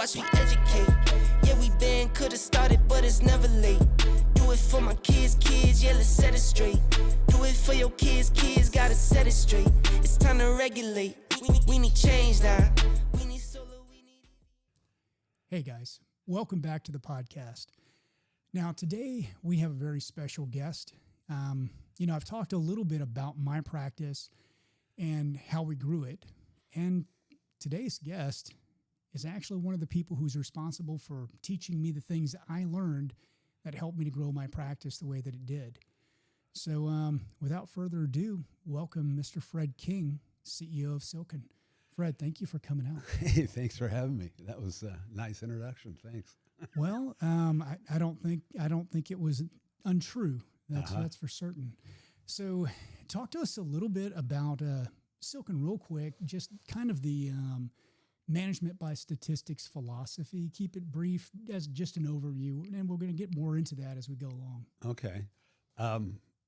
watch me educate. Yeah, we been, could've started, but it's never late. Do it for my kids, yeah, let's set it straight. Do it for your kids, gotta set it straight. It's time to regulate. We need change now. We need solo, we need... Hey guys, welcome back to the podcast. Now today we have a very special guest. I've talked a little bit about my practice and how we grew it. And today's guest is actually one of the people who's responsible for teaching me the things that I learned that helped me to grow my practice the way that it did. So without further ado, welcome Mr. Fred King, CEO of Silken. Fred, thank you for coming out. Hey, thanks for having me. That was a nice introduction. Thanks. Well, I don't think it was untrue. That's for certain. So talk to us a little bit about Silken real quick, just kind of the management by statistics philosophy. Keep it brief as just an overview, and we're going to get more into that as we go along. Okay.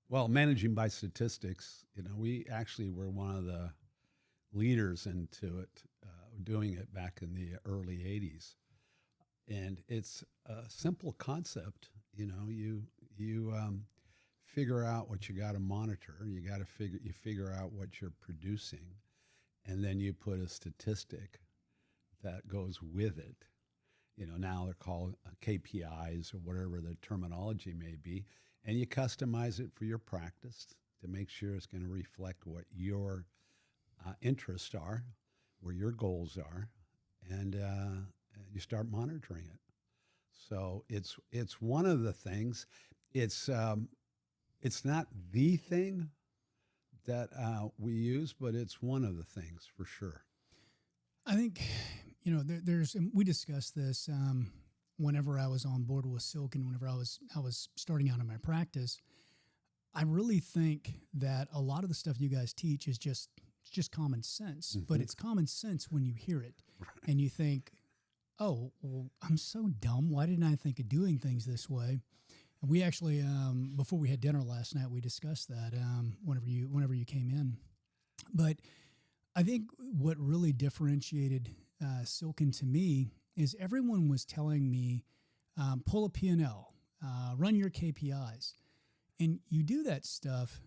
Well, managing by statistics, we actually were one of the leaders into it, doing it back in the early 80s. And it's a simple concept. You figure out what you got to monitor. You figure out what you're producing, and then you put a statistic that goes with it. Now they're called KPIs or whatever the terminology may be, and you customize it for your practice to make sure it's going to reflect what your interests are, where your goals are, and you start monitoring it. So it's one of the things. It's not the thing that we use, but it's one of the things for sure. I think, we discussed this whenever I was on board with Silken, whenever I was starting out in my practice. I really think that a lot of the stuff you guys teach is just common sense, but it's common sense when you hear it and you think, oh, well, I'm so dumb. Why didn't I think of doing things this way? And we actually, before we had dinner last night, we discussed that whenever you came in. But I think what really differentiated Silken to me is everyone was telling me, pull a P&L, run your KPIs. And you do that stuff,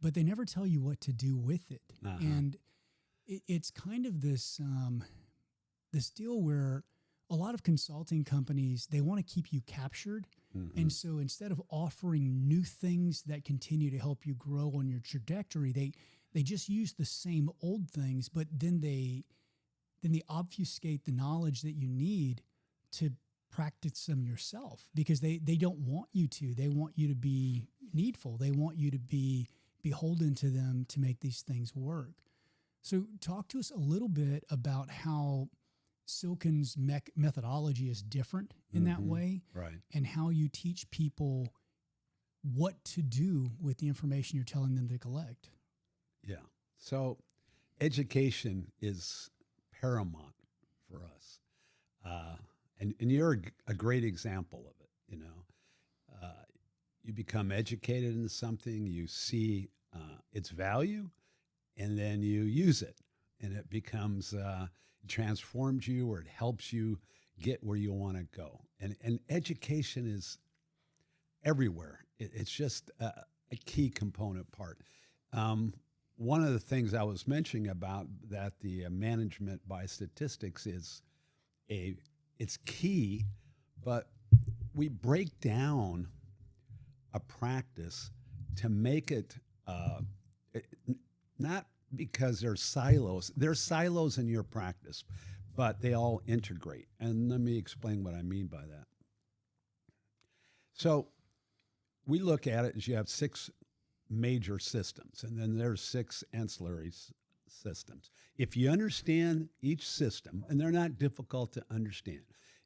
but they never tell you what to do with it. Uh-huh. And it's kind of this deal where a lot of consulting companies, they want to keep you captured. Mm-hmm. And so instead of offering new things that continue to help you grow on your trajectory, they just use the same old things, but then they obfuscate the knowledge that you need to practice them yourself, because they don't want you to. They want you to be needful. They want you to be beholden to them to make these things work. So talk to us a little bit about how Silken's methodology is different in that way, right? And how you teach people what to do with the information you're telling them to collect. Yeah. So education is paramount for us. And you're a great example of it. You become educated in something, you see its value, and then you use it, and it becomes it transforms you, or it helps you get where you want to go. And education is everywhere. It's just a key component part. One of the things I was mentioning about that the management by statistics is it's key, but we break down a practice to make it not because there's silos. There's silos in your practice, but they all integrate. And let me explain what I mean by that. So we look at it as you have 6 major systems, and then there's 6 ancillary systems. If you understand each system, and they're not difficult to understand,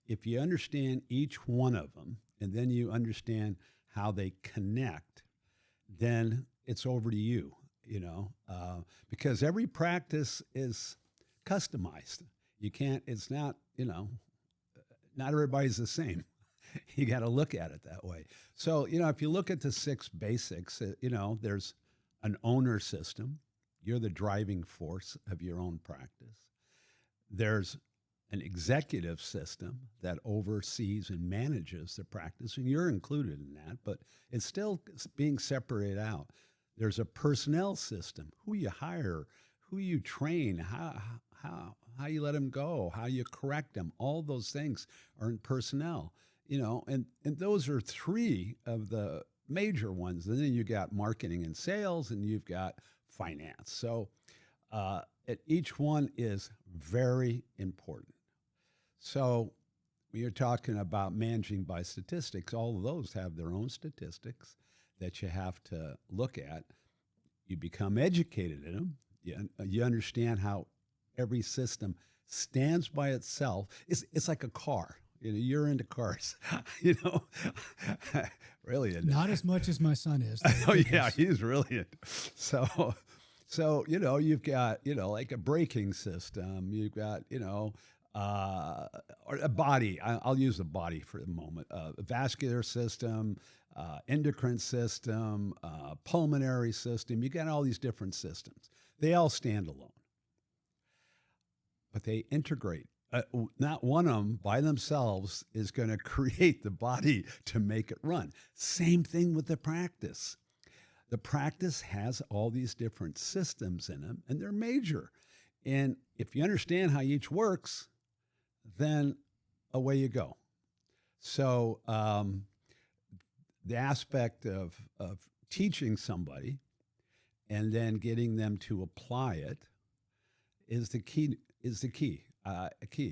if you understand each one of them, and then you understand how they connect, then it's over to you, because every practice is customized. It's not, not everybody's the same. You got to look at it that way. So, if you look at the 6 basics, there's an owner system. You're the driving force of your own practice. There's an executive system that oversees and manages the practice, and you're included in that, but it's still being separated out. There's a personnel system, who you hire, who you train, how you let them go, how you correct them. All those things are in personnel, and those are three of the major ones. And then you got marketing and sales, and you've got finance. So each one is very important. So when you're talking about managing by statistics, all of those have their own statistics that you have to look at. You become educated in them. You understand how every system stands by itself. It's like a car. You're into cars. Really. Not as much as my son is. Oh yeah, he's really into. So you've got like a braking system. You've got or a body. I'll use the body for the moment. A vascular system, endocrine system, pulmonary system. You got all these different systems. They all stand alone, but they integrate. Not one of them by themselves is going to create the body to make it run. Same thing with the practice. The practice has all these different systems in them, and they're major. And if you understand how each works, then away you go. So the aspect of teaching somebody and then getting them to apply it is the key.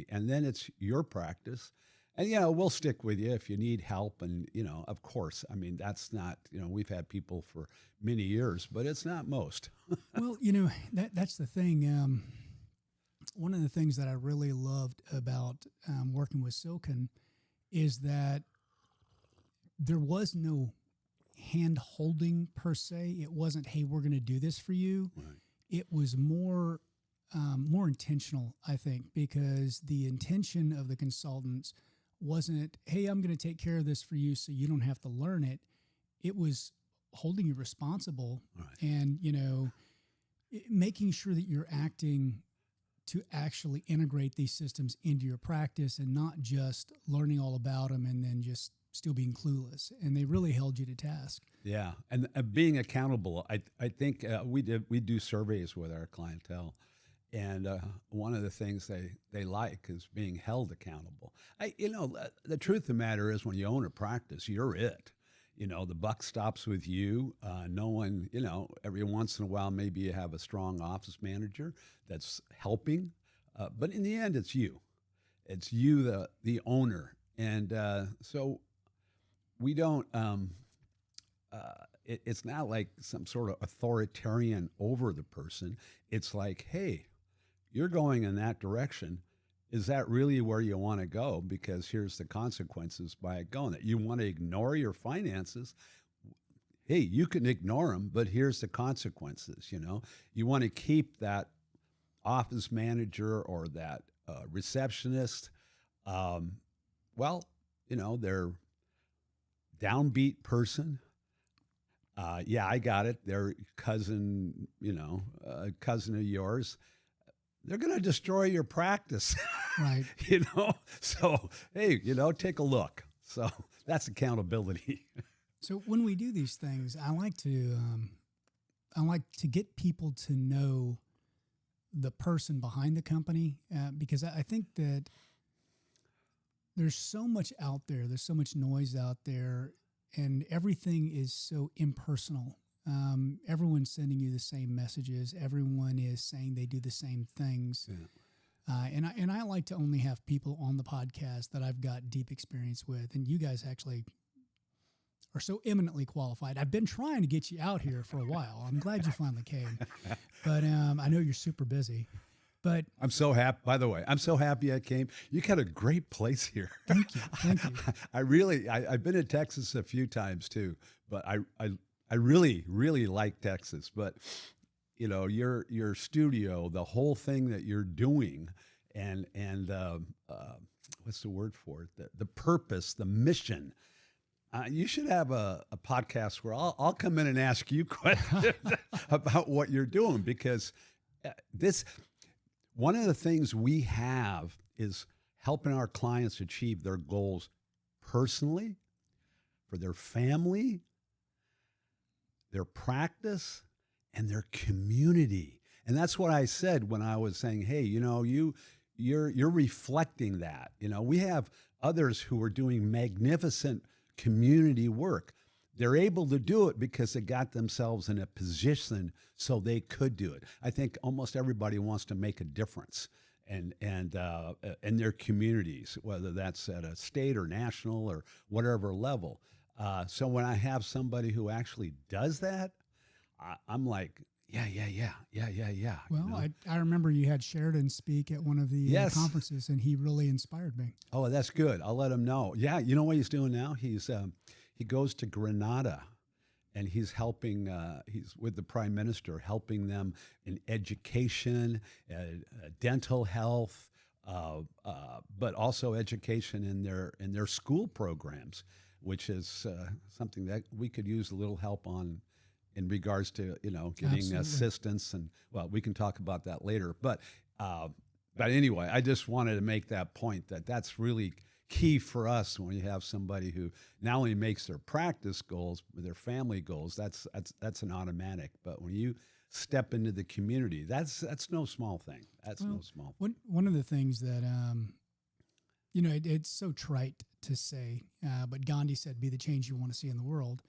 And then it's your practice. And, we'll stick with you if you need help. And, of course, I mean, that's not, we've had people for many years, but it's not most. Well, that's the thing. One of the things that I really loved about working with Silken is that there was no hand holding per se. It wasn't, hey, we're going to do this for you. Right. It was more intentional, I think, because the intention of the consultants wasn't, hey, I'm going to take care of this for you so you don't have to learn it. It was holding you responsible. Right. And, making sure that you're acting to actually integrate these systems into your practice and not just learning all about them and then just still being clueless. And they really held you to task. Yeah. And being accountable, I think we do surveys with our clientele. And one of the things they like is being held accountable. The truth of the matter is when you own a practice, you're it. The buck stops with you. No one, every once in a while, maybe you have a strong office manager that's helping. But in the end, it's you. It's you, the owner. And so we don't, it's not like some sort of authoritarian over the person. It's like, hey, you're going in that direction. Is that really where you want to go? Because here's the consequences by it going. That you want to ignore your finances. Hey, you can ignore them, but here's the consequences. You want to keep that office manager or that receptionist. They're downbeat person. Yeah, I got it. They're cousin, cousin of yours. They're going to destroy your practice. Right. So, hey, take a look. So that's accountability. So when we do these things, I like to get people to know the person behind the company because I think that there's so much out there. There's so much noise out there, and everything is so impersonal. Everyone's sending you the same messages. Everyone is saying they do the same things. Yeah. And I like to only have people on the podcast that I've got deep experience with. And you guys actually are so eminently qualified. I've been trying to get you out here for a while. I'm glad you finally came. But I know you're super busy. But I'm so happy, by the way, I'm so happy I came. You got a great place here. Thank you. Thank you. I've been to Texas a few times too, but I really, really like Texas, but your studio, the whole thing that you're doing, and what's the word for it? The purpose, the mission. You should have a podcast where I'll come in and ask you questions about what you're doing, because one of the things we have is helping our clients achieve their goals personally, for their family, their practice, and their community. And that's what I said when I was saying, hey, you're reflecting that. We have others who are doing magnificent community work. They're able to do it because they got themselves in a position so they could do it. I think almost everybody wants to make a difference and in their communities, whether that's at a state or national or whatever level. So when I have somebody who actually does that, I'm like, yeah. Well, I remember you had Sheridan speak at one of the Yes. conferences, and he really inspired me. Oh, that's good. I'll let him know. Yeah, you know what he's doing now? He goes to Grenada, and he's helping. He's with the Prime Minister, helping them in education, dental health, but also education in their school programs, which is something that we could use a little help on in regards to getting Absolutely. assistance, and well, we can talk about that later. But anyway, I just wanted to make that point that that's really key for us when you have somebody who not only makes their practice goals, but their family goals. That's an automatic. But when you step into the community, that's no small thing. That's no small thing. One of the things that it's so trite to say, but Gandhi said, "Be the change you want to see in the world."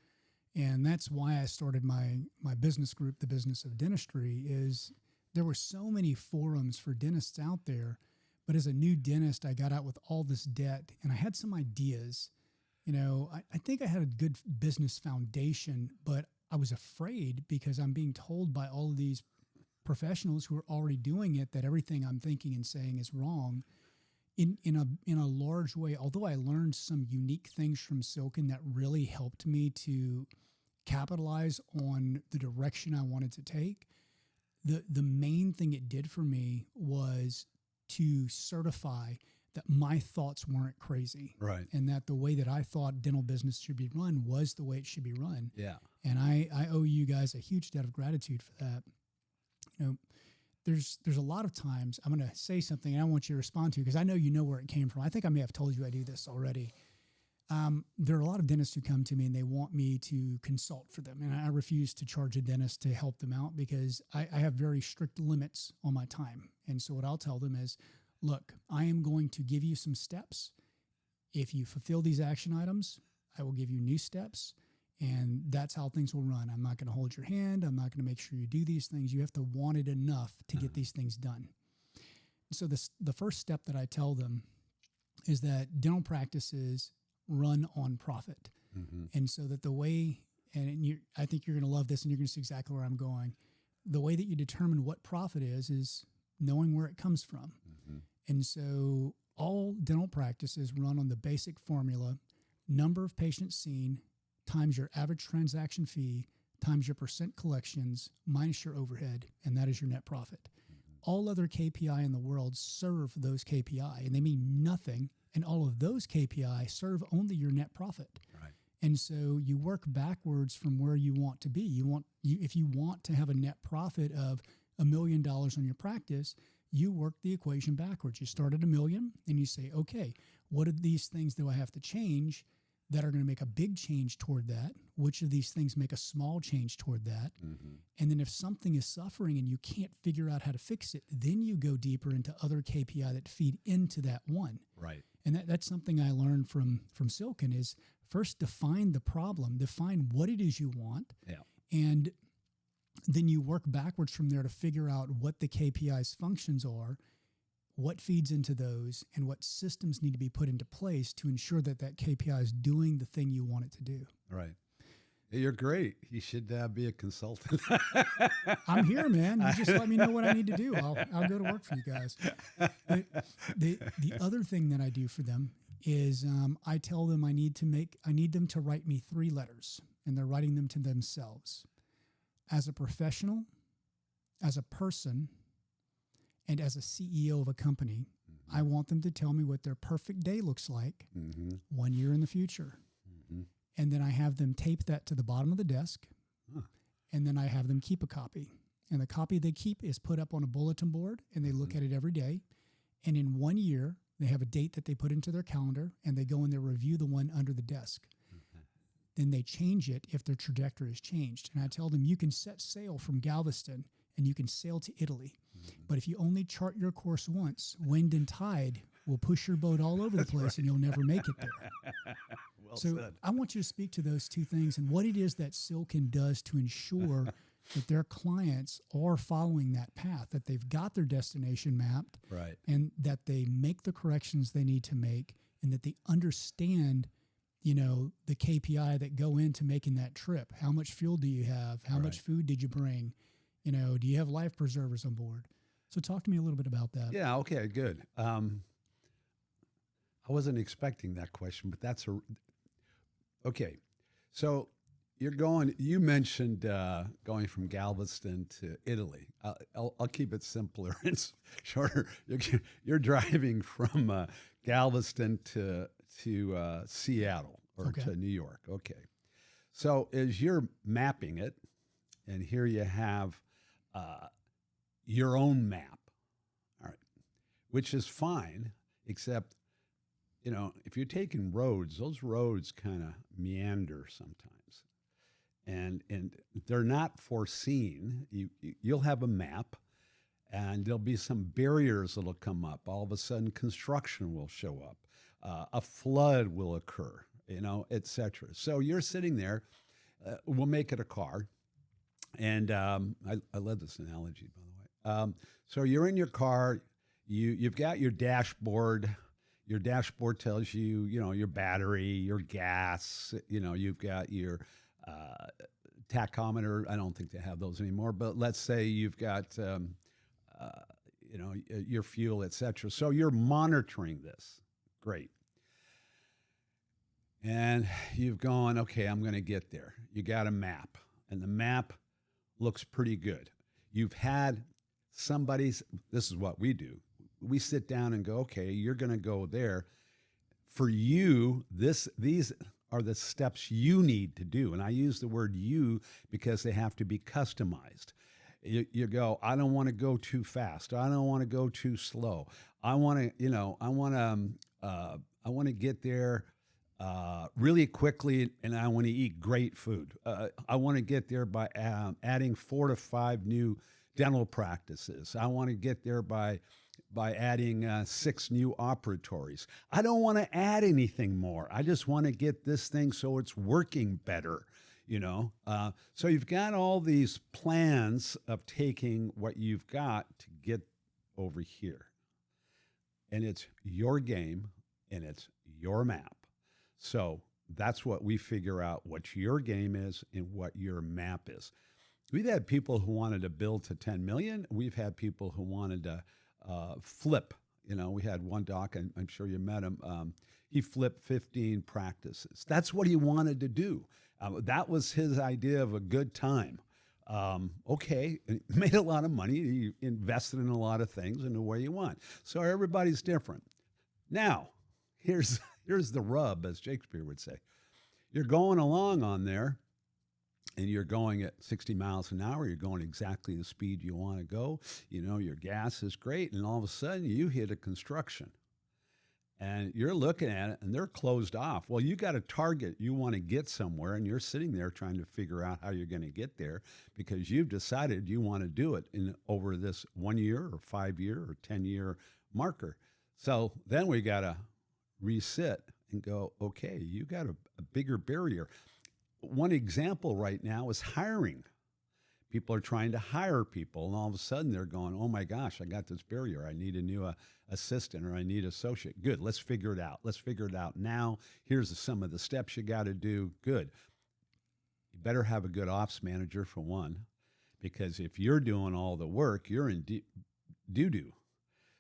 And that's why I started my business group, the Business of Dentistry, is there were so many forums for dentists out there. But as a new dentist, I got out with all this debt, and I had some ideas. I think I had a good business foundation, but I was afraid because I'm being told by all of these professionals who are already doing it that everything I'm thinking and saying is wrong. In a large way, although I learned some unique things from Silken that really helped me to capitalize on the direction I wanted to take, the main thing it did for me was to certify that my thoughts weren't crazy. Right. And that the way that I thought dental business should be run was the way it should be run. Yeah. And I owe you guys a huge debt of gratitude for that. There's a lot of times I'm going to say something and I want you to respond to, because I know you know where it came from. I think I may have told you I do this already. There are a lot of dentists who come to me and they want me to consult for them. And I refuse to charge a dentist to help them out because I have very strict limits on my time. And so what I'll tell them is, look, I am going to give you some steps. If you fulfill these action items, I will give you new steps. And that's how things will run. I'm not going to hold your hand. I'm not going to make sure you do these things. You have to want it enough to get these things done. So the first step that I tell them is that dental practices run on profit. Mm-hmm. And so that the way, I think you're going to love this and you're going to see exactly where I'm going. The way that you determine what profit is knowing where it comes from. Mm-hmm. And so all dental practices run on the basic formula: number of patients seen times your average transaction fee times your percent collections minus your overhead, and that is your net profit. Mm-hmm. All other KPI in the world serve those KPI, and they mean nothing, and all of those KPI serve only your net profit. Right. And so you work backwards from where you want to be. If you want to have a net profit of $1 million on your practice, you work the equation backwards. You start at $1 million and you say, okay, what are these things do I have to change that are going to make a big change toward that? Which of these things make a small change toward that? Mm-hmm. And then if something is suffering and you can't figure out how to fix it, then you go deeper into other KPI that feed into that one. Right. And that's something I learned from Silken is first define the problem, define what it is you want. Yeah. And then you work backwards from there to figure out what the KPI's functions are, what feeds into those, and what systems need to be put into place to ensure that KPI is doing the thing you want it to do. Right. You're great. You should be a consultant. I'm here, man. You just let me know what I need to do. I'll go to work for you guys. But the other thing that I do for them is I tell them I need them to write me 3 letters, and they're writing them to themselves. As a professional, as a person, and as a CEO of a company, mm-hmm. I want them to tell me what their perfect day looks like 1 year in the future. Mm-hmm. And then I have them tape that to the bottom of the desk, and then I have them keep a copy. And the copy they keep is put up on a bulletin board, and they look at it every day. And in 1 year, they have a date that they put into their calendar, and they go and they review the one under the desk. Then they change it if their trajectory has changed. And I tell them, you can set sail from Galveston and you can sail to Italy. But if you only chart your course once, wind and tide will push your boat all over the place, and you'll never make it there. Well So said. I want you to speak to those two things and what it is that Silken does to ensure that their clients are following that path, that they've got their destination mapped, Right. and that they make the corrections they need to make, and that they understand, the KPI that go into making that trip. How much fuel do you have? How much food did you bring? Do you have life preservers on board? So talk to me a little bit about that. Yeah. Okay. Good. I wasn't expecting that question, but okay. So you mentioned going from Galveston to Italy. I'll keep it simpler and shorter. You're driving from Galveston to Seattle or to New York. Okay. So as you're mapping it, and here you have your own map, all right, which is fine, except, if you're taking roads, those roads kind of meander sometimes. And they're not foreseen. You'll have a map, and there'll be some barriers that'll come up. All of a sudden, construction will show up. A flood will occur, et cetera. So you're sitting there. We'll make it a car. And I love this analogy, by the way. So you're in your car. You've got your dashboard. Your dashboard tells you, your battery, your gas. You've got your tachometer. I don't think they have those anymore. But let's say you've got, your fuel, et cetera. So you're monitoring this. Great. And you've gone, okay, I'm going to get there. You got a map, and the map looks pretty good. You've had this is what we do. We sit down and go, okay, you're going to go there. For you, these are the steps you need to do. And I use the word you because they have to be customized. You go, I don't want to go too fast. I don't want to go too slow. I want to get there really quickly, and I want to eat great food. I want to get there by adding 4 to 5 new dental practices. I want to get there by adding 6 new operatories. I don't want to add anything more. I just want to get this thing so it's working better, So you've got all these plans of taking what you've got to get over here. And it's your game, and it's your map. So that's what we figure out, what your game is and what your map is. We've had people who wanted to build to 10 million. We've had people who wanted to flip. We had one doc, and I'm sure you met him. He flipped 15 practices. That's what he wanted to do. That was his idea of a good time. Okay, he made a lot of money. He invested in a lot of things in the way you want. So everybody's different. Now, here's the rub, as Shakespeare would say. You're going along on there, and you're going at 60 miles an hour. You're going exactly the speed you want to go. Your gas is great, and all of a sudden you hit a construction. And you're looking at it, and they're closed off. Well, you got a target. You want to get somewhere, and you're sitting there trying to figure out how you're going to get there because you've decided you want to do it over this 1 year or 5 year or 10-year marker. So then we got to resit and go, okay, you got a bigger barrier. One example right now is hiring. People are trying to hire people, and all of a sudden they're going, oh my gosh, I got this barrier. I need a new assistant, or I need an associate. Good, let's figure it out. Let's figure it out now. Here's some of the steps you got to do. Good. You better have a good ops manager for one, because if you're doing all the work, you're in doo-doo.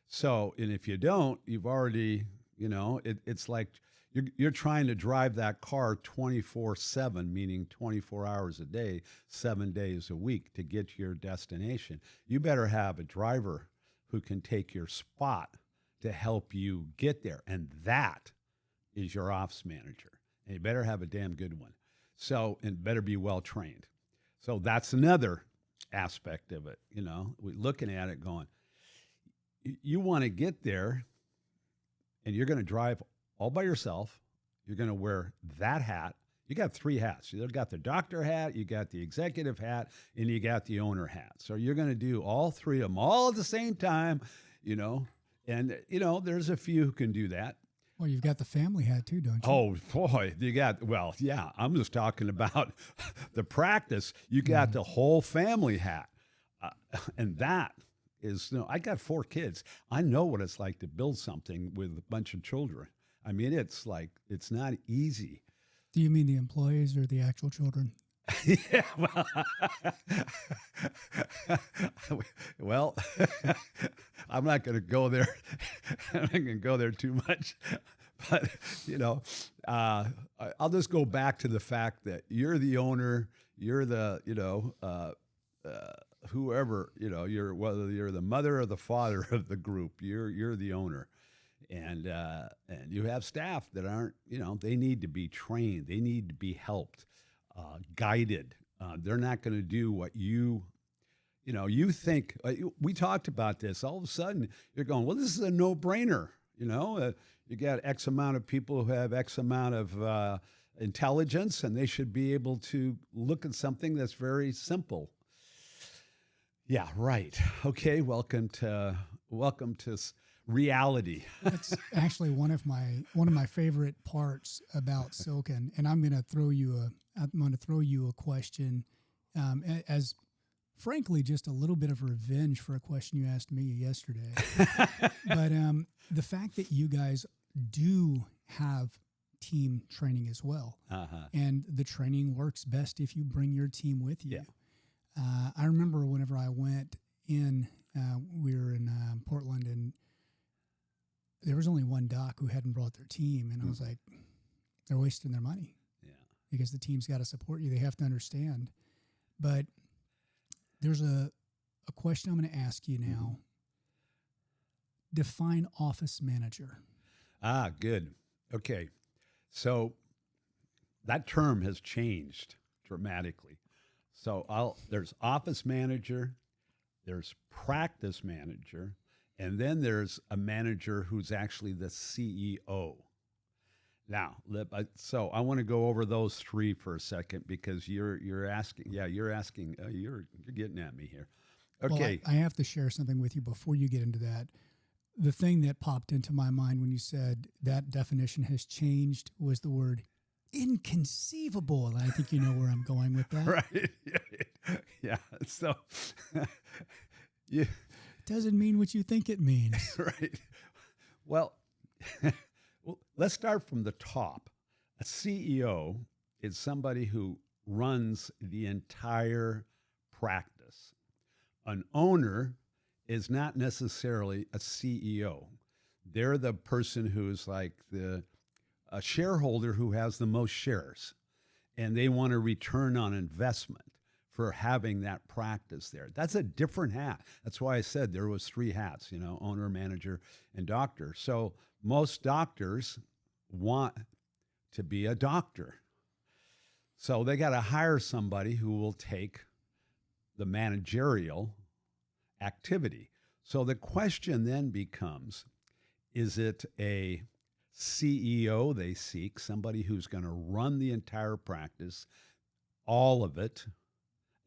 So, and if you don't, you've already, it's like you're trying to drive that car 24/7, meaning 24 hours a day, 7 days a week to get to your destination. You better have a driver who can take your spot to help you get there. And that is your ops manager. And you better have a damn good one. So, and better be well trained. So that's another aspect of it. We're looking at it going, you want to get there, and you're going to drive all by yourself. You're going to wear that hat. You got 3 hats. You got the doctor hat, you got the executive hat, and you got the owner hat. So you're going to do all 3 of them all at the same time, And, there's a few who can do that. Well, you've got the family hat too, don't you? Oh, boy. Yeah, I'm just talking about the practice. You got the whole family hat. And that is, I got 4 kids. I know what it's like to build something with a bunch of children. I mean, it's not easy. Do you mean the employees or the actual children? Yeah, well, I'm not going to go there. I'm not going to go there too much. But, I'll just go back to the fact that you're the owner, you're the, whoever, whether you're the mother or the father of the group, you're the owner. And you have staff that aren't, they need to be trained. They need to be helped, guided. They're not going to do what you think. We talked about this. All of a sudden, you're going, well, this is a no-brainer. You got X amount of people who have X amount of intelligence, and they should be able to look at something that's very simple. Yeah, right. Okay, welcome to reality. That's actually one of my favorite parts about Silken, and I'm going to throw you a question, as frankly just a little bit of revenge for a question you asked me yesterday. But the fact that you guys do have team training as well, and the training works best if you bring your team with you. Yeah. I remember whenever I went in, we were in Portland, and there was only one doc who hadn't brought their team, and I was like, they're wasting their money. Yeah. Because the team's got to support you. They have to understand. But there's a question I'm going to ask you now. Define office manager. Good. Okay. So that term has changed dramatically. So there's office manager, there's practice manager, and then there's a manager who's actually the CEO. Now, so I want to go over those 3 for a second because you're getting at me here. Okay. Well, I have to share something with you before you get into that. The thing that popped into my mind when you said that definition has changed was the word inconceivable. And I think you know where I'm going with that. Right. Yeah. So it doesn't mean what you think it means. Right. Well, let's start from the top. A CEO is somebody who runs the entire practice. An owner is not necessarily a CEO. They're the person who's like a shareholder who has the most shares, and they want a return on investment for having that practice there. That's a different hat. That's why I said there was 3 hats, owner, manager, and doctor. So most doctors want to be a doctor. So they got to hire somebody who will take the managerial activity. So the question then becomes, is it a CEO they seek, somebody who's going to run the entire practice, all of it,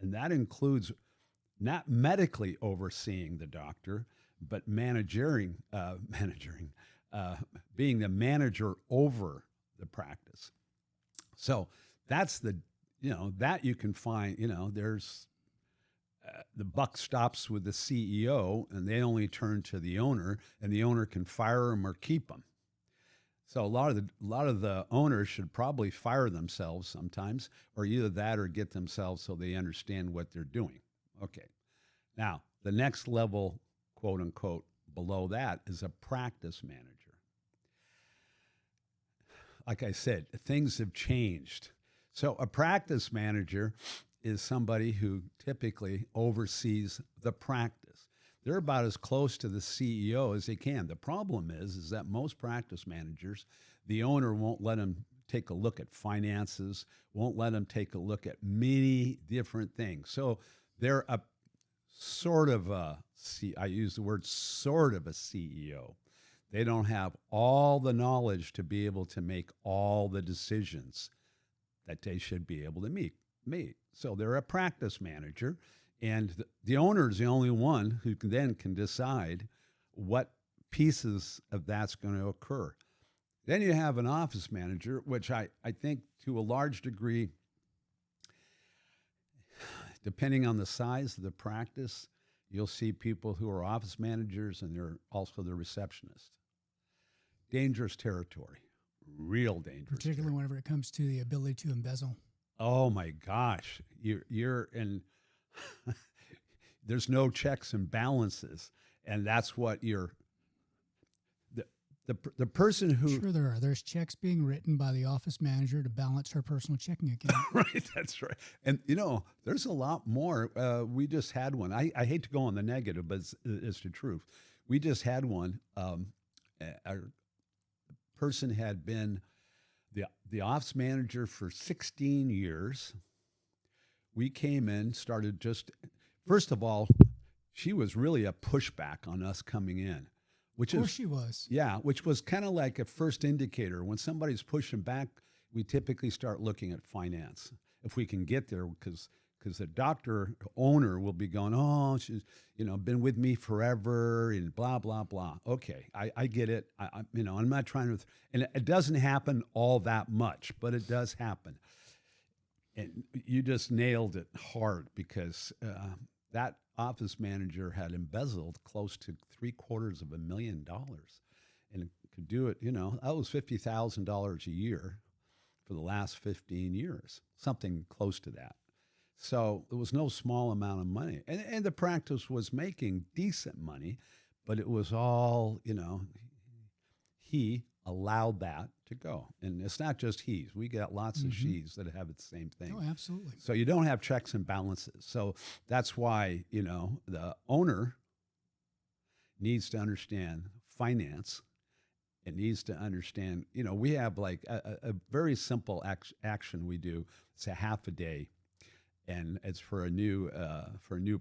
and that includes not medically overseeing the doctor, but being the manager over the practice. So that's that you can find, there's the buck stops with the CEO, and they only turn to the owner, and the owner can fire them or keep them. So a lot of the owners should probably fire themselves sometimes, or either that or get themselves so they understand what they're doing. Okay. Now, the next level, quote unquote, below that is a practice manager. Like I said, things have changed. So a practice manager is somebody who typically oversees the practice. They're about as close to the CEO as they can. The problem is that most practice managers, the owner won't let them take a look at finances, won't let them take a look at many different things. So they're sort of I use the word sort of a CEO. They don't have all the knowledge to be able to make all the decisions that they should be able to meet. So they're a practice manager, and the owner is the only one who can decide what pieces of that's going to occur. Then you have an office manager, which I think to a large degree, depending on the size of the practice, you'll see people who are office managers and they're also the receptionist. Dangerous territory, real dangerous. Particularly whenever it comes to the ability to embezzle. Oh my gosh, you're in. There's no checks and balances, and that's what you're. The person who Sure there are. There's checks being written by the office manager to balance her personal checking account. Right, that's right. And there's a lot more. We just had one. I hate to go on the negative, but it's the truth. We just had one. A person had been the office manager for 16 years. We came in, started first of all, she was really a pushback on us coming in. Of course she was. Yeah, which was kind of like a first indicator. When somebody's pushing back, we typically start looking at finance. If we can get there, because the doctor owner will be going, oh, she's been with me forever and blah, blah, blah. Okay, I get it. I'm not trying to, and it doesn't happen all that much, but it does happen. And you just nailed it hard because that office manager had embezzled close to $750,000 and could do it, that was $50,000 a year for the last 15 years, something close to that. So it was no small amount of money. And the practice was making decent money, but it was all, he allowed that to go. And it's not just he's. We got lots of she's that have the same thing. Oh, absolutely. So you don't have checks and balances. So that's why, the owner needs to understand finance. It needs to understand, we have like a very simple action we do. It's a half a day. And it's for a new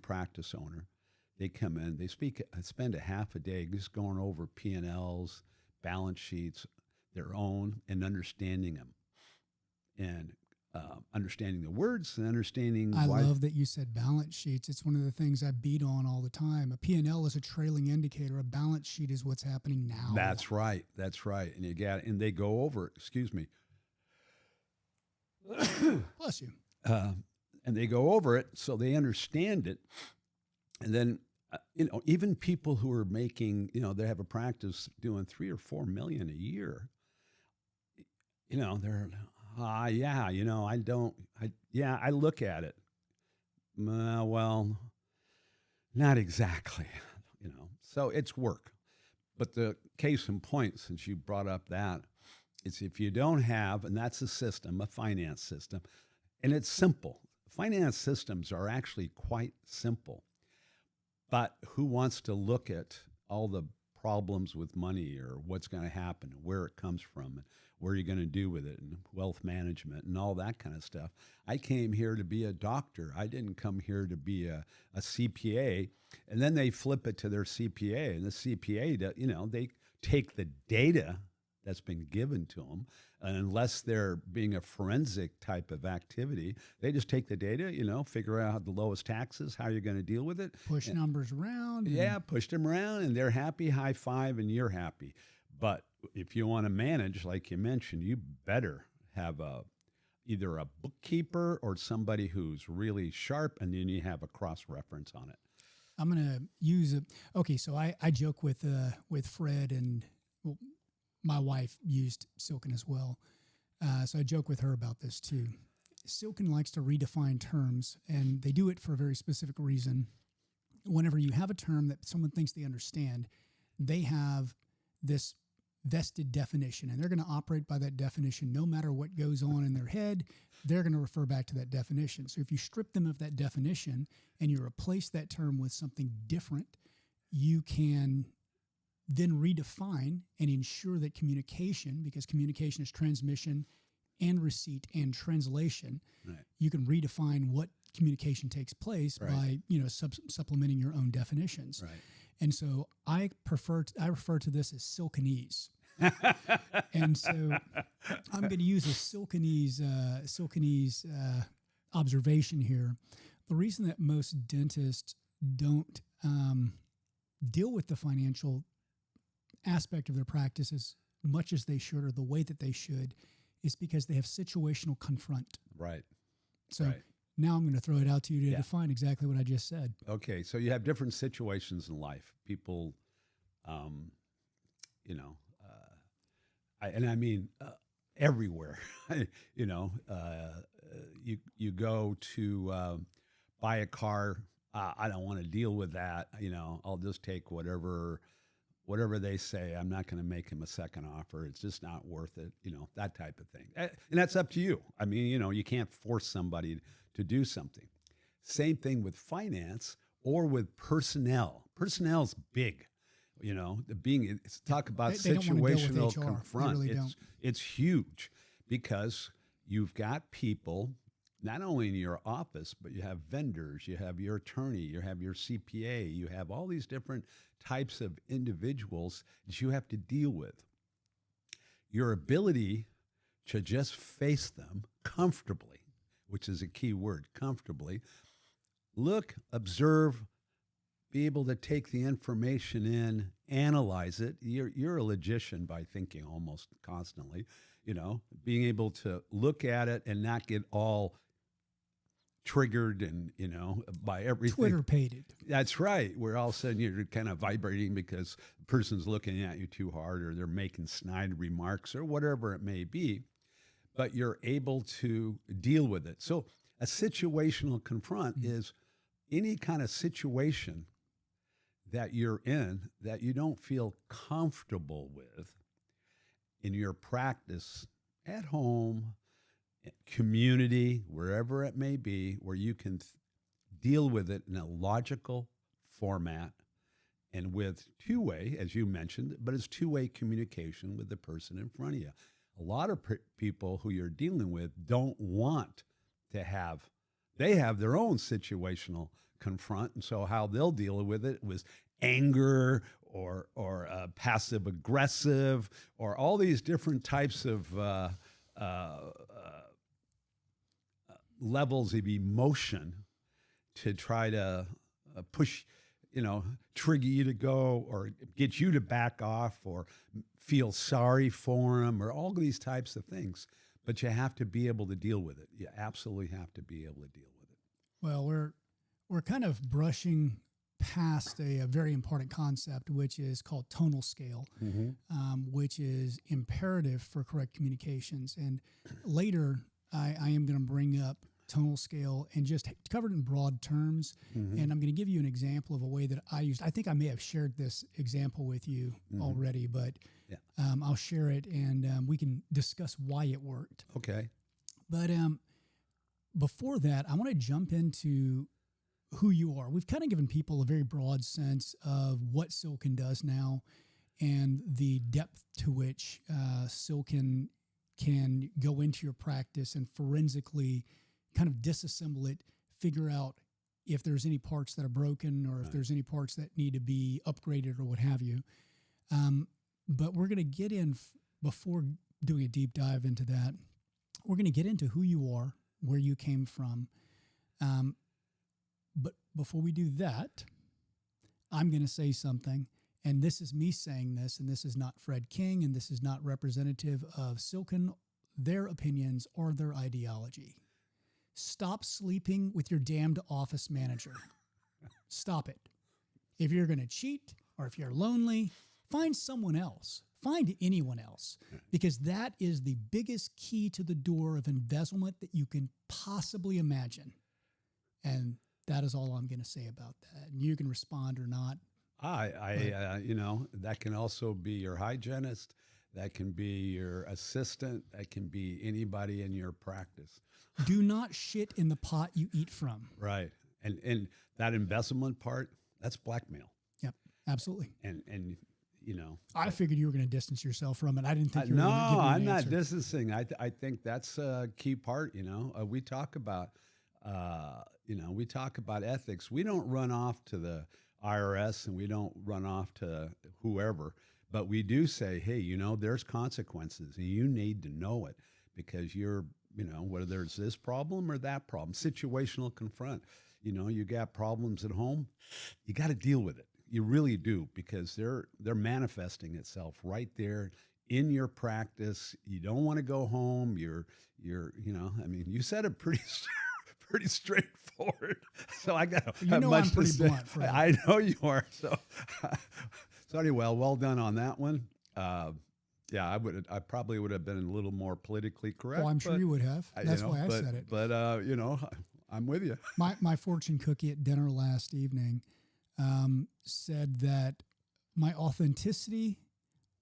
practice owner. They come in, they spend a half a day just going over P&Ls, balance sheets, their own, and understanding them, and understanding the words and understanding. I love that you said balance sheets. It's one of the things I beat on all the time. A P&L is a trailing indicator. A balance sheet is what's happening now. That's right. And they go over. Excuse me. Bless you. And they go over it so they understand it. And then, even people who are making, they have a practice doing $3 or $4 million a year, they're, I look at it. Well, not exactly, so it's work. But the case in point, since you brought up that, is if you don't have, and that's a system, a finance system, and it's simple. Finance systems are actually quite simple, but who wants to look at all the problems with money or what's going to happen, where it comes from, and what are you going to do with it, and wealth management and all that kind of stuff. I came here to be a doctor. I didn't come here to be a CPA. And then they flip it to their CPA, and the CPA, they take the data that's been given to them, and unless they're being a forensic type of activity, they just take the data, figure out the lowest taxes, how you're going to deal with it. Push numbers around. Yeah, push them around, and they're happy, high five, and you're happy. But if you want to manage, like you mentioned, you better have either a bookkeeper or somebody who's really sharp, and then you have a cross-reference on it. I'm going to use it. Okay, so I joke with Fred, and my wife used Silken as well. So I joke with her about this too. Silken likes to redefine terms, and they do it for a very specific reason. Whenever you have a term that someone thinks they understand, they have this vested definition, and they're going to operate by that definition no matter what goes on in their head. They're going to refer back to that definition. So if you strip them of that definition and you replace that term with something different, you can then redefine and ensure that communication, because communication is transmission and receipt and translation, right. You can redefine what communication takes place Right. by, supplementing your own definitions. Right. And so I refer to this as silkenese. And so I'm going to use a silkenese observation here. The reason that most dentists don't deal with the financial aspect of their practice as much as they should, or the way that they should, is because they have situational confront. Right. So Right. now I'm going to throw it out to you to Yeah. define exactly what I just said. Okay, so you have different situations in life. People, you know, I mean everywhere. you know, you go to buy a car. I don't want to deal with that. I'll just take whatever they say. I'm not going to make him a second offer. It's just not worth it. That type of thing. And that's up to you. I mean, you can't force somebody to do something. Same thing with finance or with personnel. Personnel's big. Talk about They don't wanna deal with situational HR. They confront. really don't. It's huge because you've got people not only in your office, but you have vendors, you have your attorney, you have your CPA, you have all these different types of individuals that you have to deal with. Your ability to just face them comfortably, which is a key word, comfortably, look, observe, be able to take the information in, analyze it. You're a logician by thinking almost constantly, being able to look at it and not get all triggered and, by everything. Twitter-pated. That's right. Where all of a sudden you're kind of vibrating because the person's looking at you too hard, or they're making snide remarks, or whatever it may be, but you're able to deal with it. So a situational confront is any kind of situation that you're in that you don't feel comfortable with in your practice at home, community, wherever it may be, where you can deal with it in a logical format and with two-way, as you mentioned, but it's two-way communication with the person in front of you. A lot of people who you're dealing with don't want to have, they have their own situational confront, and so how they'll deal with it was anger or passive aggressive, or all these different types of levels of emotion to try to push, trigger you to go, or get you to back off, or feel sorry for them, or all these types of things. But you have to be able to deal with it. You absolutely have to be able to deal with it. Well, we're kind of brushing past a very important concept, which is called tonal scale, which is imperative for correct communications. And later, I am going to bring up tonal scale and just cover it in broad terms. And I'm going to give you an example of a way that I used. I think I may have shared this example with you already, but I'll share it, and we can discuss why it worked. Okay. But before that, I want to jump into who you are. We've kind of given people a very broad sense of what Silken does now and the depth to which Silken can go into your practice and forensically kind of disassemble it, figure out if there's any parts that are broken, or if there's any parts that need to be upgraded or what have you. But we're going to get in, before doing a deep dive into that, we're going to get into who you are, where you came from. But before we do that, I'm going to say something, and this is me saying this, and this is not Fred King, and this is not representative of Silken, their opinions, or their ideology. Stop sleeping with your damned office manager. Stop it. If you're going to cheat, or if you're lonely, find someone else. Find anyone else, because that is the biggest key to the door of embezzlement that you can possibly imagine. And that is all I'm going to say about that. And you can respond or not. That can also be your hygienist. That can be your assistant. That can be anybody in your practice. Do not shit in the pot you eat from. Right. And that embezzlement part, that's blackmail. Yep, absolutely. And I figured you were going to distance yourself from it. I didn't think you were no, going to give me an I'm not answer. distancing. I think that's a key part. We talk about, You know, we talk about ethics. We don't run off to the IRS and we don't run off to whoever, but we do say, hey, you know, there's consequences and you need to know it because you're, you know, whether it's this problem or that problem, situational confront. You know, you got problems at home, you got to deal with it. You really do, because they're manifesting itself right there in your practice. You don't want to go home. You're you know, I mean, you said it pretty pretty straightforward. So I got you know, I'm pretty blunt, Fred. I know you are. So so anyway, well done on that one. Yeah, I probably would have been a little more politically correct. Oh, I'm sure you would have. That's why I said it. But you know, I'm with you. My fortune cookie at dinner last evening said that my authenticity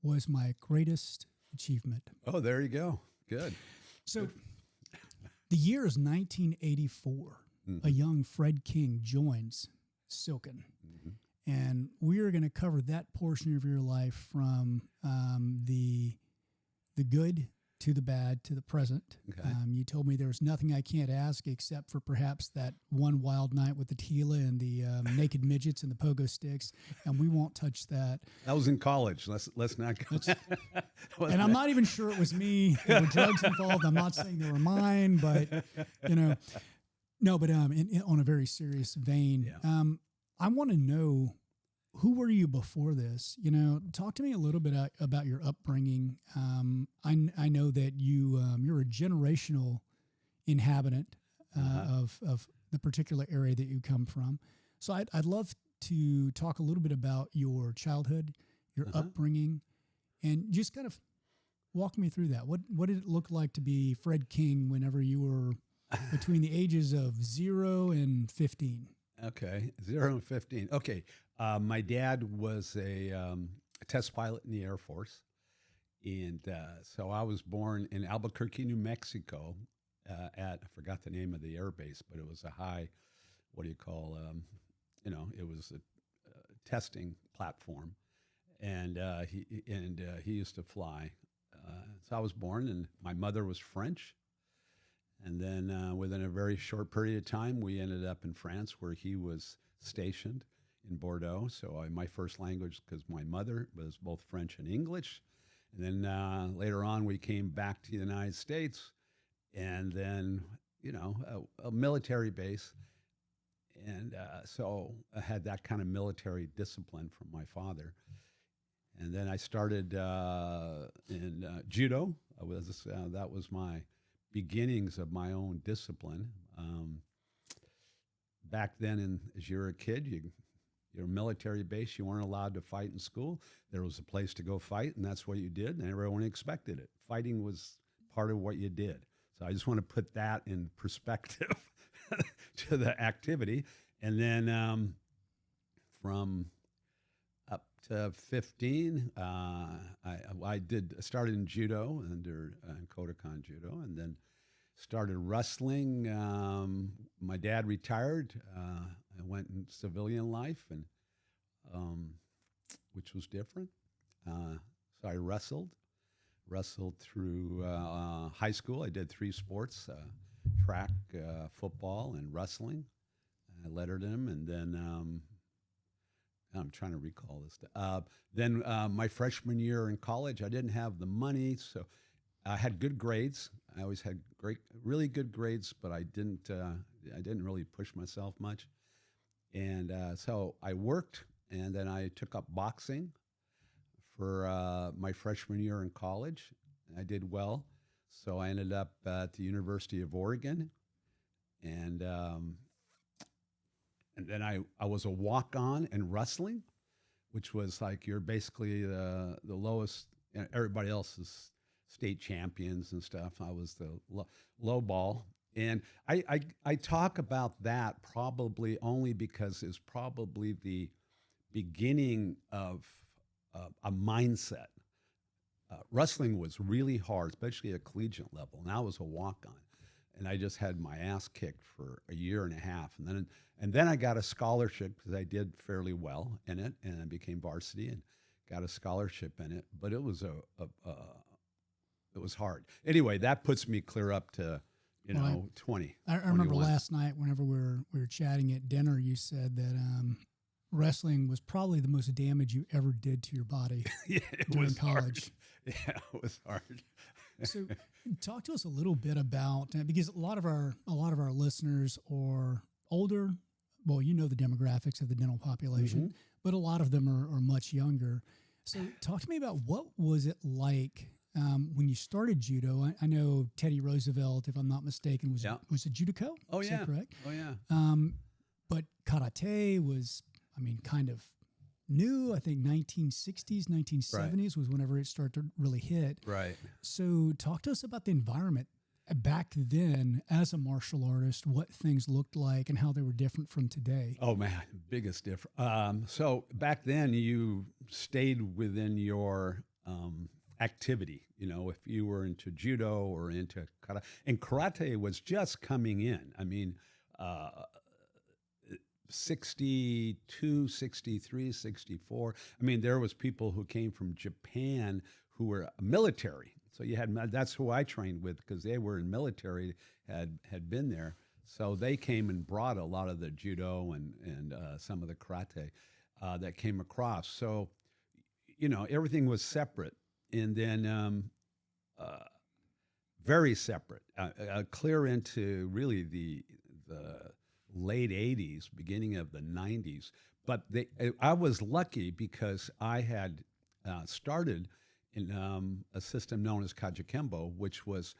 was my greatest achievement. Oh, there you go. Good. So the year is 1984. Mm-hmm. A young Fred King joins Silken. Mm-hmm. And we are going to cover that portion of your life from the good to the bad to the present. Okay. You told me there was nothing I can't ask except for perhaps that one wild night with the tequila and the naked midgets and the pogo sticks, and we won't touch that. That was in college. Let's not go. And I'm not even sure it was me. There were drugs involved. I'm not saying they were mine, but you know, no. But on a very serious vein, yeah. I want to know, who were you before this? You know, talk to me a little bit about your upbringing. I know that you're a generational inhabitant of the particular area that you come from. So I'd love to talk a little bit about your childhood, your upbringing, and just kind of walk me through that. What did it look like to be Fred King whenever you were between the ages of 0 and 15? Okay, 0 and 15. Okay. My dad was a test pilot in the Air Force, and so I was born in Albuquerque, New Mexico, I forgot the name of the air base, but it was a high, what do you call, you know, it was a testing platform, and he used to fly. So I was born, and my mother was French, and then within a very short period of time, we ended up in France, where he was stationed in Bordeaux. So my first language, because my mother was both French and English. And then later on, we came back to the United States, and then, you know, a military base. And so I had that kind of military discipline from my father. And then I started in judo. That was my beginnings of my own discipline. Back then, as you were a kid, your military base, you weren't allowed to fight in school. There was a place to go fight, and that's what you did, and everyone expected it. Fighting was part of what you did. So I just want to put that in perspective to the activity. And then from up to 15, I started in judo under Kodokan Judo, and then started wrestling. My dad retired. I went in civilian life, and which was different. So I wrestled through high school. I did 3 sports: track, football, and wrestling. I lettered them, and then I'm trying to recall this. Then my freshman year in college, I didn't have the money, so I had good grades. I always had really good grades, but I didn't really push myself much. And so I worked, and then I took up boxing for my freshman year in college. I did well, so I ended up at the University of Oregon, and then I was a walk-on in wrestling, which was like you're basically the lowest. Everybody else is state champions and stuff. I was the low ball. And I talk about that probably only because it's probably the beginning of a mindset. Wrestling was really hard, especially at collegiate level, and I was a walk-on. And I just had my ass kicked for a year and a half. And then I got a scholarship because I did fairly well in it, and I became varsity and got a scholarship in it. But it was it was hard. Anyway, that puts me clear up to Well, 20. I remember 21. last night whenever we were chatting at dinner, you said that wrestling was probably the most damage you ever did to your body Yeah, it during was college. hard. Yeah, it was hard. So, talk to us a little bit about because a lot of our listeners are older. Well, you know the demographics of the dental population, but a lot of them are much younger. So, talk to me about what was it like when you started judo. I know Teddy Roosevelt, if I'm not mistaken, was a judoka. Oh, Is yeah. that correct? Oh, yeah. But karate was, kind of new. I think 1960s, 1970s was whenever it started to really hit. Right. So talk to us about the environment back then as a martial artist, what things looked like and how they were different from today. Oh, man, biggest difference. So back then you stayed within your activity, if you were into judo or into karate. And karate was just coming in. 62, 63, 64. There was people who came from Japan who were military. So that's who I trained with because they were in military, had been there. So they came and brought a lot of the judo and some of the karate that came across. So, everything was separate. And then very separate, clear into really the late 80s, beginning of the 90s. But I was lucky because I had started in a system known as Kajikembo, which was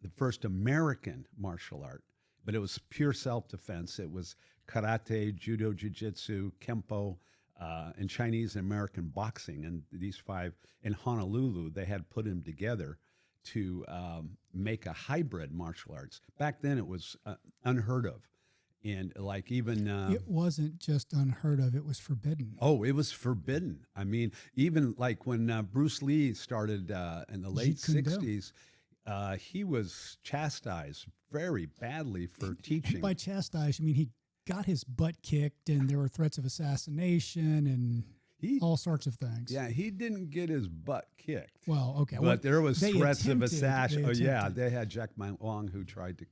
the first American martial art, but it was pure self-defense. It was karate, judo, jiu-jitsu, kempo, and Chinese and American boxing. And these five in Honolulu, they had put them together to make a hybrid martial arts. Back then it was unheard of. And like even it wasn't just unheard of; it was forbidden. Oh, it was forbidden. Even like when Bruce Lee started in the late '60s, he was chastised very badly for teaching. And by chastised, he got his butt kicked, and there were threats of assassination and all sorts of things. Yeah, he didn't get his butt kicked. Well, okay, but there was threats of assassination. Oh, yeah, they had Jack Wong who tried to.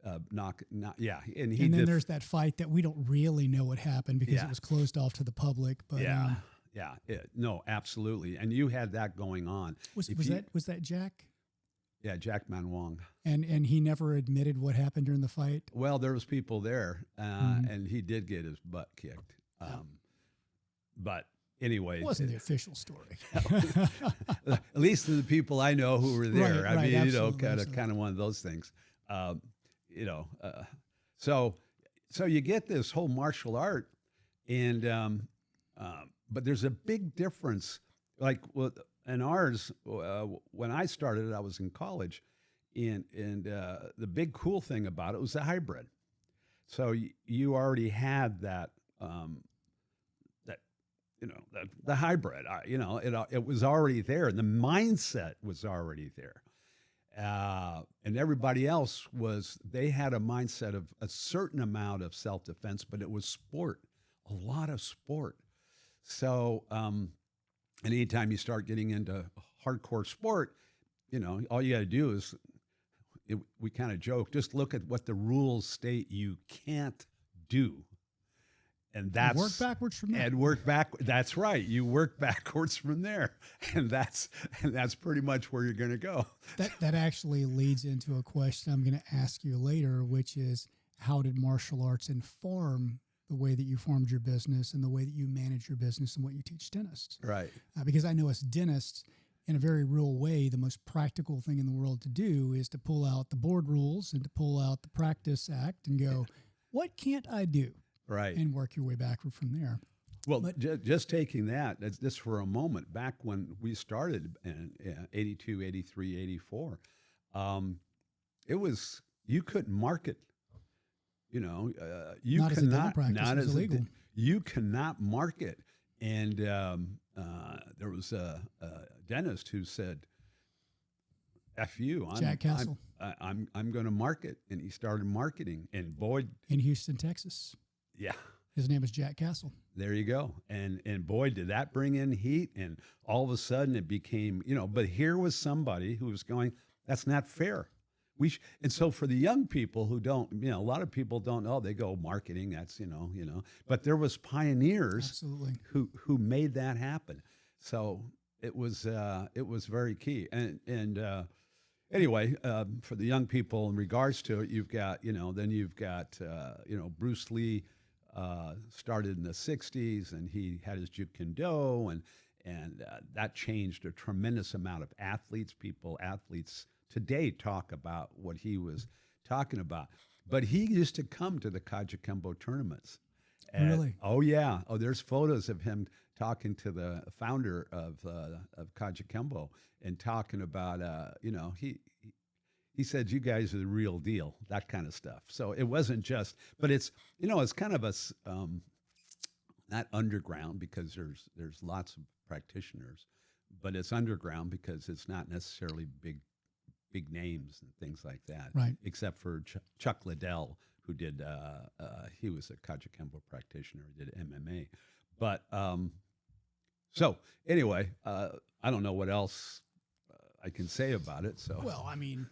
And then there's that fight that we don't really know what happened because it was closed off to the public. But no, absolutely. And you had that going on. Was that Jack? Yeah, Jack Man Wong. And he never admitted what happened during the fight. Well, there was people there, and he did get his butt kicked. But anyway, it wasn't the official story. At least the people I know who were there. Right, kind of one of those things. So you get this whole martial art, and but there's a big difference. Like in ours, when I started, I was in college, and the big cool thing about it was the hybrid. So you already had that. The hybrid. It was already there, and the mindset was already there. And everybody else they had a mindset of a certain amount of self-defense, but it was sport, a lot of sport. So, anytime you start getting into hardcore sport, all you got to do is, we kind of joke, just look at what the rules state you can't do. And that's work backwards from there. That's right. You work backwards from there, and that's pretty much where you're going to go. That actually leads into a question I'm going to ask you later, which is how did martial arts inform the way that you formed your business and the way that you manage your business and what you teach dentists? Right. Because I know as dentists, in a very real way, the most practical thing in the world to do is to pull out the board rules and to pull out the practice act and go, what can't I do? Right. And work your way backward from there. Well, just taking that, just for a moment, back when we started in 82, 83, 84, it was, you couldn't market, you not cannot, not as illegal. You cannot market. And there was a dentist who said, F you. Jack Castle. I'm going to market. And he started marketing. And boy. In Houston, Texas. Yeah. His name is Jack Castle. There you go. And boy, did that bring in heat. And all of a sudden it became, but here was somebody who was going, that's not fair. And so for the young people who don't, a lot of people don't know, they go marketing. That's but there was pioneers Absolutely. who made that happen. So it was very key. And anyway, for the young people in regards to it, you've got then you've got Bruce Lee started in the '60s, and he had his Jeet Kune Do, and that changed a tremendous amount of athletes. Athletes today talk about what he was talking about. But he used to come to the Kajikembo tournaments. Really? Oh, yeah. Oh, there's photos of him talking to the founder of Kajikembo and talking about, he said, you guys are the real deal, that kind of stuff. So it wasn't just, but it's kind of not underground because there's lots of practitioners, but it's underground because it's not necessarily big names and things like that. Right. Except for Chuck Liddell, who did, he was a Kajikembo practitioner, did MMA. But so anyway, I don't know what else I can say about it. So Well, I mean,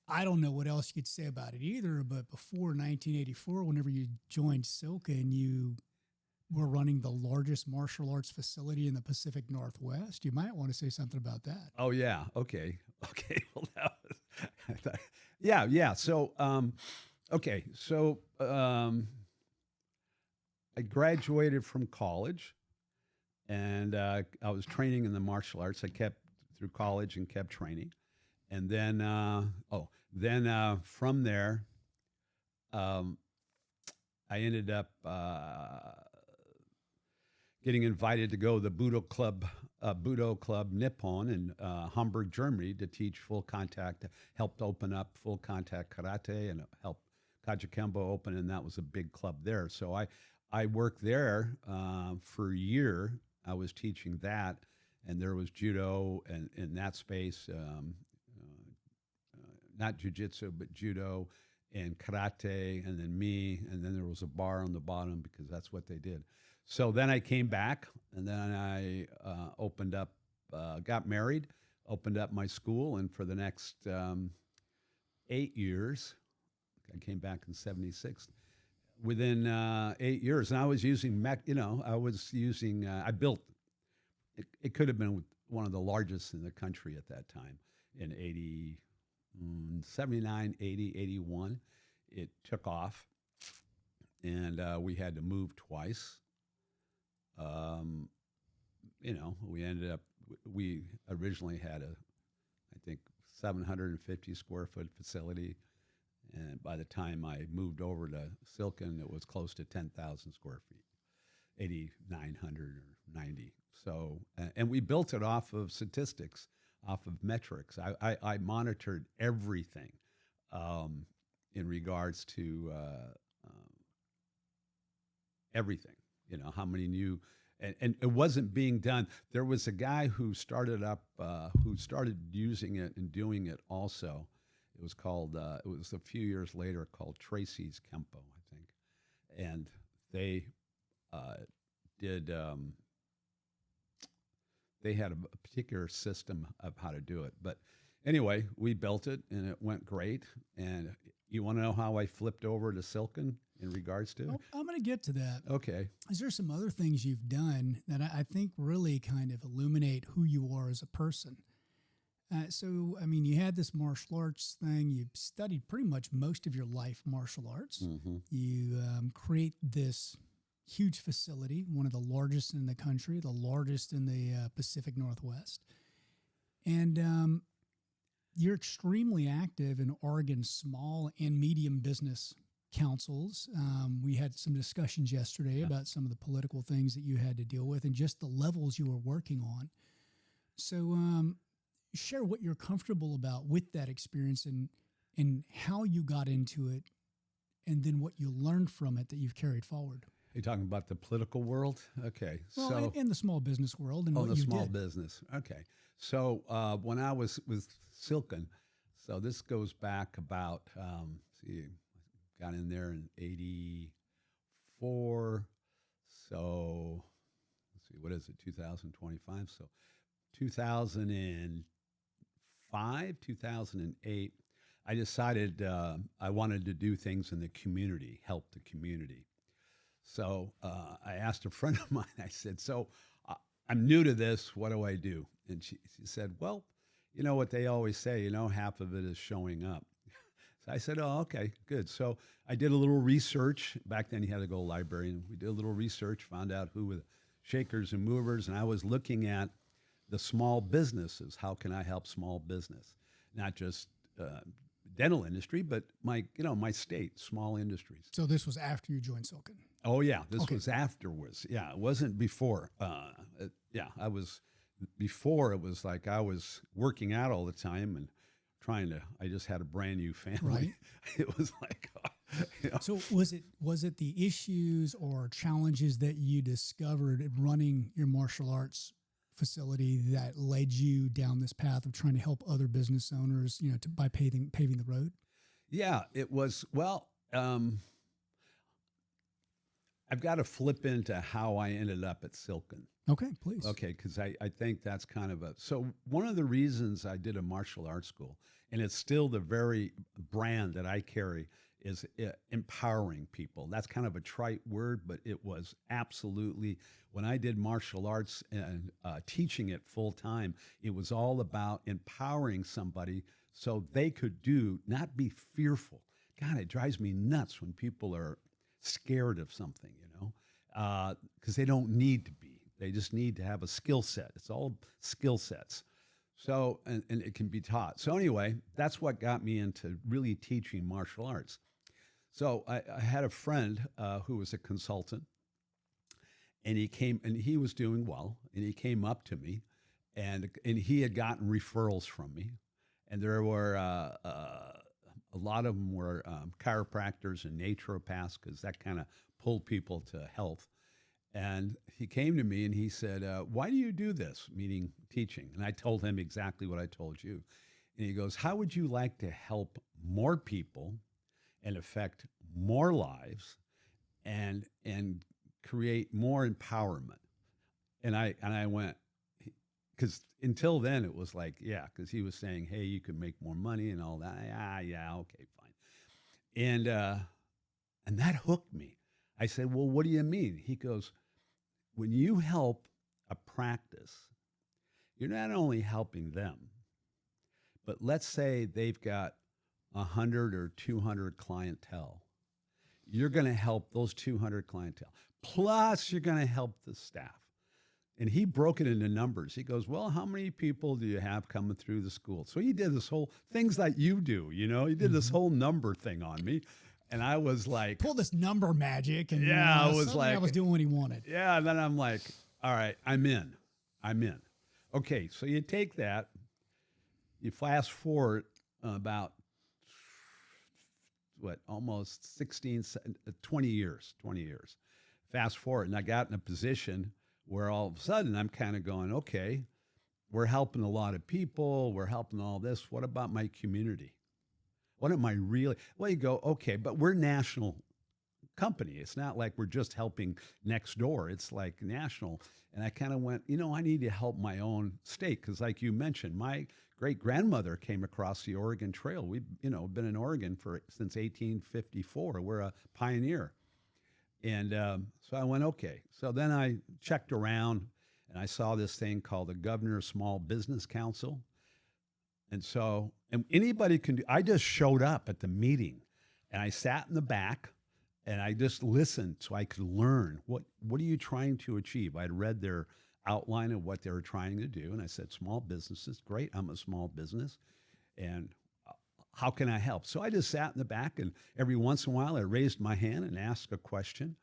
I don't know what else you could say about it either, but before 1984, whenever you joined Silka and you were running the largest martial arts facility in the Pacific Northwest, you might want to say something about that. Oh, yeah. Okay. Well, that was, yeah. So, okay. So, I graduated from college, and I was training in the martial arts. I kept through college and kept training. And then, from there, I ended up getting invited to go to the Budo Club Nippon in Hamburg, Germany, to teach full contact. Helped open up full contact karate and helped Kajikembo open, and that was a big club there. So I worked there for a year. I was teaching that, and there was judo and in that space, not jujitsu, but judo and karate, and then me, and then there was a bar on the bottom because that's what they did. So then I came back, and then I opened up, got married, opened up my school, and for the next 8 years, I came back in '76. Within 8 years, and I was using, I built, it could have been one of the largest in the country at that time in 79, 80, 81. It took off, and we had to move twice. We originally had I think 750 square foot facility. And by the time I moved over to Silken, it was close to 10,000 square feet, 8,900 or 90. So, and we built it off of statistics, off of metrics. I monitored everything in regards to everything, how many new, and it wasn't being done. There was a guy who started using it and doing it also. It was called, it was a few years later called Tracy's Kempo, I think. And they they had a particular system of how to do it. But anyway, we built it, and it went great. And you want to know how I flipped over to Silken in regards to? Well, I'm going to get to that. Okay. Is there some other things you've done that I think really kind of illuminate who you are as a person? So, I mean, you had this martial arts thing. You studied pretty much most of your life martial arts. Mm-hmm. You create this huge facility, one of the largest in the country, the largest in the Pacific Northwest. And you're extremely active in Oregon's small and medium business councils. We had some discussions yesterday about some of the political things that you had to deal with and just the levels you were working on. So, share what you're comfortable about with that experience and how you got into it, and then what you learned from it that you've carried forward. You're talking about the political world? Okay. Well, so in the small business world and what the you small did. business. Okay. So when I was with Silken, so this goes back about, got in there in '84. So let's see, what is it, 2025? So 2005, 2008, I decided I wanted to do things in the community, help the community. So I asked a friend of mine, I said, so I'm new to this. What do I do? And she said, well, you know what they always say, half of it is showing up. So I said, oh, okay, good. So I did a little research. Back then you had to go to the library, and we did a little research, found out who were the shakers and movers. And I was looking at the small businesses. How can I help small business? Not just dental industry, but my state, small industries. So this was after you joined Silken. Oh yeah, this was afterwards. Yeah, it wasn't before. Before it was like I was working out all the time and I just had a brand new family. Right. It was like, So was it the issues or challenges that you discovered in running your martial arts facility that led you down this path of trying to help other business owners, by paving the road? Yeah, it was. Well, I've got to flip into how I ended up at Silken. Okay, please. Okay, because I think that's kind of so one of the reasons I did a martial arts school, and it's still the very brand that I carry, is empowering people. That's kind of a trite word, but it was absolutely, when I did martial arts and teaching it full time, it was all about empowering somebody so they could not be fearful. God, it drives me nuts when people are scared of something, because they don't need to be. They just need to have a skill set. It's all skill sets. So, and it can be taught. So anyway, that's what got me into really teaching martial arts. So I had a friend who was a consultant, and he was doing well, and he came up to me, and he had gotten referrals from me, and there were a lot of them were chiropractors and naturopaths, because that kind of pulled people to health. And he came to me and he said, why do you do this? Meaning teaching. And I told him exactly what I told you. And he goes, how would you like to help more people and affect more lives and create more empowerment? And I went, because until then it was like, yeah, because he was saying, hey, you can make more money and all that. Yeah, okay, fine. And that hooked me. I said, well, what do you mean? He goes, when you help a practice, you're not only helping them, but let's say they've got 100 or 200 clientele. You're going to help those 200 clientele. Plus, you're going to help the staff. And he broke it into numbers. He goes, well, how many people do you have coming through the school? So he did this whole, things that you do, he did this whole number thing on me. And I was like, pull this number magic, and I was like, I was doing what he wanted. Yeah, and then I'm like, all right, I'm in. Okay, so you take that, you fast forward about almost 20 years. Fast forward, and I got in a position where all of a sudden I'm kind of going, okay, we're helping a lot of people, we're helping all this. What about my community? What am I really? Well, you go, okay, but we're national company. It's not like we're just helping next door. It's like national. And I kind of went, I need to help my own state, because like you mentioned, my great-grandmother came across the Oregon Trail. We've, been in Oregon since 1854. We're a pioneer. And so I went, okay. So then I checked around, and I saw this thing called the Governor's Small Business Council. And so, and anybody can do, I just showed up at the meeting, and I sat in the back, and I just listened so I could learn, what are you trying to achieve? I'd read their outline of what they were trying to do, and I said, small businesses, great, I'm a small business, and how can I help? So I just sat in the back, and every once in a while I raised my hand and asked a question,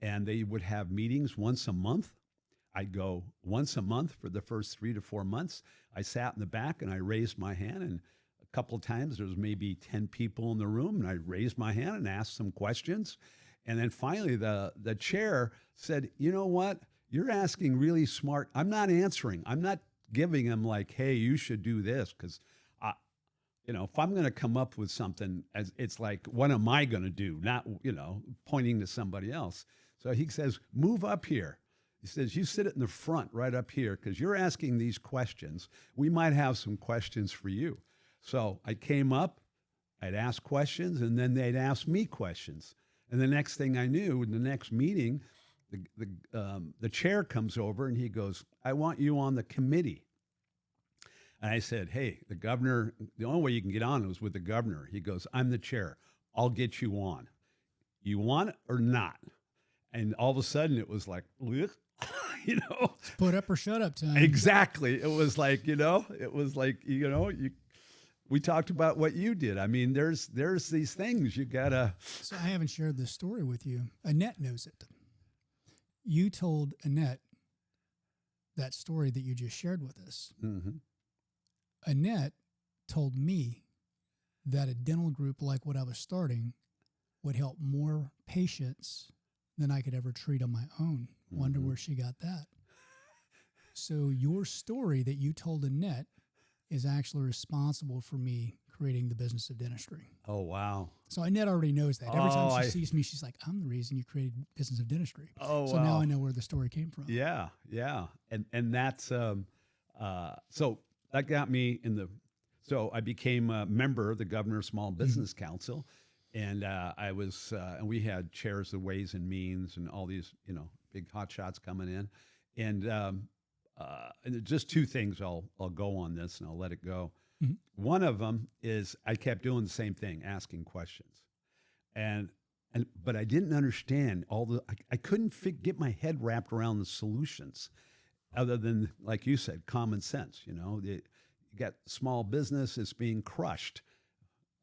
and they would have meetings once a month. I'd go once a month for the first 3 to 4 months. I sat in the back and I raised my hand, and a couple of times there was maybe 10 people in the room, and I raised my hand and asked some questions. And then finally the chair said, you know what? You're asking really smart. I'm not answering. I'm not giving them like, hey, you should do this, because if I'm going to come up with something, it's like, what am I going to do? Not, pointing to somebody else. So he says, move up here. He says, you sit in the front right up here, because you're asking these questions. We might have some questions for you. So I came up, I'd ask questions, and then they'd ask me questions. And the next thing I knew, in the next meeting, the chair comes over and he goes, "I want you on the committee." And I said, "Hey, the governor, the only way you can get on was with the governor." He goes, "I'm the chair. I'll get you on. You want it or not?" And all of a sudden it was like, you know, It's put up or shut up time. exactly. It was like, we talked about what you did. I mean, there's these things you gotta. So I haven't shared this story with you. Annette knows it. You told Annette that story that you just shared with us. Mm-hmm. Annette told me that a dental group like what I was starting would help more patients than I could ever treat on my own. Wonder where she got that. So your story that you told Annette is actually responsible for me creating the Business of Dentistry. Oh, wow. So Annette already knows that. Every time she sees me, she's like, "I'm the reason you created Business of Dentistry." Oh, so wow. now I know where the story came from. Yeah, yeah. And that's so that got me so I became a member of the Governor's Small Business Council, and and we had chairs of Ways and Means and all these, big hot shots coming in. And just two things I'll go on this and I'll let it go. Mhm. One of them is I kept doing the same thing, asking questions. But I didn't understand I couldn't get my head wrapped around the solutions other than, like you said, common sense. You got small business is being crushed.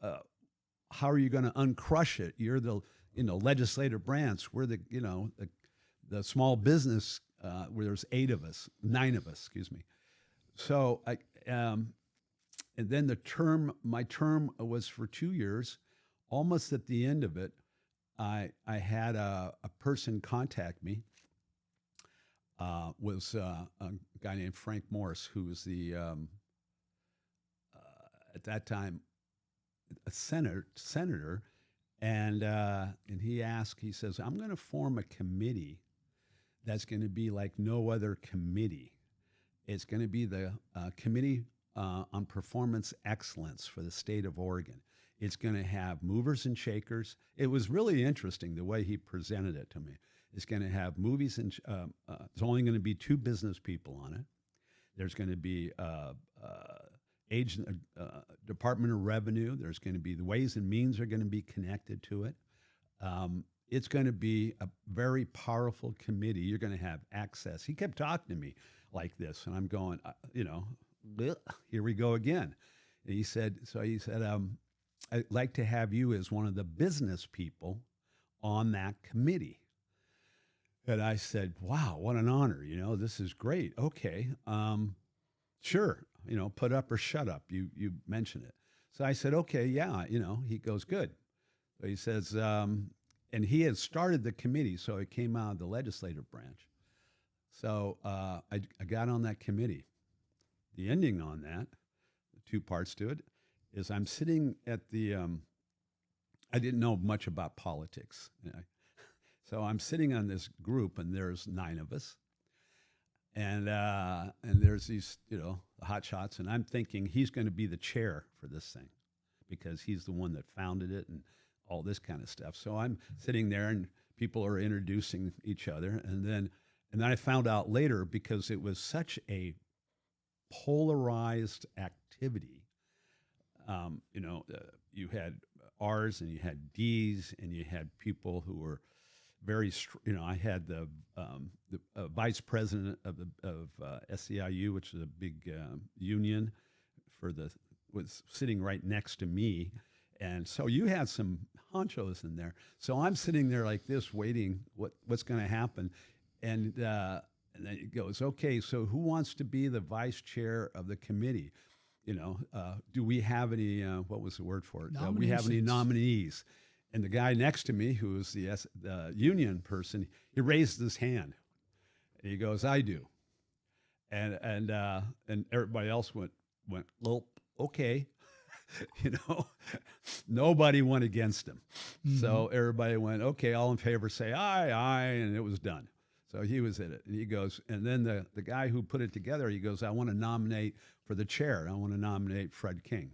How are you going to uncrush it? You're the, legislative branch. We're the small business, where there's 9 of us, excuse me. So and then my term was for 2 years. Almost at the end of it, I had a person contact me. Was a guy named Frank Morse, who was the at that time a senator, and he says, "I'm going to form a committee that's going to be like no other committee. It's going to be the Committee on Performance Excellence for the state of Oregon. It's going to have movers and shakers." It was really interesting the way he presented it to me. It's going to have movies and there's only going to be 2 business people on it. There's going to be Department of Revenue. There's going to be the Ways and Means are going to be connected to it. It's going to be a very powerful committee. You're going to have access. He kept talking to me like this, and I'm going, here we go again. And he said, "I'd like to have you as one of the business people on that committee." And I said, "Wow, what an honor. This is great. Okay, sure. Put up or shut up. You mention it." So I said, "Okay, yeah." He goes, "Good." So he says, and he had started the committee, so it came out of the legislative branch. So I got on that committee. The ending on that, the 2 parts to it, is I'm sitting at the, I didn't know much about politics. So I'm sitting on this group, and there's 9 of us. And there's these, the hot shots, and I'm thinking he's going to be the chair for this thing because he's the one that founded it and all this kind of stuff. So I'm sitting there, and people are introducing each other, and then I found out later, because it was such a polarized activity. You had R's and you had D's, and you had people who were very, I had the vice president of SEIU, which is a big union, was sitting right next to me. And so you had some honchos in there. So I'm sitting there like this, waiting what's going to happen. And then it goes, "Okay, so who wants to be the vice chair of the committee? Do we have any, what was the word for it? We have any nominees?" And the guy next to me, who was the union person, he raised his hand. And he goes, "I do." And everybody else went, "Well, okay." Nobody went against him. Mm-hmm. So everybody went, "Okay, all in favor, say aye, aye," and it was done. So he was in it. And he goes, and then the guy who put it together, he goes, "I want to nominate for the chair. I want to nominate Fred King."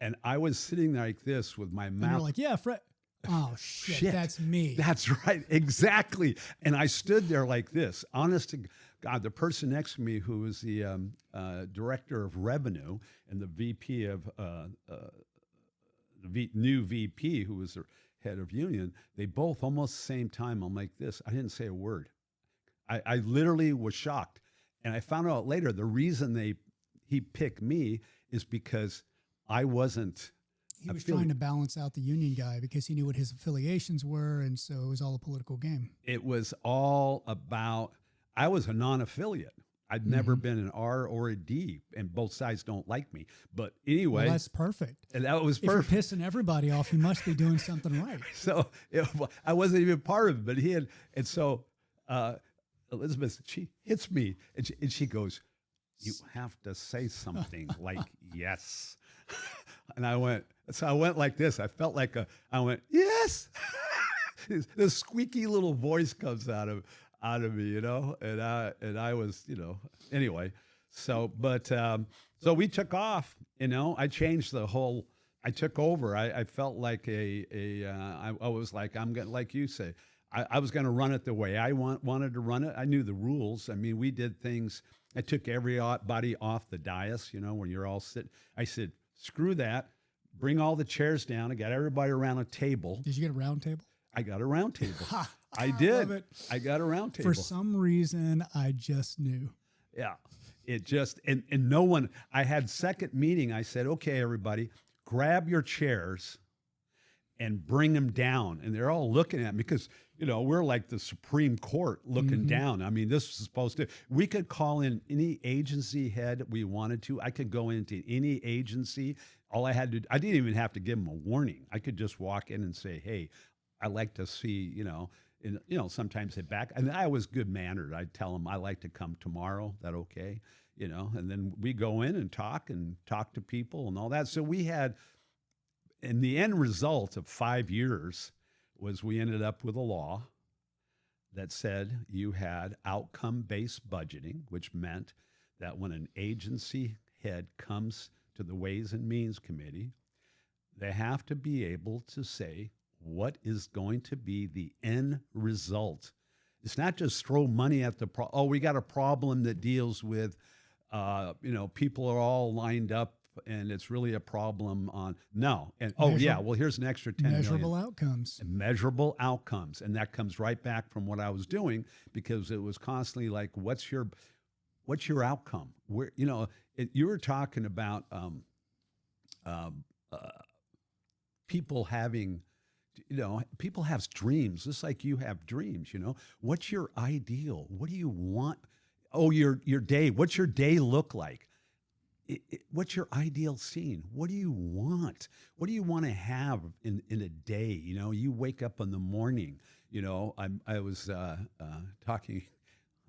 And I was sitting like this with my And you're mouth. like, yeah, Fred. Oh, shit, that's me. That's right. Exactly. And I stood there like this. Honest to God, the person next to me who was the director of revenue and the VP of new VP who was the head of union, they both almost the same time. I'm like this. I didn't say a word. I literally was shocked. And I found out later the reason he picked me is because I wasn't. He was trying to balance out the union guy because he knew what his affiliations were, and so it was all a political game. It was all about, I was a non-affiliate. I'd never Mm-hmm. been an R or a D, and both sides don't like me. But anyway. Well, that's perfect. And that was If you're perfect. pissing everybody off, you must be doing something right. So I wasn't even part of it, but he had. And so Elizabeth, she hits me, and she goes, "You have to say something like yes." And I went like this. I felt like I went, yes. This squeaky little voice comes out of me, you know, and I was, you know, anyway. So, so we took off, you know. I changed the whole. I took over. I felt like I was like, I'm gonna, like you say, I was going to run it the way I wanted to run it. I knew the rules. I mean, we did things. I took everybody off the dais, you know, when you're all sitting. I said, screw that. Bring all the chairs down. I got everybody around a table. Did you get a round table? I got a round table. I love did. it. I got a round table. For some reason, I just knew. Yeah. It just, and no one, I had second meeting. I said, okay, everybody, grab your chairs and bring them down. And they're all looking at me because, you know, we're like the Supreme Court looking down. I mean, this is supposed to, we could call in any agency head we wanted to. I could go into any agency. All I had to, I didn't even have to give them a warning. I could just walk in and say, hey, I'd like to see, you know, and, you know, sometimes they back, and I was good mannered. I'd tell them, I like to come tomorrow. That okay? You know, and then we go in and talk to people and all that. So we had, and the end result of 5 years was we ended up with a law that said you had outcome-based budgeting, which meant that when an agency head comes to the Ways and Means Committee, they have to be able to say what is going to be the end result. It's not just throw money at the we got a problem that deals with, you know, people are all lined up and it's really a problem on, no. And, well, here's an extra 10 Measurable million. outcomes. Measurable outcomes. And that comes right back from what I was doing, because it was constantly like, what's your outcome? Where, you know, you were talking about people having, you know, people have dreams, just like you have dreams, you know. What's your ideal? What do you want? Oh, your day. What's your day look like? What's your ideal scene? What do you want? What do you want to have in a day? You know, you wake up in the morning, you know, I was talking,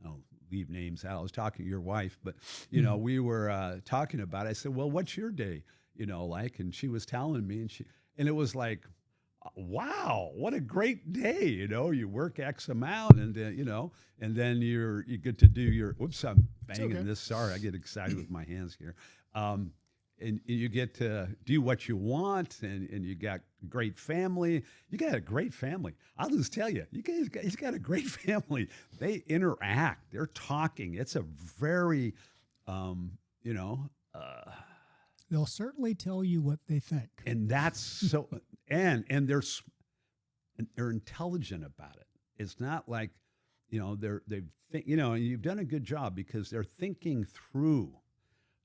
I'll leave names out. I was talking to your wife, but, you know, we were talking about it. I said, well, what's your day, you know, like? And she was telling me, and it was like, wow, what a great day. You know, you work X amount and then, you know, and then you get to do your, whoops, I'm banging this. Sorry, I get excited with my hands here. And you get to do what you want, and you got great family. You got a great family. I'll just tell you, he's got a great family. They interact. They're talking. It's a very, you know, They'll certainly tell you what they think. and that's so, and they're intelligent about it. It's not like, you know, you know, and you've done a good job because they're thinking through,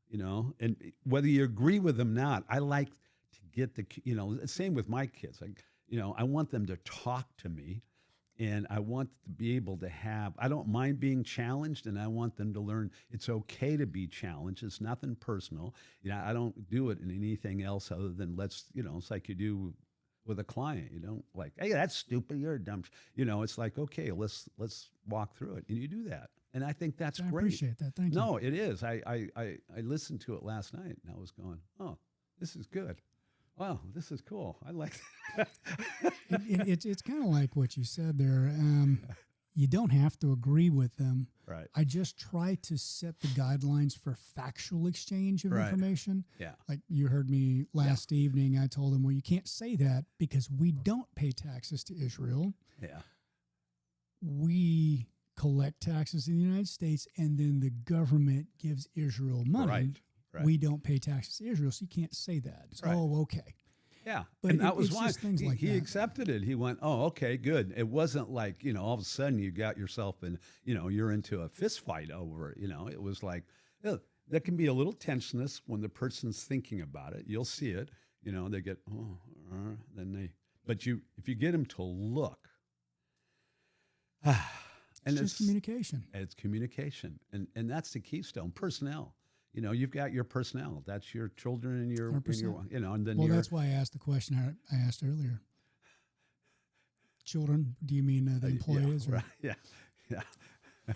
you know, and whether you agree with them or not, I like to get the, you know, same with my kids. Like, you know, I want them to talk to me, and I want to be able to have, I don't mind being challenged, and I want them to learn it's okay to be challenged. It's nothing personal. You know, I don't do it in anything else other than you know, it's like you do with a client. You don't like, hey, that's stupid. You're a dumb, you know, it's like, okay, let's walk through it. And you do that. And I think that's I great. appreciate that. Thank you. No, it is. I listened to it last night, and I was going, oh, this is good. Wow, this is cool. I like that. It's kind of like what you said there. You don't have to agree with them. Right. I just try to set the guidelines for factual exchange of Right. information. Yeah. Like you heard me last evening, I told them, well, you can't say that because we don't pay taxes to Israel. Yeah. We collect taxes in the United States, and then the government gives Israel money. Right. We don't pay taxes to Israel, so you can't say that. It's, Right. oh, okay. Yeah. But and that was it's why just things like he that. accepted it. He went, oh, okay, good. It wasn't like, all of a sudden you got yourself in, you're into a fist fight over it. It was like, there can be a little tenseness when the person's thinking about it. You'll see it, they get, but if you get them to look, and it's just communication. It's communication. And that's the keystone. Personnel. You've got your personnel. That's your children and your, 100%. and then Well, that's why I asked the question I asked earlier. Children, do you mean the employees? Yeah, right. Yeah.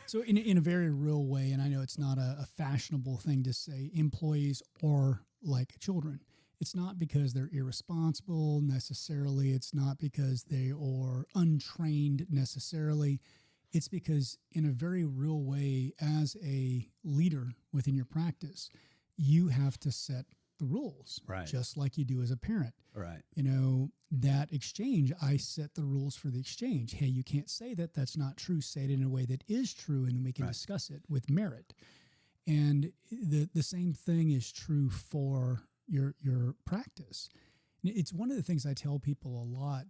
So in a very real way, and I know it's not a fashionable thing to say, employees are like children. It's not because they're irresponsible necessarily. It's not because they are untrained necessarily. It's because in a very real way, as a leader within your practice, you have to set the rules, right? Just like you do as a parent. Right. That exchange, I set the rules for the exchange. Hey, you can't say that. That's not true. Say it in a way that is true, and then we can discuss it with merit. And the same thing is true for your practice. It's one of the things I tell people a lot.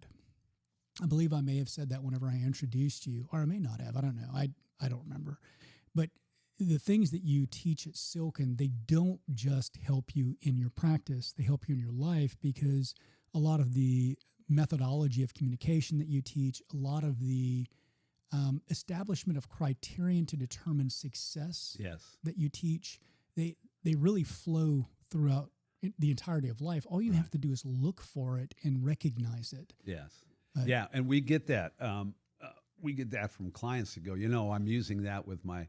I believe I may have said that whenever I introduced you, or I may not have. I don't know. I don't remember. But the things that you teach at Silken, they don't just help you in your practice. They help you in your life, because a lot of the methodology of communication that you teach, a lot of the establishment of criterion to determine success that you teach, they really flow throughout the entirety of life. All you have to do is look for it and recognize it. Yes. And we get that. We get that from clients that go, I'm using that with my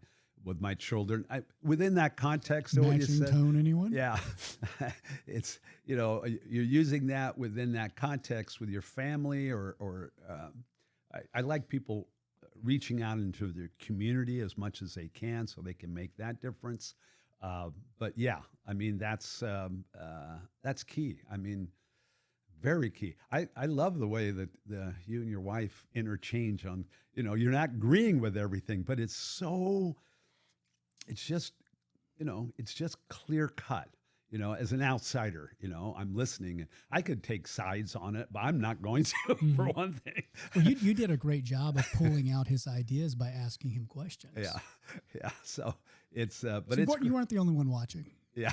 children. Within that context, matching what you said, tone, anyone? Yeah, it's you're using that within that context with your family, or I like people reaching out into their community as much as they can, so they can make that difference. But yeah, I mean that's key. I mean, very key. I love the way that you and your wife interchange on. You're not agreeing with everything, but it's just clear cut. As an outsider, I'm listening. I could take sides on it, but I'm not going to, for one thing. Well, you did a great job of pulling out his ideas by asking him questions. Yeah. So it's, but it's important you weren't the only one watching. Yeah.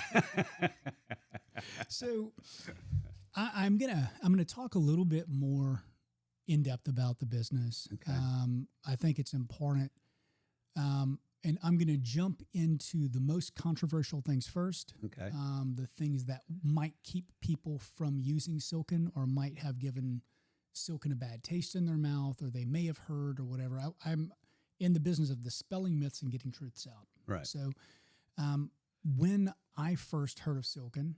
So I'm gonna talk a little bit more in depth about the business. Okay. I think it's important. And I'm going to jump into the most controversial things first. Okay. The things that might keep people from using Silken, or might have given Silken a bad taste in their mouth, or they may have heard, or whatever. I'm in the business of dispelling myths and getting truths out. Right. So when I first heard of Silken,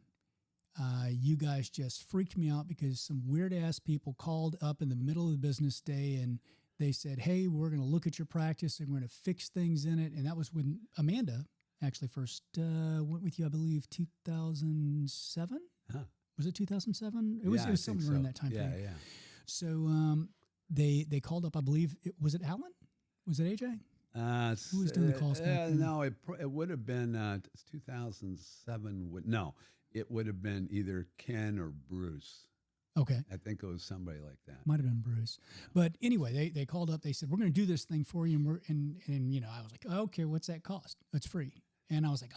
you guys just freaked me out, because some weird-ass people called up in the middle of the business day, and they said, hey, we're going to look at your practice and we're going to fix things in it. And that was when Amanda actually first went with you, I believe, 2007? Huh. Was it 2007? It was somewhere in that time period. Yeah. So they called up, I believe, was it Alan? Was it AJ? Who was doing the calls back then? No, it would have been 2007. No, it would have been either Ken or Bruce. Okay. I think it was somebody like that. Might have been Bruce. But anyway, they called up. They said, we're going to do this thing for you. And I was like, okay, what's that cost? It's free. And I was like,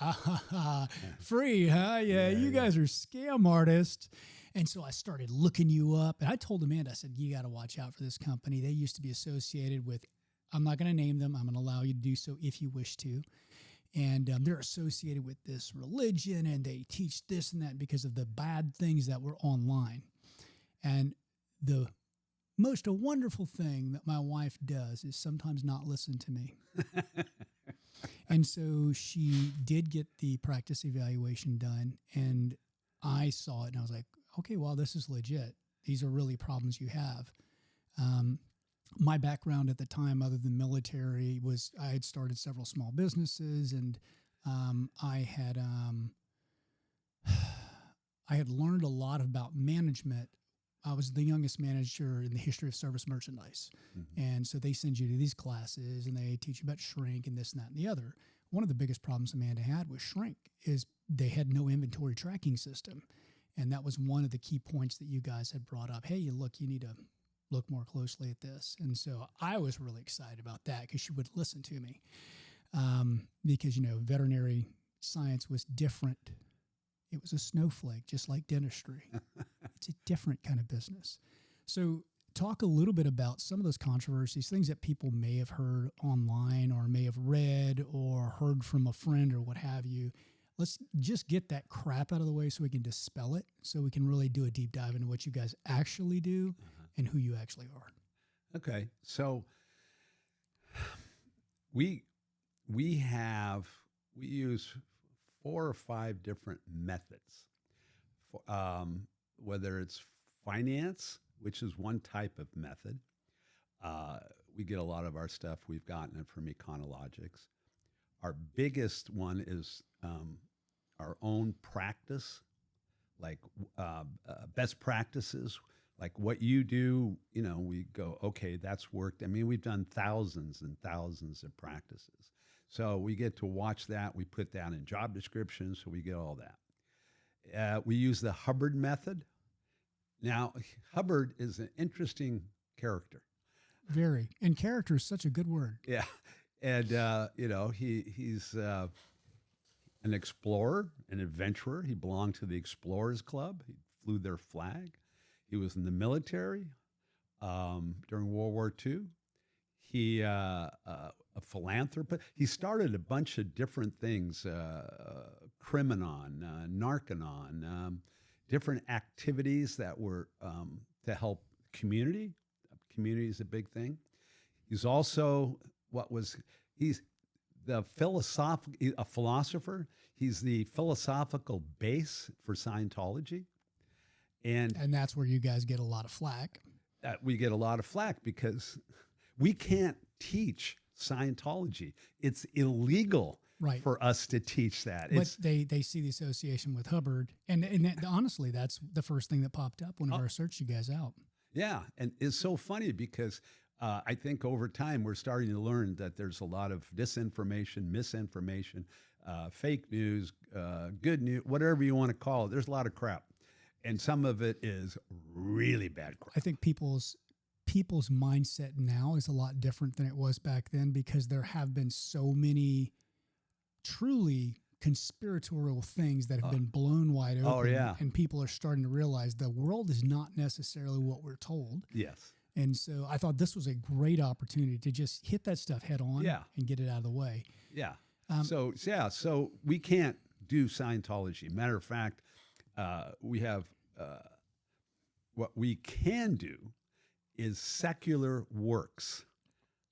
free, huh? Yeah, you guys are scam artists. And so I started looking you up. And I told Amanda, I said, you got to watch out for this company. They used to be associated with, I'm not going to name them. I'm going to allow you to do so if you wish to. And they're associated with this religion, and they teach this and that because of the bad things that were online. And the most wonderful thing that my wife does is sometimes not listen to me. And so she did get the practice evaluation done, and I saw it, and I was like, okay, well, this is legit. These are really problems you have. my background at the time, other than military, was I had started several small businesses, and I had I had learned a lot about management. I was the youngest manager in the history of service merchandise. And so they send you to these classes and they teach you about shrink and this and that and the other. One of the biggest problems Amanda had with shrink is they had no inventory tracking system. And that was one of the key points that you guys had brought up. Hey, you need to look more closely at this. And so I was really excited about that because she would listen to me. Because, veterinary science was different. It was a snowflake, just like dentistry. It's a different kind of business. So talk a little bit about some of those controversies, things that people may have heard online or may have read or heard from a friend or what have you. Let's just get that crap out of the way so we can dispel it, so we can really do a deep dive into what you guys actually do and who you actually are. Okay. So we use 4 or 5 different methods, whether it's finance, which is one type of method. We get a lot of our stuff, we've gotten it from Econologics. Our biggest one is our own practice, like best practices, like what you do, we go, okay, that's worked. I mean, we've done thousands and thousands of practices. So we get to watch that. We put that in job descriptions, so we get all that. We use the Hubbard method. Now, Hubbard is an interesting character. Very. And character is such a good word. Yeah. And, he's an explorer, an adventurer. He belonged to the Explorers Club. He flew their flag. He was in the military during World War II. He a philanthropist. He started a bunch of different things, Criminon, Narcanon, different activities that were to help community. Community is a big thing. He's also he's a philosopher. He's the philosophical base for Scientology. And that's where you guys get a lot of flack. We get a lot of flack because we can't teach Scientology. It's illegal for us to teach that. But they see the association with Hubbard. And honestly, that's the first thing that popped up whenever I searched you guys out. Yeah. And it's so funny because I think over time we're starting to learn that there's a lot of disinformation, misinformation, fake news, good news, whatever you want to call it. There's a lot of crap. And some of it is really bad crap. I think people's mindset now is a lot different than it was back then because there have been so many truly conspiratorial things that have been blown wide open. Oh, yeah. And people are starting to realize the world is not necessarily what we're told. Yes. And so I thought this was a great opportunity to just hit that stuff head on and get it out of the way. Yeah. So we can't do Scientology. Matter of fact, we have what we can do is secular works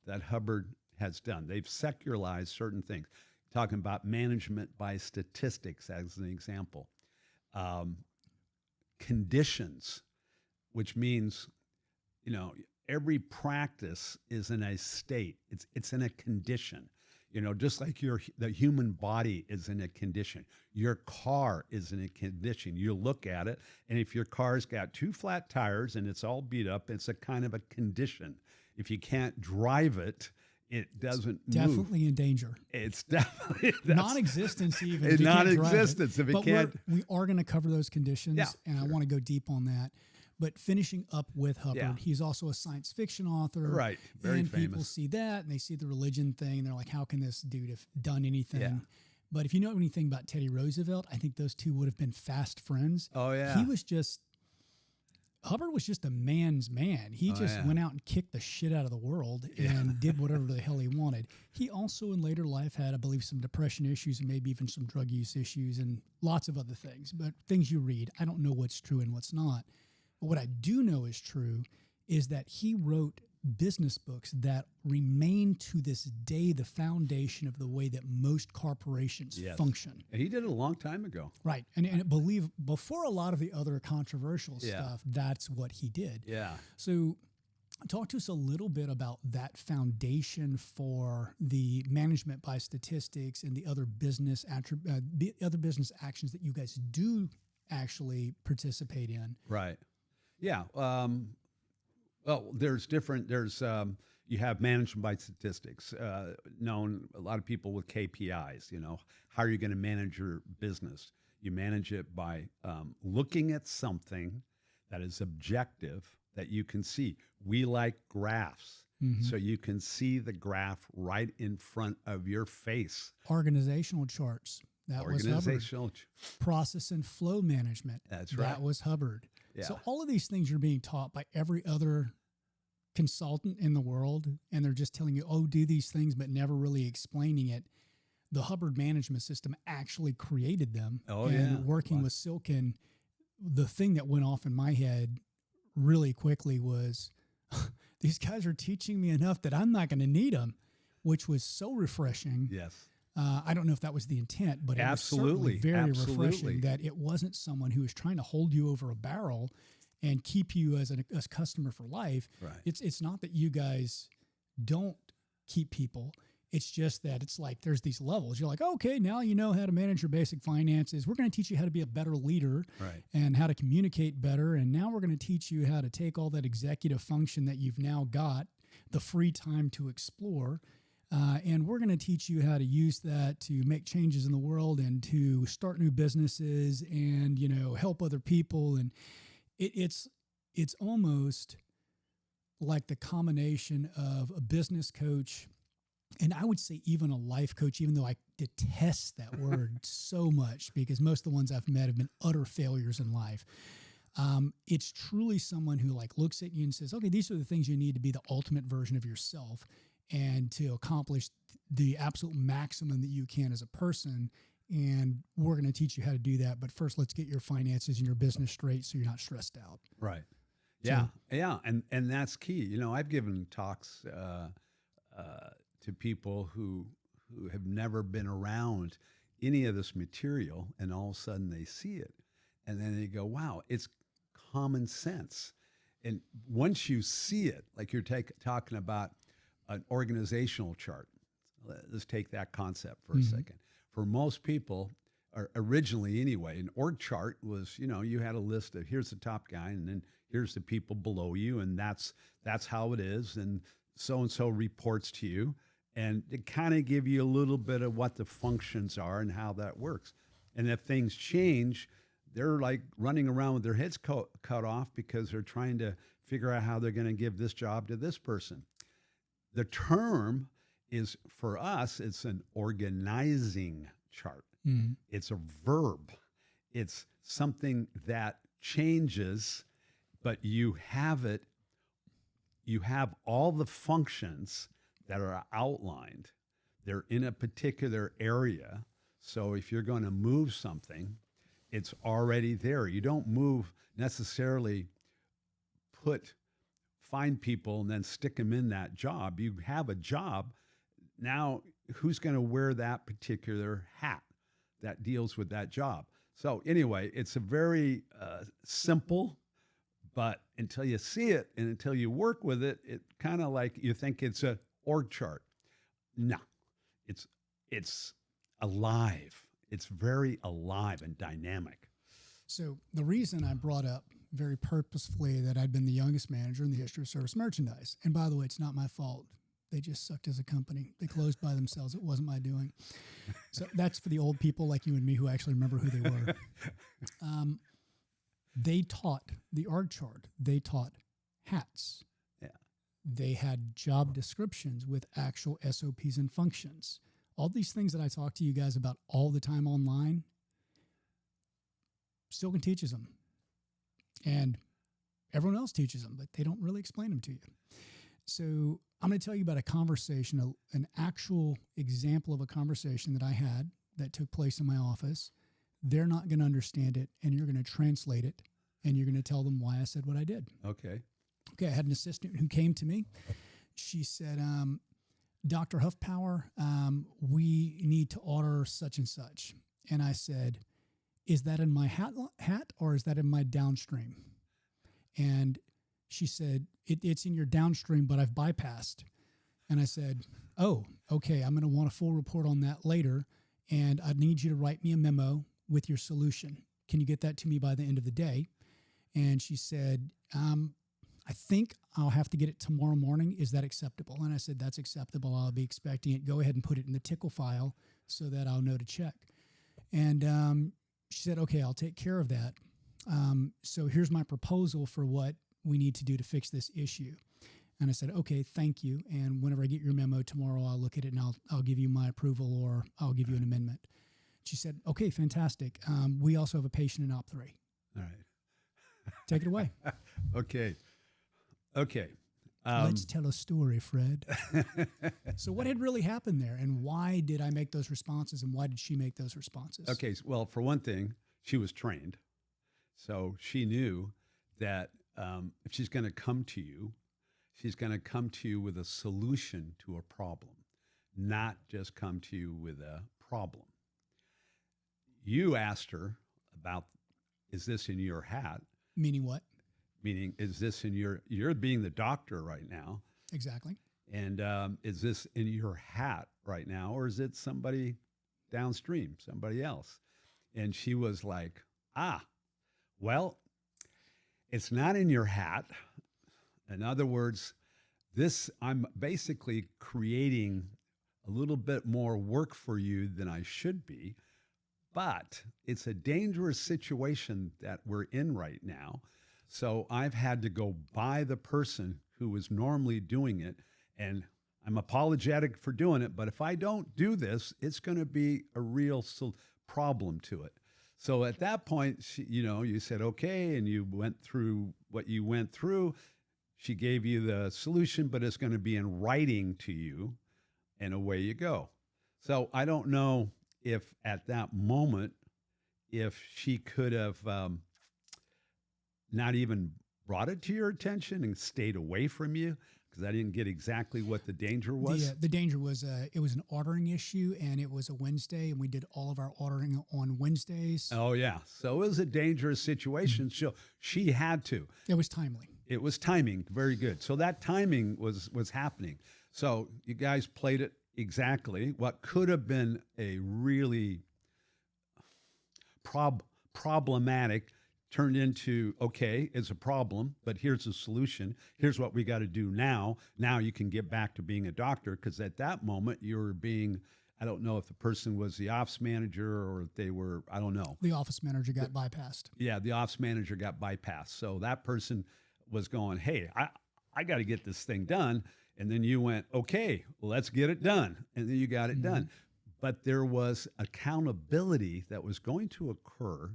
that Hubbard has done. They've secularized certain things. Talking about management by statistics as an example. Conditions, which means, every practice is in a state. It's in a condition. Just like the human body is in a condition. Your car is in a condition. You look at it, and if your car's got 2 flat tires and it's all beat up, it's a kind of a condition. If you can't drive it, it doesn't move. Definitely in danger. It's definitely non-existence even. Non-existence if you can't. We are going to cover those conditions, and I want to go deep on that. But finishing up with Hubbard, he's also a science fiction author. Right, very famous. People see that, and they see the religion thing, and they're like, how can this dude have done anything? Yeah. But if you know anything about Teddy Roosevelt, I think those two would have been fast friends. Oh, yeah. Hubbard was just a man's man. He went out and kicked the shit out of the world and did whatever the hell he wanted. He also in later life had, I believe, some depression issues and maybe even some drug use issues and lots of other things. But things you read, I don't know what's true and what's not. But what I do know is true is that he wrote business books that remain to this day the foundation of the way that most corporations function. And he did it a long time ago. Right. And before a lot of the other controversial stuff, that's what he did. Yeah. So Talk to us a little bit about that foundation for the management by statistics and the other business actions that you guys do actually participate in. Right. Yeah. Well, you have management by statistics, known a lot of people with KPIs. How are you going to manage your business? You manage it by looking at something that is objective that you can see. We like graphs, so you can see the graph right in front of your face. Organizational charts. That was Hubbard. Process and flow management. That's right. That was Hubbard. Yeah. So all of these things are being taught by every other consultant in the world, and they're just telling you, oh, do these things, but never really explaining it. The Hubbard management system actually created them. Working with Silken, the thing that went off in my head really quickly was these guys are teaching me enough that I'm not going to need them, which was so refreshing. Yes. I don't know if that was the intent, but it absolutely was certainly very refreshing that it wasn't someone who was trying to hold you over a barrel and keep you as a customer for life. Right. It's not that you guys don't keep people. It's just that it's like there's these levels. You're like, okay, now you know how to manage your basic finances. We're going to teach you how to be a better leader and how to communicate better. And now we're going to teach you how to take all that executive function that you've now got, the free time to explore, and we're going to teach you how to use that to make changes in the world and to start new businesses and, help other people. And it's almost like the combination of a business coach and I would say even a life coach, even though I detest that word so much because most of the ones I've met have been utter failures in life. It's truly someone who looks at you and says, okay, these are the things you need to be the ultimate version of yourself and to accomplish the absolute maximum that you can as a person. And we're going to teach you how to do that. But first, let's get your finances and your business straight so you're not stressed out. Right. Yeah. And that's key. I've given talks to people who have never been around any of this material, and all of a sudden they see it. And then they go, wow, it's common sense. And once you see it, like you're talking about an organizational chart, let's take that concept for a second. For most people, or originally anyway, an org chart was, you had a list of here's the top guy and then here's the people below you, and that's how it is, and so reports to you. And it kind of give you a little bit of what the functions are and how that works. And if things change, they're like running around with their heads cut off because they're trying to figure out how they're going to give this job to this person. The term is, for us, it's an organizing chart. Mm-hmm. It's a verb. It's something that changes, but you have all the functions that are outlined. They're in a particular area. So if you're going to move something, it's already there. You don't necessarily find people and then stick them in that job. You have a job. Now, who's going to wear that particular hat that deals with that job? So anyway, it's a very simple, but until you see it and until you work with it, it kind of like you think it's a org chart. No, it's alive. It's very alive and dynamic. So the reason I brought up very purposefully that I'd been the youngest manager in the history of service merchandise, and by the way, it's not my fault. They just sucked as a company. They closed by themselves. It wasn't my doing. So that's for the old people like you and me who actually remember who they were. They taught the org chart. They taught hats. Yeah. They had job descriptions with actual SOPs and functions. All these things that I talk to you guys about all the time online, Silken teaches them. And everyone else teaches them, but they don't really explain them to you. So I'm going to tell you about a conversation, an actual example of a conversation that I had that took place in my office. They're not going to understand it, and you're going to translate it, and you're going to tell them why I said what I did. Okay. I had an assistant who came to me. She said, Dr. Huffpower, we need to order such and such. And I said, is that in my hat or is that in my downstream? And She said, it's in your downstream, but I've bypassed. And I said, oh, okay, I'm going to want a full report on that later. And I need you to write me a memo with your solution. Can you get that to me by the end of the day? And she said, I think I'll have to get it tomorrow morning. Is that acceptable? And I said, that's acceptable. I'll be expecting it. Go ahead and put it in the tickle file so that I'll know to check. And she said, okay, I'll take care of that. So here's my proposal for what we need to do to fix this issue. And I said, okay, thank you. And whenever I get your memo tomorrow, I'll look at it and I'll give you my approval, or I'll give you an amendment. She said, okay, fantastic. We also have a patient in Op 3. All right. Take it away. Okay. Let's tell a story, Fred. So what had really happened there, and why did I make those responses, and why did she make those responses? Okay. Well, for one thing, she was trained. So she knew that if she's going to come to you, she's going to come to you with a solution to a problem, not just come to you with a problem. You asked her about, is this in your hat? Meaning what? Meaning, is this in you're being the doctor right now. Exactly. And is this in your hat right now, or is it somebody downstream, somebody else? And she was like, well, it's not in your hat. In other words, I'm basically creating a little bit more work for you than I should be, but it's a dangerous situation that we're in right now. So I've had to go by the person who was normally doing it, and I'm apologetic for doing it, but if I don't do this, it's going to be a real problem to it. So at that point, you said, okay, and you went through what you went through. She gave you the solution, but it's going to be in writing to you, and away you go. So I don't know if at that moment, if she could have not even brought it to your attention and stayed away from you, because I didn't get exactly what the danger was. The danger was it was an ordering issue, and it was a Wednesday, and we did all of our ordering on Wednesdays. Oh, yeah. So it was a dangerous situation. So she had to. It was timely. It was timing. Very good. So that timing was happening. So you guys played it exactly. What could have been a really problematic turned into, okay, it's a problem, but here's a solution. Here's what we got to do now. Now you can get back to being a doctor, because at that moment you were being, I don't know if the person was the office manager or if they were, I don't know. The office manager got bypassed. Yeah, the office manager got bypassed. So that person was going, hey, I got to get this thing done. And then you went, okay, let's get it done. And then you got it done. But there was accountability that was going to occur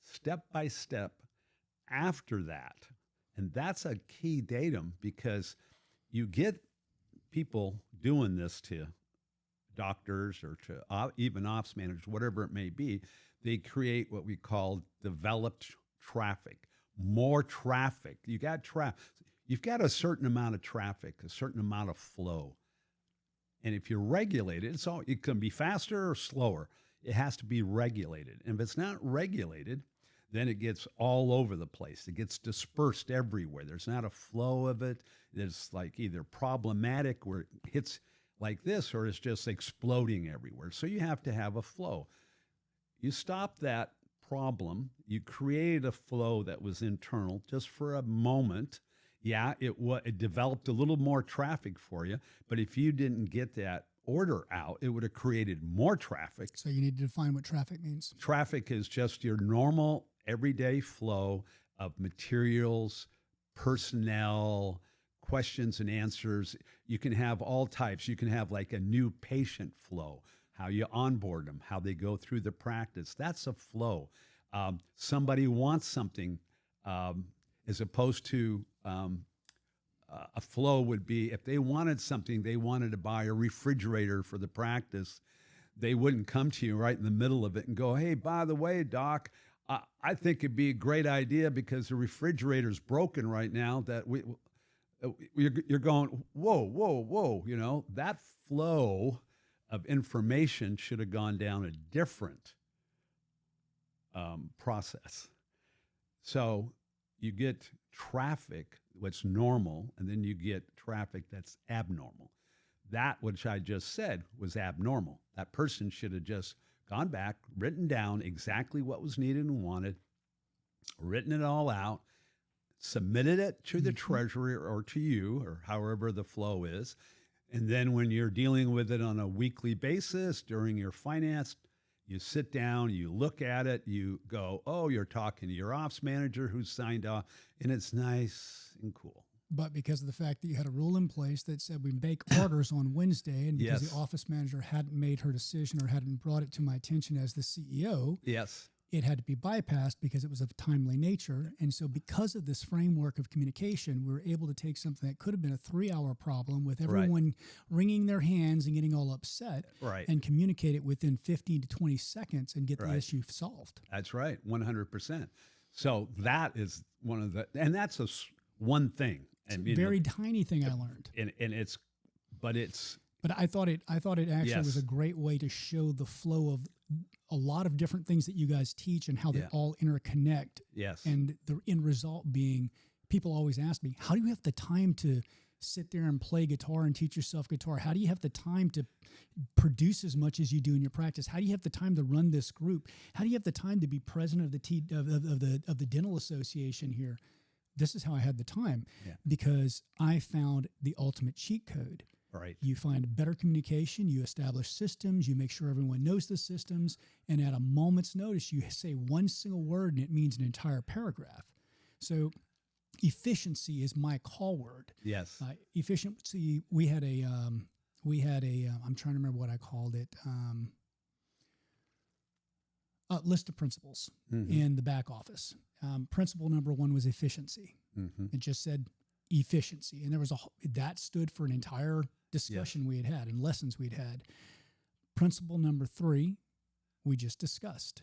step by step after that. And that's a key datum, because you get people doing this to doctors or to even office managers, whatever it may be. They create what we call developed traffic, more traffic. You've got a certain amount of traffic, a certain amount of flow. And if you regulate it, it can be faster or slower. It has to be regulated. And if it's not regulated, then it gets all over the place. It gets dispersed everywhere. There's not a flow of it. It's like either problematic where it hits like this, or it's just exploding everywhere. So you have to have a flow. You stop that problem. You created a flow that was internal just for a moment. Yeah, it developed a little more traffic for you, but if you didn't get that order out, it would have created more traffic. So you need to define what traffic means. Traffic is just your normal everyday flow of materials, personnel, questions and answers. You can have all types. You can have like a new patient flow, how you onboard them, how they go through the practice. That's a flow. Somebody wants something, as opposed to a flow would be if they wanted something, they wanted to buy a refrigerator for the practice, they wouldn't come to you right in the middle of it and go, hey, by the way, doc, I think it'd be a great idea because the refrigerator's broken right now that you're going, whoa. You know, that flow of information should have gone down a different process. So you get traffic, what's normal, and then you get traffic that's abnormal. That, which I just said, was abnormal. That person should have just gone back, written down exactly what was needed and wanted, written it all out, submitted it to the treasurer or to you, or however the flow is. And then when you're dealing with it on a weekly basis during your finance, you sit down, you look at it, you go, oh, you're talking to your ops manager who's signed off, and it's nice and cool. But because of the fact that you had a rule in place that said we make orders on Wednesday, and because the office manager hadn't made her decision or hadn't brought it to my attention as the CEO, yes, it had to be bypassed because it was of a timely nature. And so because of this framework of communication, we were able to take something that could have been a 3-hour problem with everyone wringing their hands and getting all upset and communicate it within 15 to 20 seconds and get the issue solved. That's right, 100%. So that is one of the, and that's one thing. It's a very tiny thing I learned. But I thought it actually was a great way to show the flow of a lot of different things that you guys teach and how they all interconnect. Yes. And the end result being, people always ask me, how do you have the time to sit there and play guitar and teach yourself guitar? How do you have the time to produce as much as you do in your practice? How do you have the time to run this group? How do you have the time to be president of the dental association here? This is how I had the time because I found the ultimate cheat code. Right. You find better communication, you establish systems, you make sure everyone knows the systems, and at a moment's notice, you say one single word and it means an entire paragraph. So efficiency is my call word. Yes. Efficiency, we had a, I'm trying to remember what I called it, list of principles in the back office. Principle number 1 was efficiency. It just said efficiency. And there was that stood for an entire discussion we had and lessons we'd had. Principle number 3, we just discussed.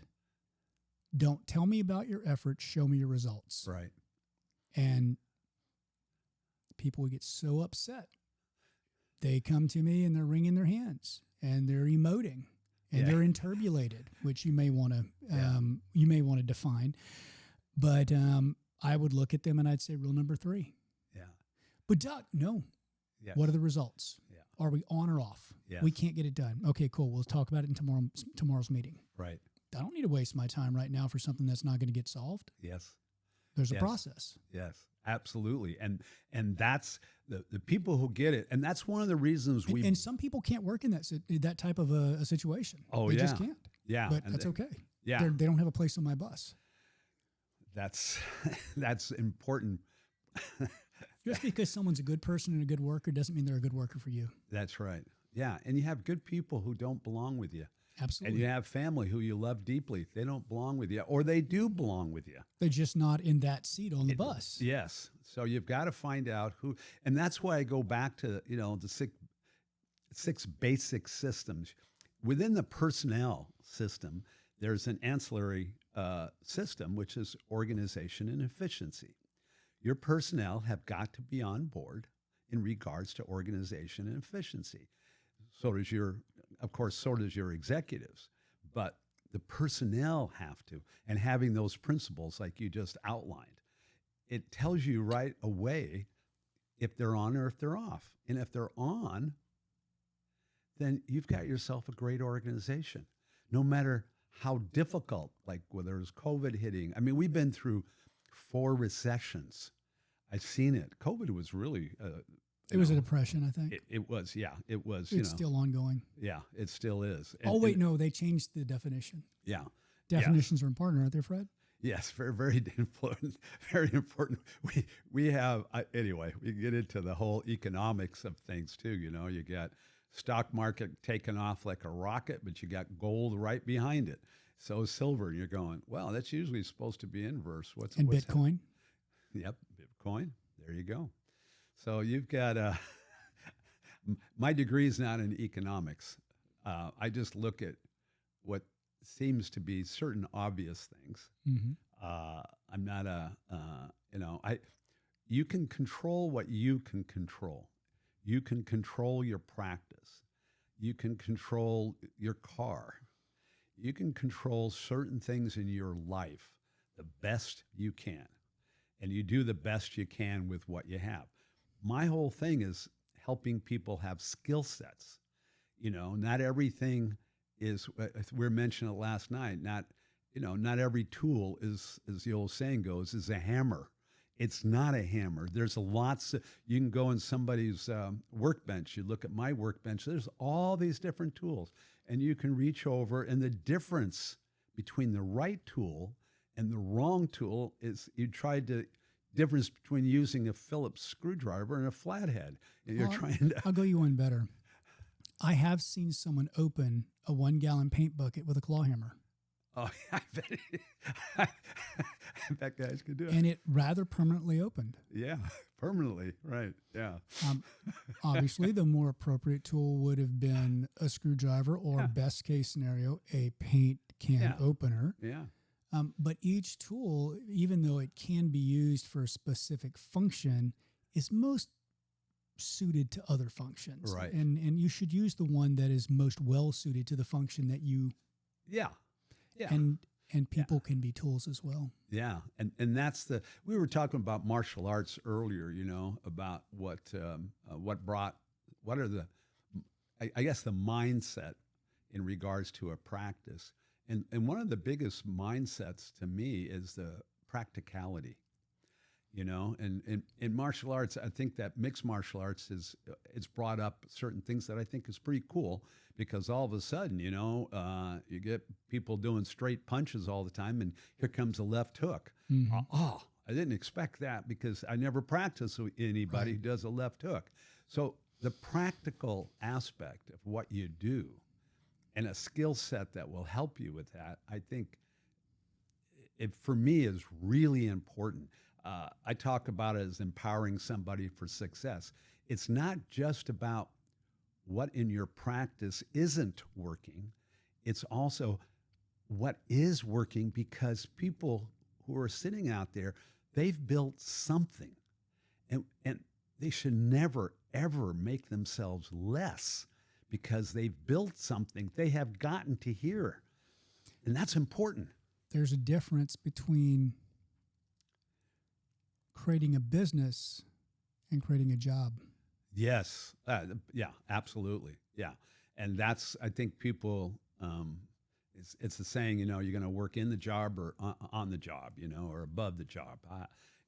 Don't tell me about your efforts, show me your results. Right. And people would get so upset. They come to me and they're wringing their hands and they're emoting and they're interbulated, which you may want to define. But I would look at them and I'd say, rule number 3. Yeah. But Doug, no. Yes. What are the results? Yeah. Are we on or off? Yes. We can't get it done. Okay, cool. We'll talk about it in tomorrow's meeting. Right. I don't need to waste my time right now for something that's not going to get solved. Yes. There's a process. Yes, absolutely. And that's the people who get it. And that's one of the reasons we... And some people can't work in that type of a situation. Oh, they just can't. Yeah. But that's okay. Yeah. They don't have a place on my bus. That's important. Just because someone's a good person and a good worker doesn't mean they're a good worker for you. That's right. Yeah. And you have good people who don't belong with you. Absolutely. And you have family who you love deeply. They don't belong with you, or they do belong with you. They're just not in that seat on the bus. Yes. So you've got to find out who, and that's why I go back to, the six basic systems. Within the personnel system, there's an ancillary system, which is organization and efficiency. Your personnel have got to be on board in regards to organization and efficiency. So does so does your executives. But the personnel have to, and having those principles like you just outlined, it tells you right away if they're on or if they're off. And if they're on, then you've got yourself a great organization. No matter how difficult, like whether it's COVID hitting. I mean, we've been through 4 recessions. I've seen it. COVID was really... it was a depression, I think. It was, yeah. It was, It's still ongoing. Yeah, it still is. No, they changed the definition. Yeah. Definitions are important, aren't they, Fred? Yes, very, very important. Very important. We have, anyway, we get into the whole economics of things too. You got stock market taking off like a rocket, but you got gold right behind it. So silver, and you're going, well, that's usually supposed to be inverse. What's Bitcoin? Yep, Bitcoin. There you go. So you've got my degree is not in economics. I just look at what seems to be certain obvious things. Mm-hmm. I'm not you can control what you can control. You can control your practice. You can control your car. You can control certain things in your life the best you can. and you do the best you can with what you have. My whole thing is helping people have skill sets. Not everything is, we mentioned it last night, not every tool is, as the old saying goes, is a hammer. It's not a hammer. There's you can go in somebody's workbench. You look at my workbench, there's all these different tools, and you can reach over, and the difference between the right tool and the wrong tool is difference between using a Phillips screwdriver and a flathead. And you're trying to. I'll go you one better. I have seen someone open a 1-gallon paint bucket with a claw hammer. Oh, I bet guys could do it. And it rather permanently opened. Yeah, permanently, right, yeah. Obviously, the more appropriate tool would have been a screwdriver or, best case scenario, a paint can opener. Yeah. But each tool, even though it can be used for a specific function, is most suited to other functions. Right. And you should use the one that is most well suited to the function that you. Yeah. Yeah. And people can be tools as well. Yeah. And that's we were talking about martial arts earlier, about what are the mindset in regards to a practice. And one of the biggest mindsets to me is the practicality, and in martial arts, I think that mixed martial arts it's brought up certain things that I think is pretty cool, because all of a sudden, you get people doing straight punches all the time, and here comes a left hook. Mm-hmm. I didn't expect that, because I never practiced with anybody who does a left hook. So the practical aspect of what you do and a skill set that will help you with that, I think it, for me, is really important. I talk about it as empowering somebody for success. It's not just about what in your practice isn't working. It's also what is working, because people who are sitting out there, they've built something, and they should never, ever make themselves less because they've built something they have gotten to here. And that's important. There's a difference between creating a business and creating a job. Yes. Yeah, absolutely. Yeah. And that's, I think people, it's the saying, you're going to work in the job or on the job, or above the job.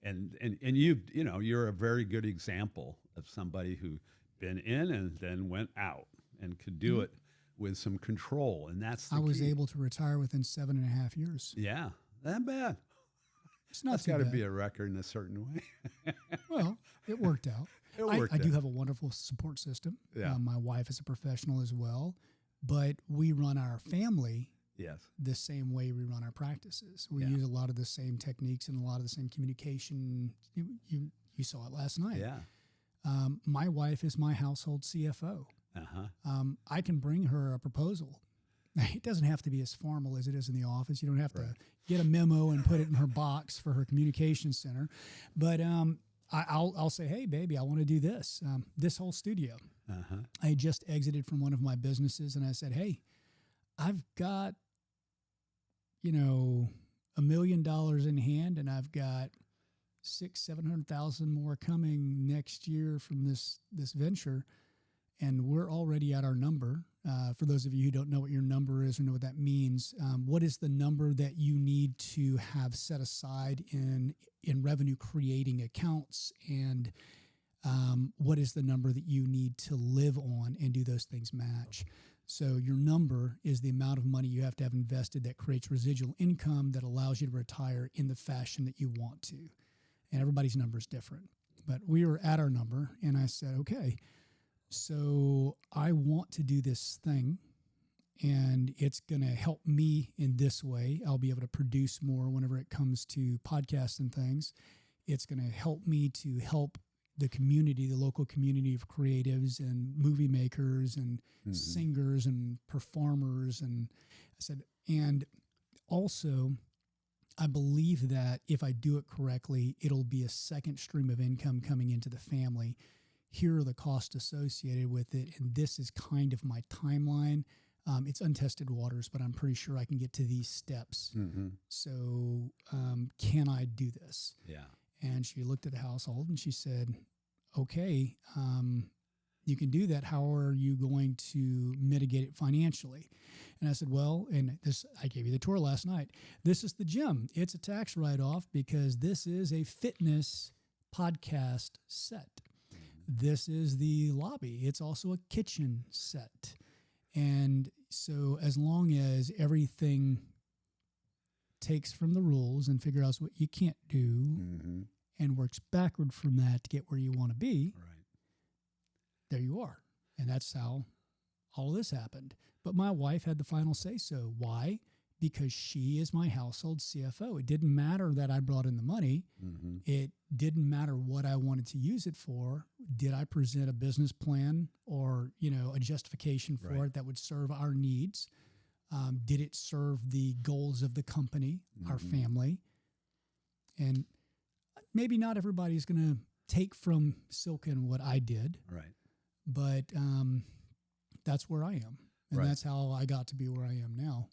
And you're a very good example of somebody who been in and then went out and could do it with some control. And that's the I was key. able to retire within 7.5 years. Yeah. That bad. It's not That's too got to bad. be a record in a certain way. Well, it worked out. I do have a wonderful support system. Yeah. My wife is a professional as well, but we run our family Yes. the same way we run our practices. We use a lot of the same techniques and a lot of the same communication. You saw it last night. Yeah. My wife is my household CFO. Uh-huh. I can bring her a proposal. It doesn't have to be as formal as it is in the office. You don't have to get a memo and put it in her box for her communication center. But I'll say, hey, baby, I want to do this. This whole studio. Uh-huh. I just exited from one of my businesses, and I said, hey, I've got, $1 million in hand, and I've got 600,000-700,000 more coming next year from this venture, and we're already at our number. For those of you who don't know what your number is or know what that means, what is the number that you need to have set aside in revenue creating accounts, and what is the number that you need to live on, and do those things match? So your number is the amount of money you have to have invested that creates residual income that allows you to retire in the fashion that you want to. And everybody's number is different. But we were at our number, and I said, okay, so I want to do this thing, and it's going to help me in this way. I'll be able to produce more whenever it comes to podcasts and things. It's going to help me to help the community, the local community of creatives and movie makers and singers and performers. And I said, and also I believe that if I do it correctly, it'll be a second stream of income coming into the family. Here are the costs associated with it, and this is kind of my timeline. It's untested waters, but I'm pretty sure I can get to these steps. Mm-hmm. So can I do this? Yeah. And she looked at the household and she said, okay, you can do that. How are you going to mitigate it financially? And I said, well, and this, I gave you the tour last night. This is the gym. It's a tax write-off because this is a fitness podcast set. This is the lobby. It's also a kitchen set. And so as long as everything takes from the rules and figure out what you can't do and works backward from that to get where you want to be, there you are. And that's how all of this happened. But my wife had the final say so. Why? Because she is my household CFO. It didn't matter that I brought in the money. It didn't matter what I wanted to use it for. Did I present a business plan or, a justification for it that would serve our needs? Did it serve the goals of the company, our family? And maybe not everybody's going to take from Silken what I did. Right. But that's where I am. And that's how I got to be where I am now.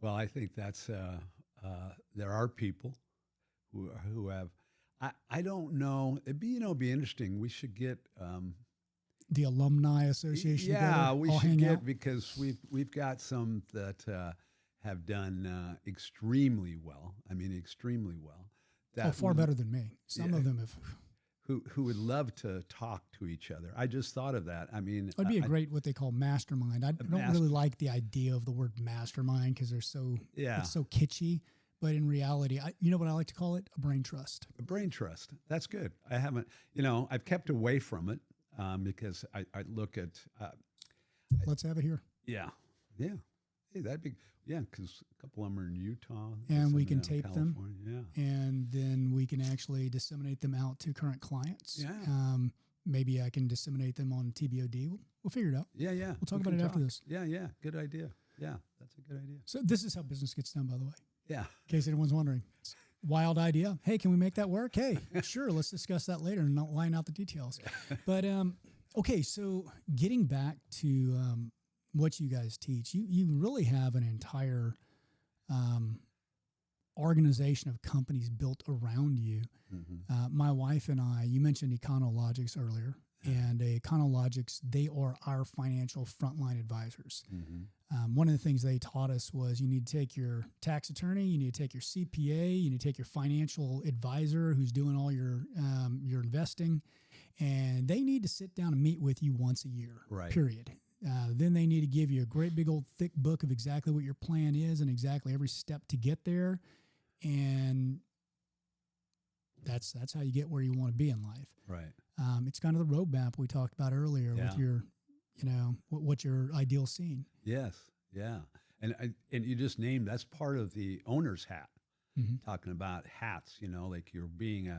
Well, I think that's, there are people who have, I don't know, it'd be interesting. We should get, the Alumni Association. Yeah, together, we should get, because we've got some that have done extremely well. I mean, extremely well. That far better than me. Some of them have. Who would love to talk to each other. I just thought of that. I mean, it'd be a great what they call mastermind. I don't really like the idea of the word mastermind because it's so kitschy. But in reality, you know what I like to call it? A brain trust. A brain trust. That's good. I haven't, I've kept away from it because I look at. Let's have it here. Yeah. Yeah. Hey, that'd be, because a couple of them are in Utah. And we can tape them. Yeah. And then we can actually disseminate them out to current clients. Yeah. Maybe I can disseminate them on TBOD. We'll figure it out. Yeah, yeah. We'll talk about it after this. Yeah, yeah. Good idea. Yeah, that's a good idea. So this is how business gets done, by the way. Yeah. In case anyone's wondering. It's a wild idea. Hey, can we make that work? Hey, sure. Let's discuss that later and not line out the details. But, okay, so getting back to what you guys teach, you really have an entire organization of companies built around you. My wife and I, you mentioned Econologics earlier, and Econologics, they are our financial frontline advisors. One of the things they taught us was you need to take your tax attorney, you need to take your CPA, you need to take your financial advisor who's doing all your investing, and they need to sit down and meet with you once a year, period. Then they need to give you a great big old thick book of exactly what your plan is and exactly every step to get there. And that's how you get where you want to be in life. Right. It's kind of the roadmap we talked about earlier with your, what your ideal scene. Yes. Yeah. And you just named, that's part of the owner's hat. Talking about hats, like you're being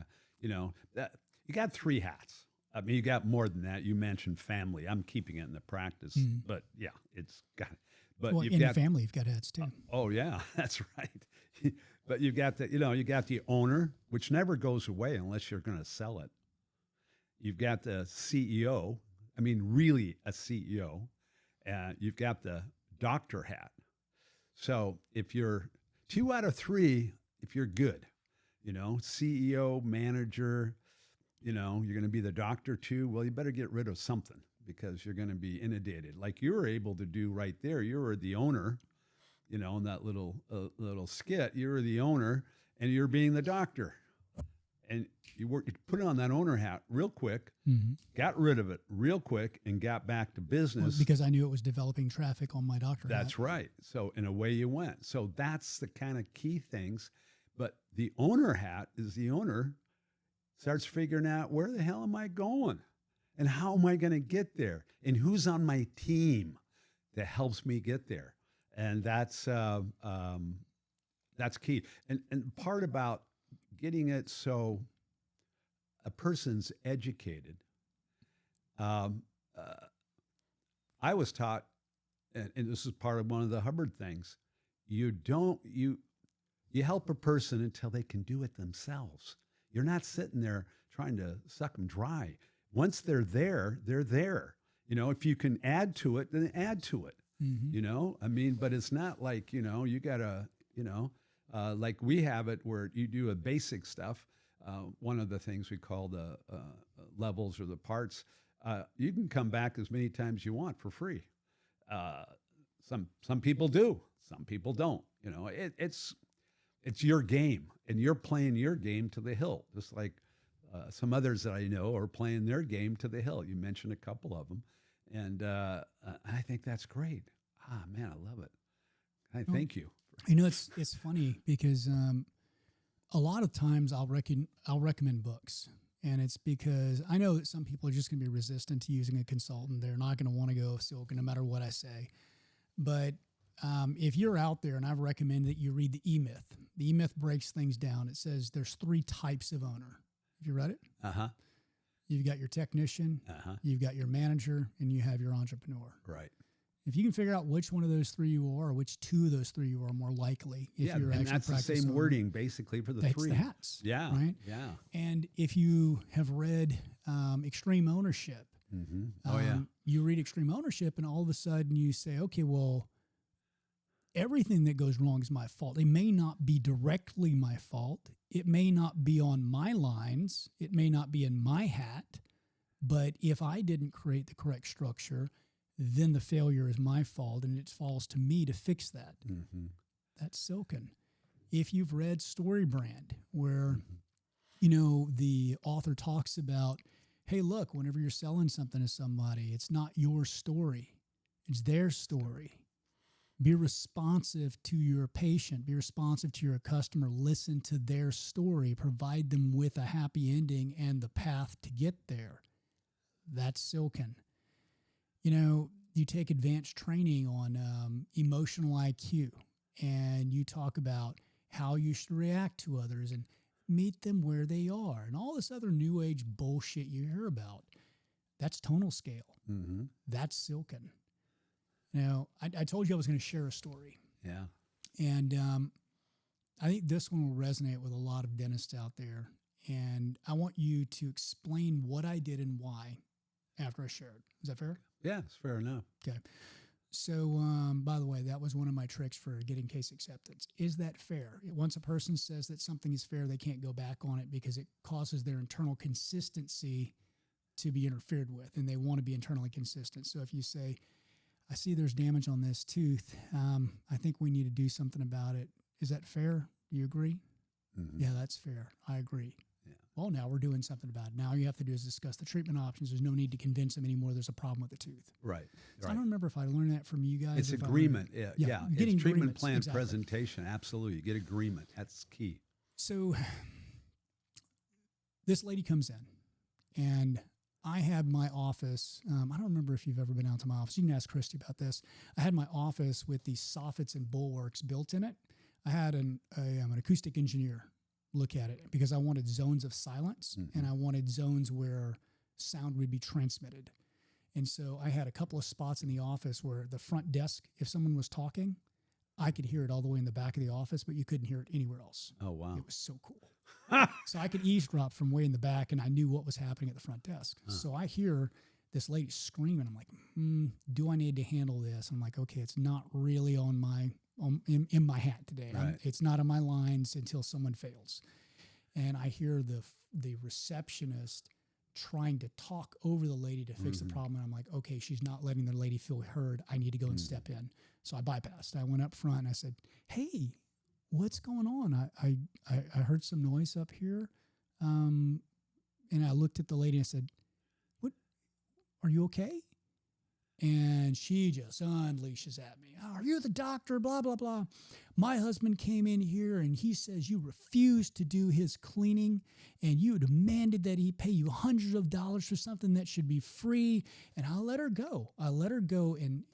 that you got 3 hats. I mean, you got more than that. You mentioned family. I'm keeping it in the practice, but yeah, it's got. But well, in family, you've got hats too. Oh yeah, that's right. But you've got the, you got the owner, which never goes away unless you're going to sell it. You've got the CEO. I mean, really a CEO. You've got the doctor hat. So if you're 2 out of 3, if you're good, CEO, manager. You're going to be the doctor too. Well, you better get rid of something because you're going to be inundated. Like you were able to do right there. You were the owner, in that little skit. You were the owner, and you're being the doctor. And you put on that owner hat real quick, got rid of it real quick, and got back to business. Well, because I knew it was developing traffic on my doctor hat. That's right. So in a way you went. So that's the kind of key things. But the owner hat is the owner starts figuring out where the hell am I going and how am I going to get there and who's on my team that helps me get there. And that's key. And part about getting it so a person's educated. I was taught, and this is part of one of the Hubbard things, you help a person until they can do it themselves. You're not sitting there trying to suck them dry. Once they're there, they're there. If you can add to it, then add to it. I mean, but it's not like, you got to, like we have it where you do a basic stuff. one of the things we call the levels or the parts, you can come back as many times you want for free. Some people do, some people don't. You know, it's your game, and you're playing your game to the hilt. Just like some others that I know are playing their game to the hilt. You mentioned a couple of them, and I think that's great. Ah, man, I love it. Thank you. You know, it's funny because a lot of times I'll recommend books, and it's because I know that some people are just going to be resistant to using a consultant. They're not going to want to go Silken no matter what I say. But if you're out there, and I've recommended that you read the E-Myth. The E-Myth breaks things down. It says there's 3 types of owner. Have you read it? Uh-huh. You've got your technician, you've got your manager, and you have your entrepreneur. Right. If you can figure out which one of those 3 you are, or which 2 of those 3 you are, more likely. If you're and actually that's the same owner. wording basically for the That's 3. the hats. Yeah. Right. Yeah. And if you have read Extreme Ownership, you read Extreme Ownership, and all of a sudden you say, okay, well, everything that goes wrong is my fault. It may not be directly my fault. It may not be on my lines. It may not be in my hat. But if I didn't create the correct structure, then the failure is my fault, and it falls to me to fix that. Mm-hmm. That's Silken. If you've read Story Brand, where, you know, the author talks about, hey, look, whenever you're selling something to somebody, it's not your story. It's their story. Be responsive to your patient. Be responsive to your customer. Listen to their story. Provide them with a happy ending and the path to get there. That's Silken. You know, you take advanced training on emotional IQ, and you talk about how you should react to others and meet them where they are, and all this other new age bullshit you hear about. That's tonal scale. Mm-hmm. That's Silken. Now, I told you I was going to share a story. Yeah. And I think this one will resonate with a lot of dentists out there. And I want you to explain what I did and why after I share it. Is that fair? Yeah, it's fair enough. Okay. So, by the way, that was one of my tricks for getting case acceptance. Is that fair? Once a person says that something is fair, they can't go back on it because it causes their internal consistency to be interfered with, and they want to be internally consistent. So if you say, I see there's damage on this tooth, I think we need to do something about it. Is that fair? Do you agree? Mm-hmm. Yeah, that's fair. I agree. Yeah. Well, now we're doing something about it. Now all you have to do is discuss the treatment options. There's no need to convince them anymore there's a problem with the tooth. Right. So I don't remember if I learned that from you guys. It's agreement. Yeah. Getting It's treatment plan exactly. presentation. Absolutely. You get agreement. That's key. So this lady comes in, and I had my office. I don't remember if you've ever been out to my office. You can ask Christy about this. I had my office with these soffits and bulwarks built in it. I had an acoustic engineer look at it because I wanted zones of silence, and I wanted zones where sound would be transmitted. And so I had a couple of spots in the office where the front desk, if someone was talking, I could hear it all the way in the back of the office, but you couldn't hear it anywhere else. Oh, wow. It was so cool. So I could eavesdrop from way in the back, and I knew what was happening at the front desk. So I hear this lady screaming. I'm like, do I need to handle this? I'm like, okay, it's not really in my hat today. Right. It's not on my lines until someone fails. And I hear the receptionist trying to talk over the lady to fix the problem. And I'm like, okay, she's not letting the lady feel heard. I need to go and step in. So I bypassed. I went up front and I said, hey, what's going on? I heard some noise up here. And I looked at the lady and I said, what, are you okay? And she just unleashes at me. Oh, are you the doctor? Blah, blah, blah. My husband came in here and he says you refused to do his cleaning and you demanded that he pay you hundreds of dollars for something that should be free. And I let her go. And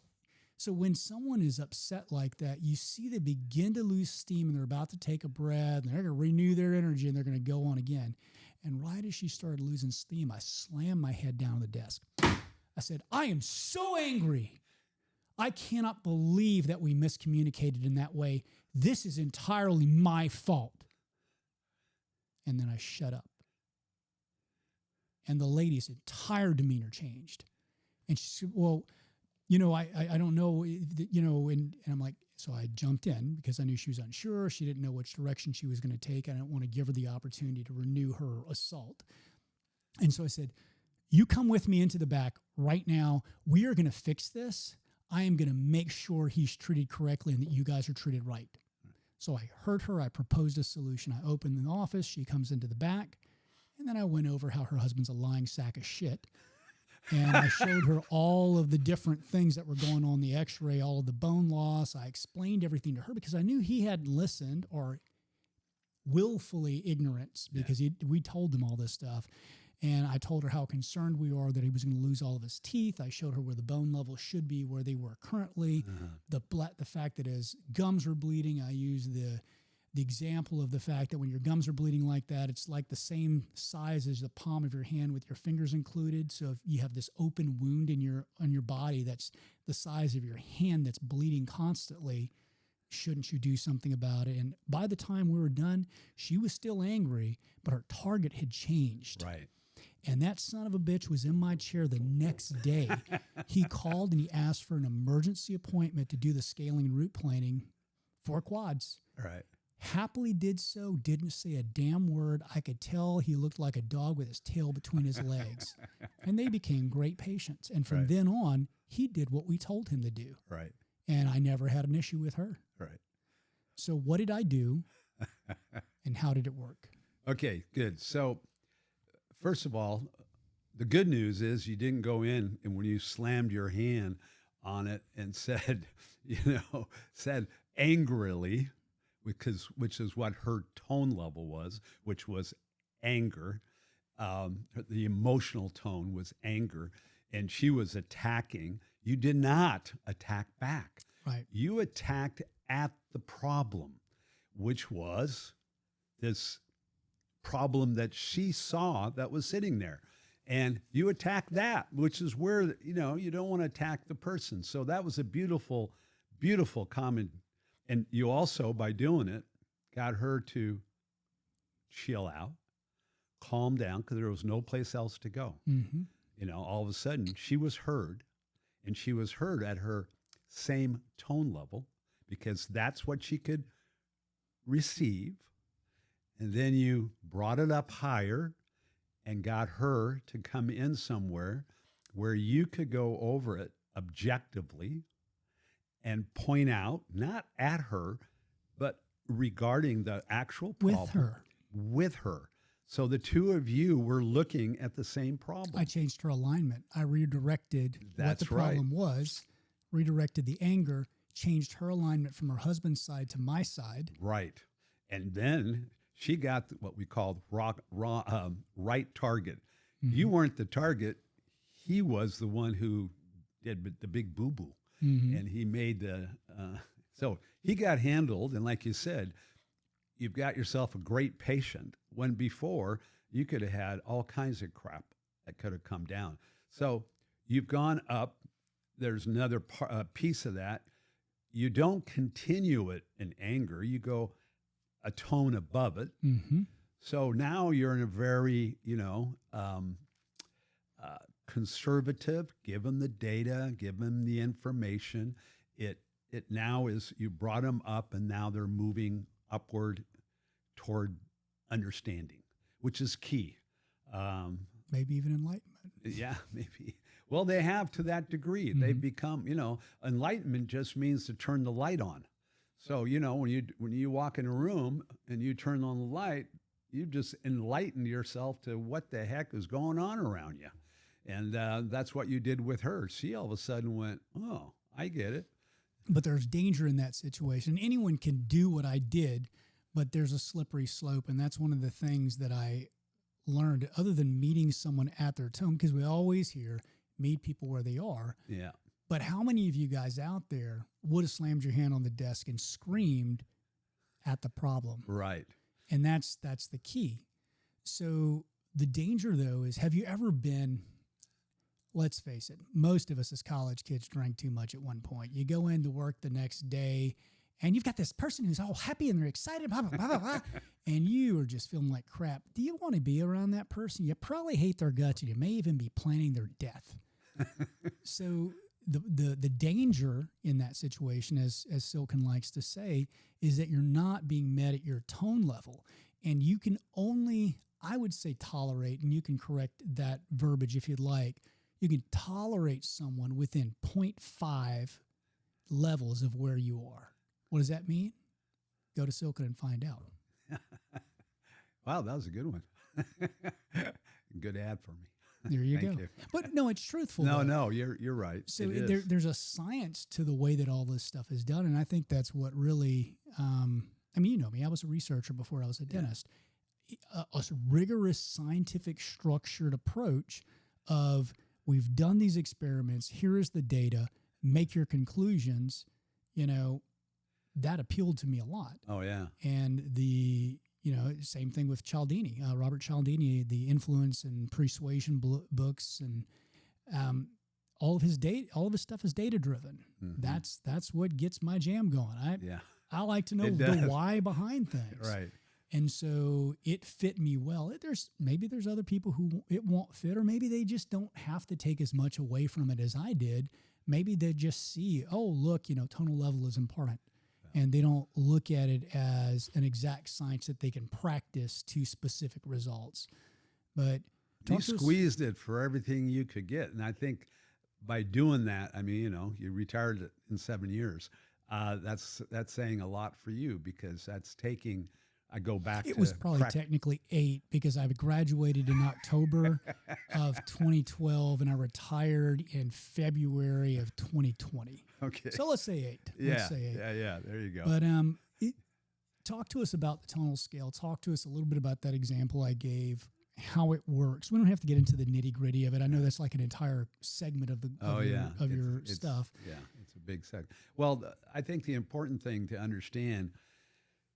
so when someone is upset like that, you see they begin to lose steam and they're about to take a breath and they're going to renew their energy and they're going to go on again. And right as she started losing steam, I slammed my head down on the desk. I said, I am so angry. I cannot believe that we miscommunicated in that way. This is entirely my fault. And then I shut up. And the lady's entire demeanor changed. And she said, well, I don't know, and I'm like, So I jumped in because I knew she was unsure. She didn't know which direction she was going to take. I didn't want to give her the opportunity to renew her assault. And so I said, you come with me into the back right now. We are going to fix this. I am going to make sure he's treated correctly and that you guys are treated right. So I heard her. I proposed a solution. I opened the office. She comes into the back. And then I went over how her husband's a lying sack of shit. And I showed her all of the different things that were going on in the x-ray, all of the bone loss. I explained everything to her because I knew he hadn't listened, or willfully ignorance, because we told him all this stuff. And I told her how concerned we are that he was going to lose all of his teeth. I showed her where the bone levels should be, where they were currently. The fact that his gums were bleeding. I used the example of the fact that when your gums are bleeding like that, it's like the same size as the palm of your hand with your fingers included. So if you have this open wound on your body that's the size of your hand that's bleeding constantly, shouldn't you do something about it? And by the time we were done, she was still angry, but her target had changed. Right. And that son of a bitch was in my chair the next day. He called and he asked for an emergency appointment to do the scaling and root planing for quads. Right. Happily did so, didn't say a damn word. I could tell he looked like a dog with his tail between his legs. And they became great patients. And from then on, he did what we told him to do. Right. And I never had an issue with her. Right. So what did I do and how did it work? Okay, good. So first of all, the good news is you didn't go in and when you slammed your hand on it and said, said angrily, which is what her tone level was, which was anger. The emotional tone was anger, and she was attacking. You did not attack back. Right. You attacked at the problem, which was this problem that she saw that was sitting there. And you attacked that, which is where, you don't want to attack the person. So that was a beautiful, beautiful comment. And you also, by doing it, got her to chill out, calm down, because there was no place else to go. Mm-hmm. All of a sudden, she was heard, and she was heard at her same tone level, because that's what she could receive. And then you brought it up higher and got her to come in somewhere where you could go over it objectively and point out, not at her, but regarding the actual problem. With her. So the two of you were looking at the same problem. I changed her alignment. I redirected what the problem was, redirected the anger, changed her alignment from her husband's side to my side. Right. And then she got what we called right target. Mm-hmm. You weren't the target. He was the one who did the big boo-boo. Mm-hmm. And he made so he got handled. And like you said, you've got yourself a great patient, when before you could have had all kinds of crap that could have come down. So you've gone up. There's another piece of that. You don't continue it in anger. You go a tone above it. Mm-hmm. So now you're in a very, conservative. Give them the data, give them the information. It now is, you brought them up, and now they're moving upward toward understanding, which is key. Maybe even enlightenment. Yeah, maybe. Well, they have to that degree. Mm-hmm. They've become, enlightenment just means to turn the light on. So, when you walk in a room and you turn on the light, you just enlighten yourself to what the heck is going on around you. And that's what you did with her. She all of a sudden went, oh, I get it. But there's danger in that situation. Anyone can do what I did, but there's a slippery slope. And that's one of the things that I learned, other than meeting someone at their tone, because we always hear, meet people where they are. Yeah. But how many of you guys out there would have slammed your hand on the desk and screamed at the problem? Right. And that's the key. So the danger, though, is, have you ever been, let's face it, most of us as college kids drank too much at one point. You go into work the next day, and you've got this person who's all happy and they're excited, blah, blah, blah, blah, blah, and you are just feeling like crap. Do you want to be around that person? You probably hate their guts, and you may even be planning their death. So the danger in that situation, as Silken likes to say, is that you're not being met at your tone level, and you can only, I would say, tolerate, and you can correct that verbiage if you'd like. You can tolerate someone within 0.5 levels of where you are. What does that mean? Go to Silken and find out. Wow, that was a good one. Good ad for me. There you Thank go. you. But no, it's truthful. No, though. no, you're right. So It is. there's a science to the way that all this stuff is done, and I think that's what really. I mean, you know me. I was a researcher before I was a dentist. A rigorous, scientific, structured approach of we've done these experiments. Here is the data. Make your conclusions. You know, that appealed to me a lot. Oh yeah. And same thing with Cialdini, Robert Cialdini, the influence and persuasion books, and all of his stuff is data driven. Mm-hmm. That's what gets my jam going. I like to know the why behind things. Right. And so it fit me well. Maybe there's other people who it won't fit, or maybe they just don't have to take as much away from it as I did. Maybe they just see, oh, look, tonal level is important. And they don't look at it as an exact science that they can practice to specific results. But you squeezed it for everything you could get. And I think by doing that, I mean, you retired in 7 years. That's saying a lot for you, because that's taking, I go back It was probably technically 8, because I graduated in October of 2012 and I retired in February of 2020. Okay. So let's say 8. Yeah. Let's say 8. Yeah. There you go. But talk to us about the tonal scale. Talk to us a little bit about that example I gave, how it works. We don't have to get into the nitty gritty of it. I know that's like an entire segment of your stuff. Yeah, it's a big segment. Well, I think the important thing to understand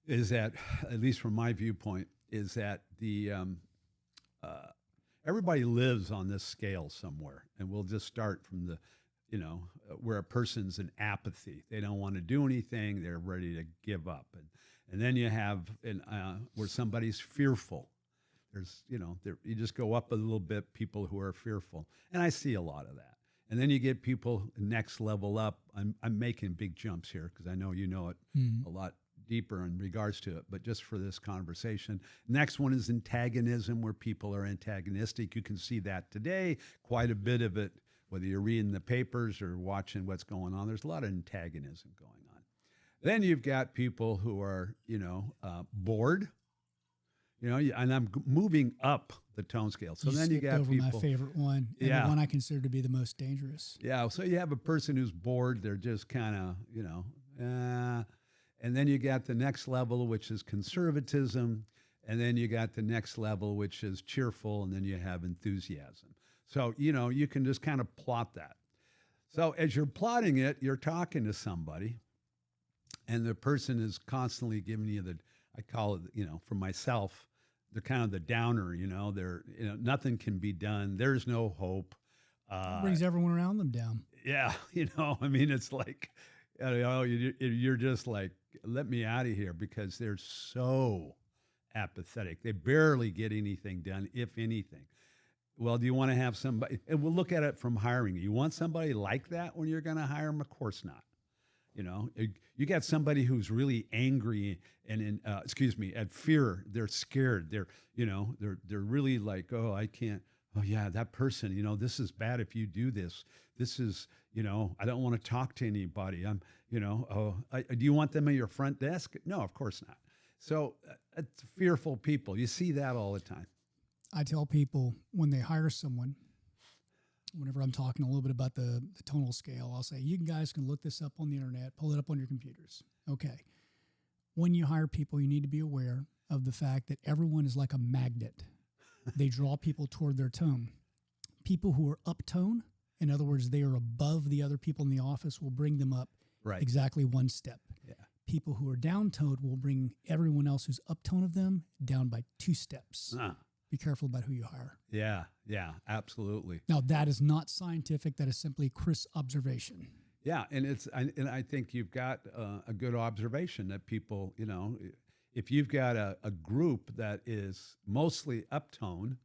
is that, at least from my viewpoint, is that the everybody lives on this scale somewhere, and we'll just start from the, where a person's in apathy. They don't want to do anything. They're ready to give up, and then you have where somebody's fearful. There's, you just go up a little bit. People who are fearful, and I see a lot of that. And then you get people next level up. I'm making big jumps here because I know you know it a lot deeper in regards to it, but just for this conversation. Next one is antagonism, where people are antagonistic. You can see that today, quite a bit of it, whether you're reading the papers or watching what's going on. There's a lot of antagonism going on. Then you've got people who are, bored, and I'm moving up the tone scale. So then you got over people. My favorite one, and the one I consider to be the most dangerous. Yeah. So you have a person who's bored. They're just kind of, and then you got the next level, which is conservatism. And then you got the next level, which is cheerful. And then you have enthusiasm. So, you can just kind of plot that. So as you're plotting it, you're talking to somebody, and the person is constantly giving you I call it, for myself, they're kind of the downer, they're, nothing can be done. There's no hope. It brings everyone around them down. Yeah. It's like, you're just like, let me out of here, because they're so apathetic. They barely get anything done, if anything. Well, do you want to have somebody, and we'll look at it from hiring. You want somebody like that when you're going to hire them? Of course not. You got somebody who's really angry and at fear. They're scared. They're really like, oh, I can't. Oh yeah, that person, this is bad if you do this. This is, I don't want to talk to anybody. Do you want them at your front desk? No, of course not. So it's fearful people. You see that all the time. I tell people when they hire someone, whenever I'm talking a little bit about the tonal scale, I'll say, you guys can look this up on the internet, pull it up on your computers. Okay. When you hire people, you need to be aware of the fact that everyone is like a magnet. They draw people toward their tone. People who are uptone, in other words, they are above the other people in the office, will bring them up exactly one step. Yeah. People who are downtoned will bring everyone else who's uptone of them down by 2 steps. Be careful about who you hire. Yeah, absolutely. Now, that is not scientific. That is simply Chris' observation. Yeah, and I think you've got a good observation that people, if you've got a group that is mostly uptone,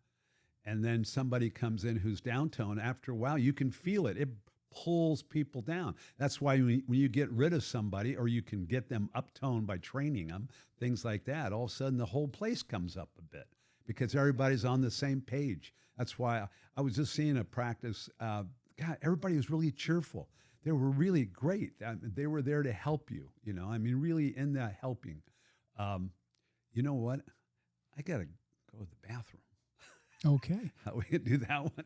and then somebody comes in who's downtone, after a while you can feel it. It pulls people down. That's why when you get rid of somebody, or you can get them uptoned by training them, things like that, all of a sudden the whole place comes up a bit because everybody's on the same page. That's why I was just seeing a practice. God, everybody was really cheerful. They were really great. They were there to help you. I mean, really in that helping. You know what? I got to go to the bathroom. Okay. We can do that one.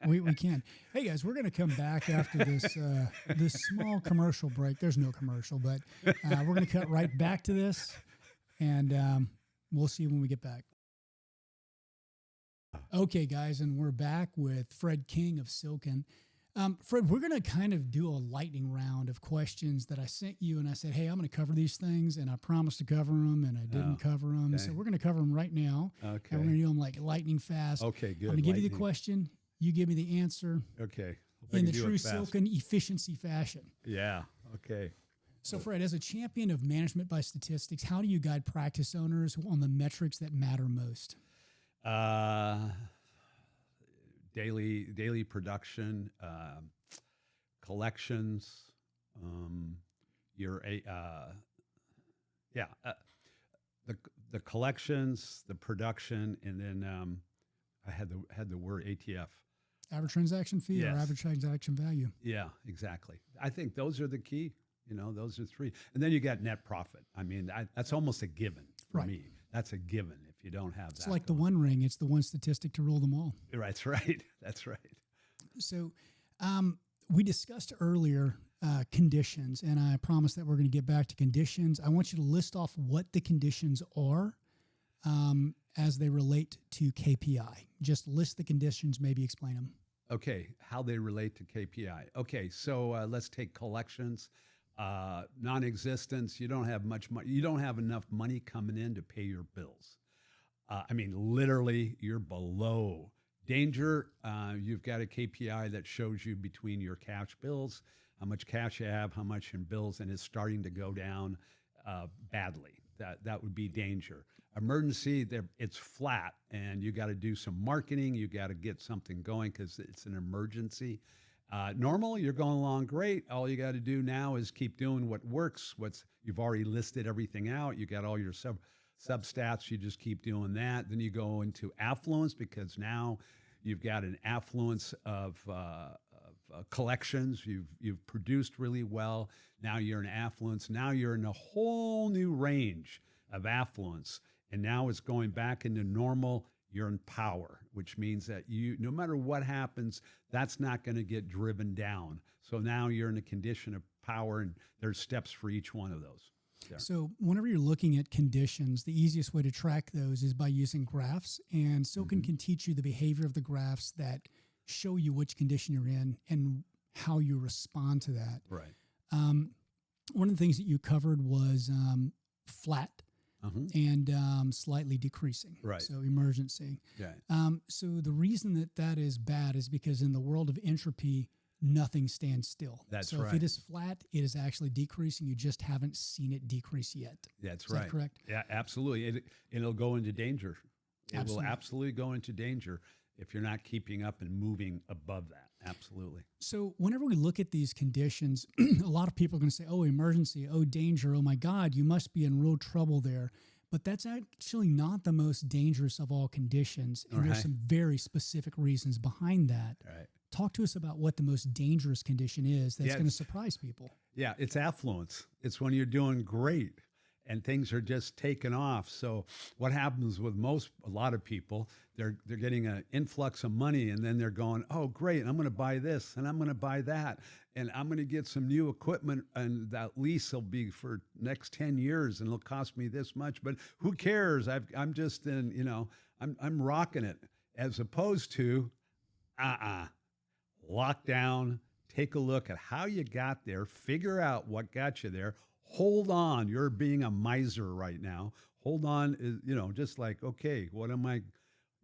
We can. Hey guys, we're going to come back after this small commercial break. There's no commercial, but we're going to cut right back to this, and we'll see you when we get back. Okay, guys, and we're back with Fred King of Silken. Fred, we're going to kind of do a lightning round of questions that I sent you, and I said, hey, I'm going to cover these things, and I promised to cover them, and I didn't cover them. Okay. So we're going to cover them right now. Okay. And we're going to do them like lightning fast. Okay, good. I'm going to give you the question. You give me the answer. Okay. In the true Silken efficiency fashion. Yeah. Okay. So, Fred, as a champion of management by statistics, how do you guide practice owners on the metrics that matter most? Daily production, collections, the collections, the production, and then I had the word ATF. Average transaction fee. Yes. Or average transaction value. Yeah, exactly. I think those are the key. Those are three. And then you got net profit. I mean, that's almost a given for me. That's a given if you don't have that. It's like the one ring. It's the one statistic to rule them all. That's right. That's right. So we discussed earlier conditions, and I promised that we're going to get back to conditions. I want you to list off what the conditions are as they relate to KPI. Just list the conditions, maybe explain them. Okay, how they relate to KPI. Okay, so let's take collections. Non-existence, you don't have much money. You don't have enough money coming in to pay your bills. I mean, literally, you're below danger. You've got a KPI that shows you between your cash bills, how much cash you have, how much in bills, and it's starting to go down badly. That would be danger. Emergency, it's flat, and you got to do some marketing. You got to get something going because it's an emergency. Normal, you're going along great. All you got to do now is keep doing what works. You've already listed everything out. You got all your substats. You just keep doing that. Then you go into affluence because now you've got an affluence of collections. You've produced really well. Now you're in affluence. Now you're in a whole new range of affluence, and now it's going back into normal. You're in power, which means that no matter what happens, that's not going to get driven down. So now you're in a condition of power, and there's steps for each one of those. There. So whenever you're looking at conditions, the easiest way to track those is by using graphs. And Silken can teach you the behavior of the graphs that show you which condition you're in and how you respond to that. Right. One of the things that you covered was flat. And slightly decreasing. Right. So emergency. Yeah. So the reason that is bad is because in the world of entropy, nothing stands still. That's right. So if it is flat, it is actually decreasing. You just haven't seen it decrease yet. That's right. Is that correct? Yeah, absolutely. It'll go into danger. It will absolutely go into danger if you're not keeping up and moving above that. Absolutely. So whenever we look at these conditions, a lot of people are going to say, oh, emergency, oh, danger, oh my God, you must be in real trouble there. But that's actually not the most dangerous of all conditions. And there's some very specific reasons behind that. Right. Talk to us about what the most dangerous condition is that's going to surprise people. Yeah, it's affluence. It's when you're doing great and things are just taking off. So what happens with a lot of people, they're getting an influx of money, and then they're going, oh, great, I'm going to buy this, and I'm going to buy that, and I'm going to get some new equipment, and that lease will be for next 10 years, and it'll cost me this much, but who cares? I'm just in, I'm rocking it, as opposed to, lock down, take a look at how you got there, figure out what got you there. Hold on. You're being a miser right now. Hold on. Just like, okay, what am I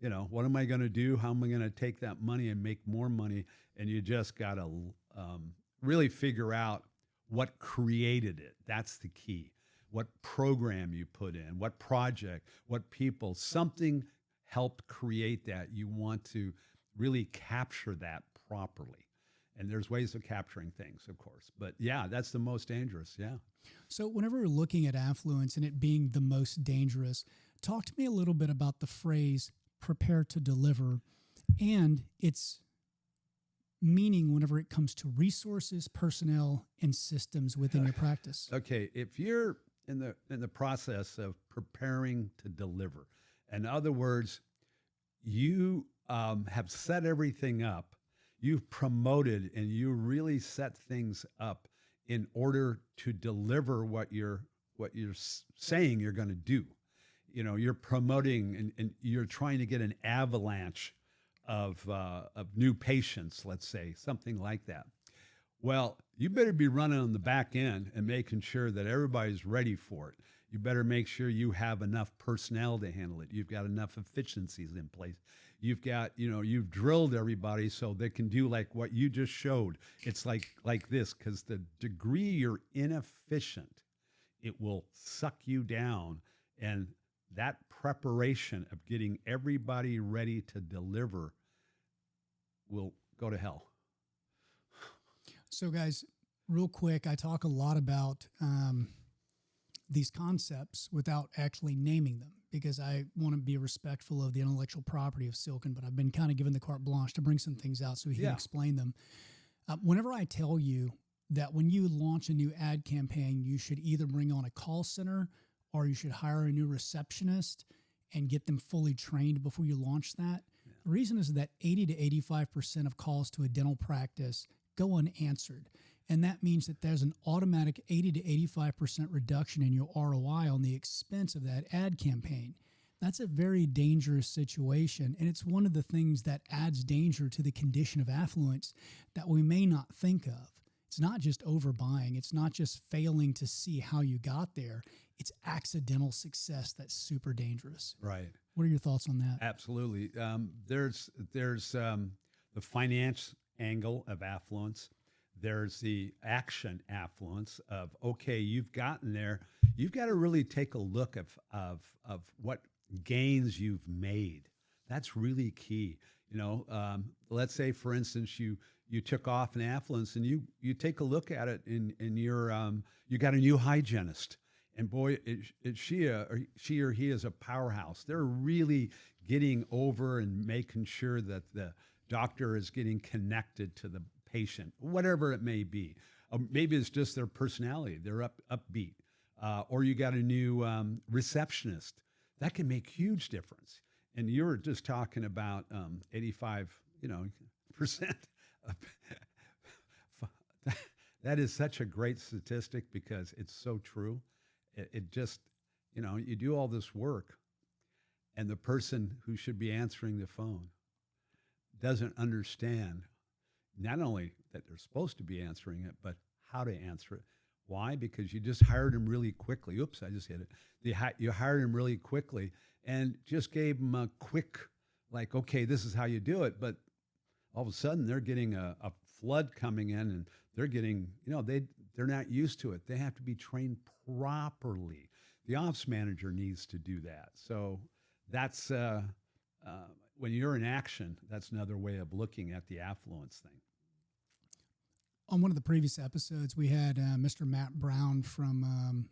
going to do? How am I going to take that money and make more money? And you just got to really figure out what created it. That's the key. What program you put in, what project, what people, something helped create that. You want to really capture that properly. And there's ways of capturing things, of course. But yeah, that's the most dangerous. Yeah. So whenever we're looking at affluence and it being the most dangerous, talk to me a little bit about the phrase prepare to deliver and its meaning whenever it comes to resources, personnel, and systems within your practice. Okay, if you're in the process of preparing to deliver, in other words, you have set everything up, you've promoted, and you really set things up in order to deliver what you're saying you're going to do. You know, you're promoting and you're trying to get an avalanche of new patients, let's say, something like that. Well, you better be running on the back end and making sure that everybody's ready for it. You better make sure you have enough personnel to handle it. You've got enough efficiencies in place. You've got, you've drilled everybody so they can do like what you just showed. It's like this, because the degree you're inefficient, it will suck you down. And that preparation of getting everybody ready to deliver will go to hell. So guys, real quick, I talk a lot about these concepts without actually naming them because I want to be respectful of the intellectual property of Silken, but I've been kind of given the carte blanche to bring some things out so he can explain them. Whenever I tell you that when you launch a new ad campaign, you should either bring on a call center or you should hire a new receptionist and get them fully trained before you launch that. Yeah. The reason is that 80 to 85% of calls to a dental practice go unanswered. And that means that there's an automatic 80 to 85% reduction in your ROI on the expense of that ad campaign. That's a very dangerous situation. And it's one of the things that adds danger to the condition of affluence that we may not think of. It's not just overbuying. It's not just failing to see how you got there. It's accidental success that's super dangerous. Right. What are your thoughts on that? Absolutely. There's the finance angle of affluence. There's the action affluence of, okay, you've gotten there. You've got to really take a look of what gains you've made. That's really key. Let's say, for instance, you took off in affluence and you take a look at it in you got a new hygienist. And boy, she or he is a powerhouse. They're really getting over and making sure that the doctor is getting connected to the patient, whatever it may be. Maybe it's just their personality. They're upbeat. Or you got a new receptionist. That can make huge difference. And you were just talking about 85, percent. That is such a great statistic because it's so true. It just, you do all this work and the person who should be answering the phone doesn't understand not only that they're supposed to be answering it, but how to answer it. Why? Because you just hired them really quickly. Oops, I just hit it. You hired them really quickly and just gave them a quick, like, okay, this is how you do it. But all of a sudden they're getting a flood coming in and they're getting, they're not used to it. They have to be trained properly. The ops manager needs to do that. So that's, when you're in action, that's another way of looking at the affluence thing. On one of the previous episodes, we had Mr. Matt Brown from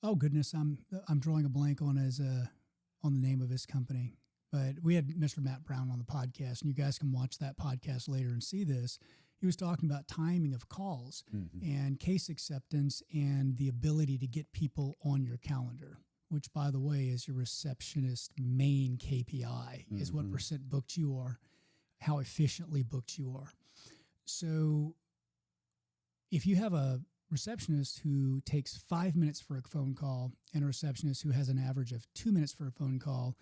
oh goodness, I'm drawing a blank on on the name of his company. But we had Mr. Matt Brown on the podcast, and you guys can watch that podcast later and see this. He was talking about timing of calls and case acceptance and the ability to get people on your calendar, which, by the way, is your receptionist's main KPI, is what percent booked you are, how efficiently booked you are. So if you have a receptionist who takes 5 minutes for a phone call and a receptionist who has an average of 2 minutes for a phone call,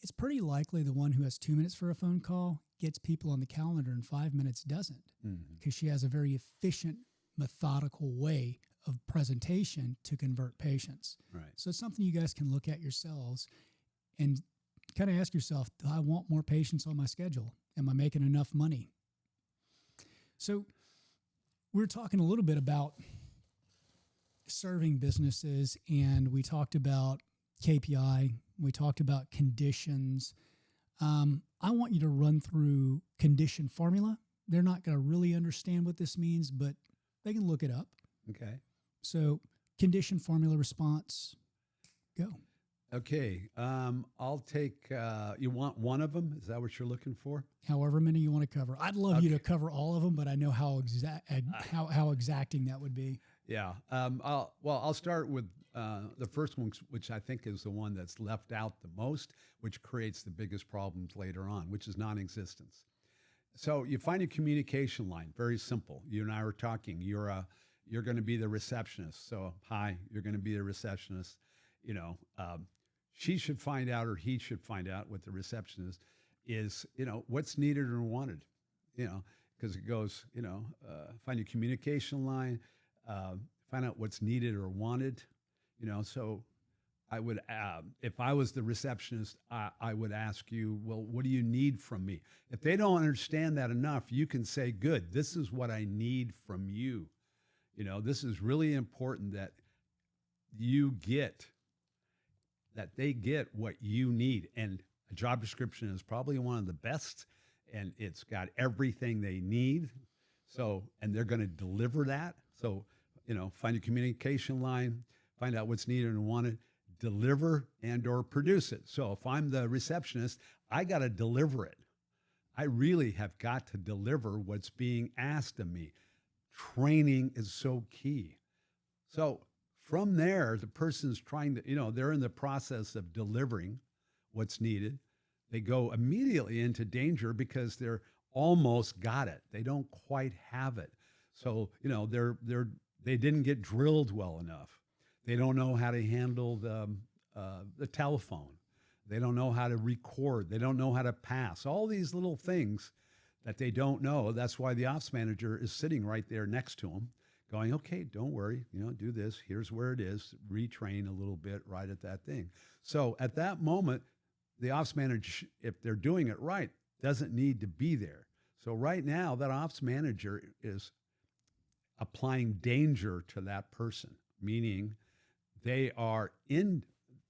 it's pretty likely the one who has 2 minutes for a phone call gets people on the calendar and 5 minutes doesn't, because she has a very efficient, methodical way of presentation to convert patients. Right. So it's something you guys can look at yourselves and kind of ask yourself, do I want more patients on my schedule? Am I making enough money? So we were talking a little bit about serving businesses, and we talked about KPI. We talked about conditions. I want you to run through condition formula. They're not going to really understand what this means, but they can look it up. Okay. So condition formula response, go. Okay. I'll take, you want one of them? Is that what you're looking for? However many you want to cover. I'd love you to cover all of them, but I know how how exacting that would be. Yeah. I'll start with the first one, which I think is the one that's left out the most, which creates the biggest problems later on, which is non-existence. So you find a communication line, very simple. You and I were talking. You're going to be the receptionist. So hi, you're going to be the receptionist. You know, she should find out, or he should find out, what the receptionist is. You know, what's needed or wanted. You know, because it goes. You know, find a communication line. Find out what's needed or wanted. You know, so I would, if I was the receptionist, I would ask you, well, what do you need from me? If they don't understand that enough, you can say, good, this is what I need from you. You know, this is really important that they get what you need. And a job description is probably one of the best, and it's got everything they need. So, and they're going to deliver that. So, you know, find a communication line, find out what's needed and wanted, deliver and or produce it. So if I'm the receptionist, I got to deliver it. I really have got to deliver what's being asked of me. Training is so key. So from there, the person's trying to, you know, they're in the process of delivering what's needed. They go immediately into danger because they're almost got it. They don't quite have it. So, you know, they didn't get drilled well enough. They don't know how to handle the telephone. They don't know how to record. They don't know how to pass. All these little things that they don't know. That's why the ops manager is sitting right there next to them going, okay, don't worry, you know, do this. Here's where it is. Retrain a little bit right at that thing. So at that moment, the ops manager, if they're doing it right, doesn't need to be there. So right now, that ops manager is applying danger to that person, meaning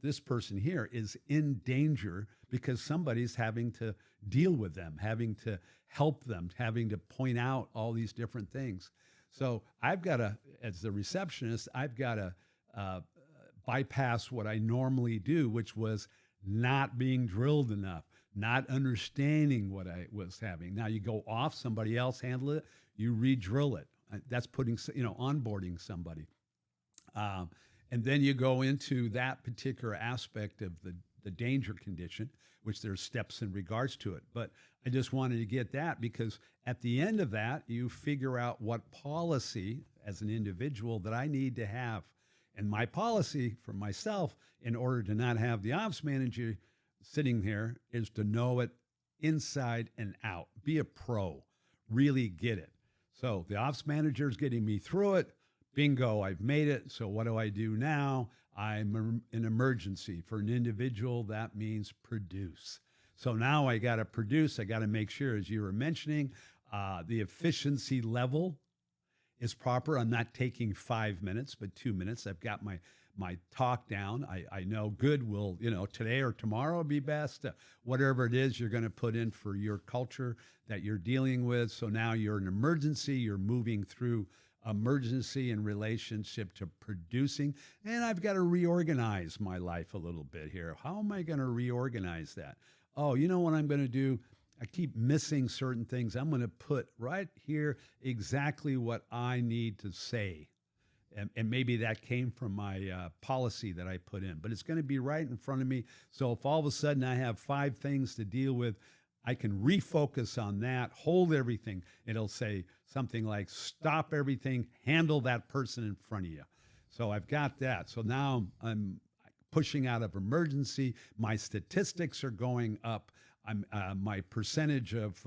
this person here is in danger because somebody's having to deal with them, having to help them, having to point out all these different things. So I've got to, as the receptionist, I've got to bypass what I normally do, which was not being drilled enough, not understanding what I was having. Now you go off, somebody else handle it, you re-drill it. That's putting, you know, onboarding somebody. And then you go into that particular aspect of the danger condition, which there's steps in regards to it. But I just wanted to get that because at the end of that, you figure out what policy as an individual that I need to have. And my policy for myself, in order to not have the ops manager sitting here, is to know it inside and out. Be a pro. Really get it. So the ops manager is getting me through it. Bingo, I've made it. So what do I do now? I'm an emergency. For an individual, that means produce. So now I got to produce. I got to make sure, as you were mentioning, the efficiency level is proper. I'm not taking 5 minutes, but 2 minutes. I've got my talk down. I know good will, you know, today or tomorrow be best. Whatever it is you're going to put in for your culture that you're dealing with. So now you're an emergency. You're moving through emergency in relationship to producing. And I've got to reorganize my life a little bit here. How am I going to reorganize that? Oh, you know what I'm going to do? I keep missing certain things. I'm going to put right here exactly what I need to say. And maybe that came from my policy that I put in, but it's going to be right in front of me. So if all of a sudden I have 5 things to deal with, I can refocus on that, hold everything. It'll say something like, stop everything, handle that person in front of you. So I've got that. So now I'm pushing out of emergency. My statistics are going up. My percentage of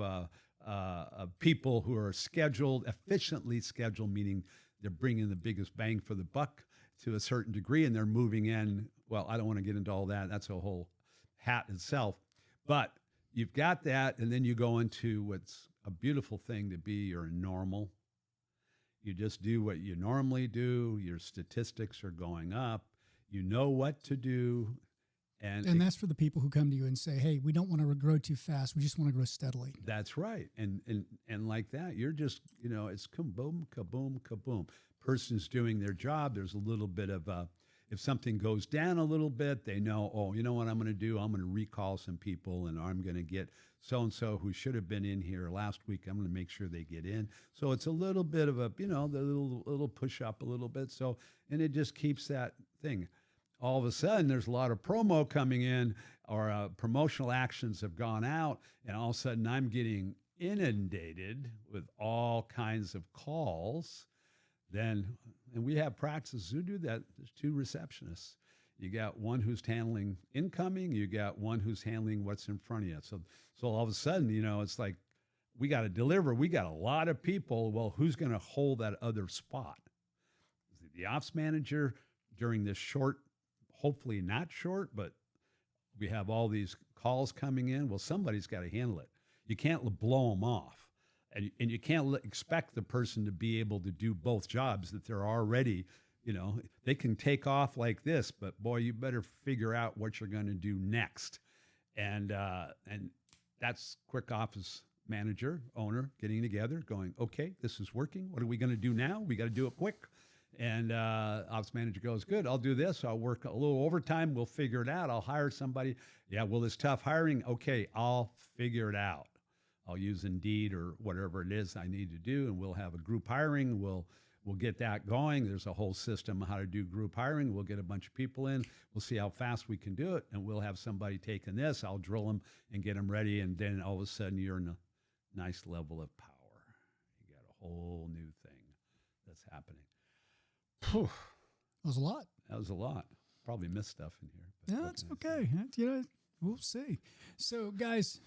people who are scheduled, efficiently scheduled, meaning they're bringing the biggest bang for the buck to a certain degree, and they're moving in. Well, I don't want to get into all that. That's a whole hat itself. But you've got that, and then you go into what's a beautiful thing to be your normal. You just do what you normally do. Your statistics are going up. You know what to do, And that's for the people who come to you and say, hey, we don't want to grow too fast. We just want to grow steadily. That's right. And like that, you're just, it's kaboom, kaboom, kaboom. Person's doing their job. There's a little bit of if something goes down a little bit, they know, oh, you know what I'm going to do? I'm going to recall some people, and I'm going to get so-and-so who should have been in here last week. I'm going to make sure they get in. So it's a little bit of a, the little push up a little bit. So, and it just keeps that thing. All of a sudden, there's a lot of promo coming in, or promotional actions have gone out, and all of a sudden I'm getting inundated with all kinds of calls. And we have practices who do that. There's 2 receptionists. You got one who's handling incoming. You got one who's handling what's in front of you. So all of a sudden, it's like we got to deliver. We got a lot of people. Well, who's going to hold that other spot? Is it the ops manager during this short, hopefully not short, but we have all these calls coming in? Well, somebody's got to handle it. You can't blow them off. And you can't expect the person to be able to do both jobs that they're already, they can take off like this, but boy, you better figure out what you're going to do next. And that's quick office manager, owner getting together going, okay, this is working. What are we going to do now? We got to do it quick. And ops manager goes, good, I'll do this. I'll work a little overtime. We'll figure it out. I'll hire somebody. Yeah, well, it's tough hiring. Okay, I'll figure it out. I'll use Indeed or whatever it is I need to do, and we'll have a group hiring. We'll get that going. There's a whole system how to do group hiring. We'll get a bunch of people in. We'll see how fast we can do it, and we'll have somebody taking this. I'll drill them and get them ready, and then all of a sudden you're in a nice level of power. You got a whole new thing that's happening. Whew. That was a lot. That was a lot. Probably missed stuff in here. But Yeah, that's okay. We'll see. So, guys,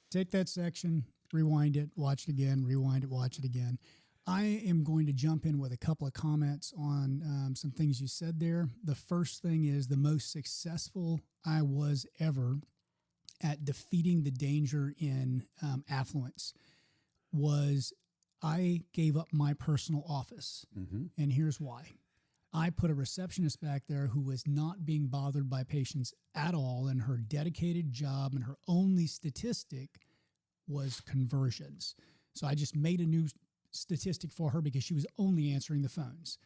take that section, rewind it, watch it again, rewind it, watch it again. I am going to jump in with a couple of comments on some things you said there. The first thing is the most successful I was ever at defeating the danger in affluence was I gave up my personal office. Mm-hmm. And here's why. I put a receptionist back there who was not being bothered by patients at all, and her dedicated job and her only statistic was conversions. So I just made a new statistic for her because she was only answering the phones.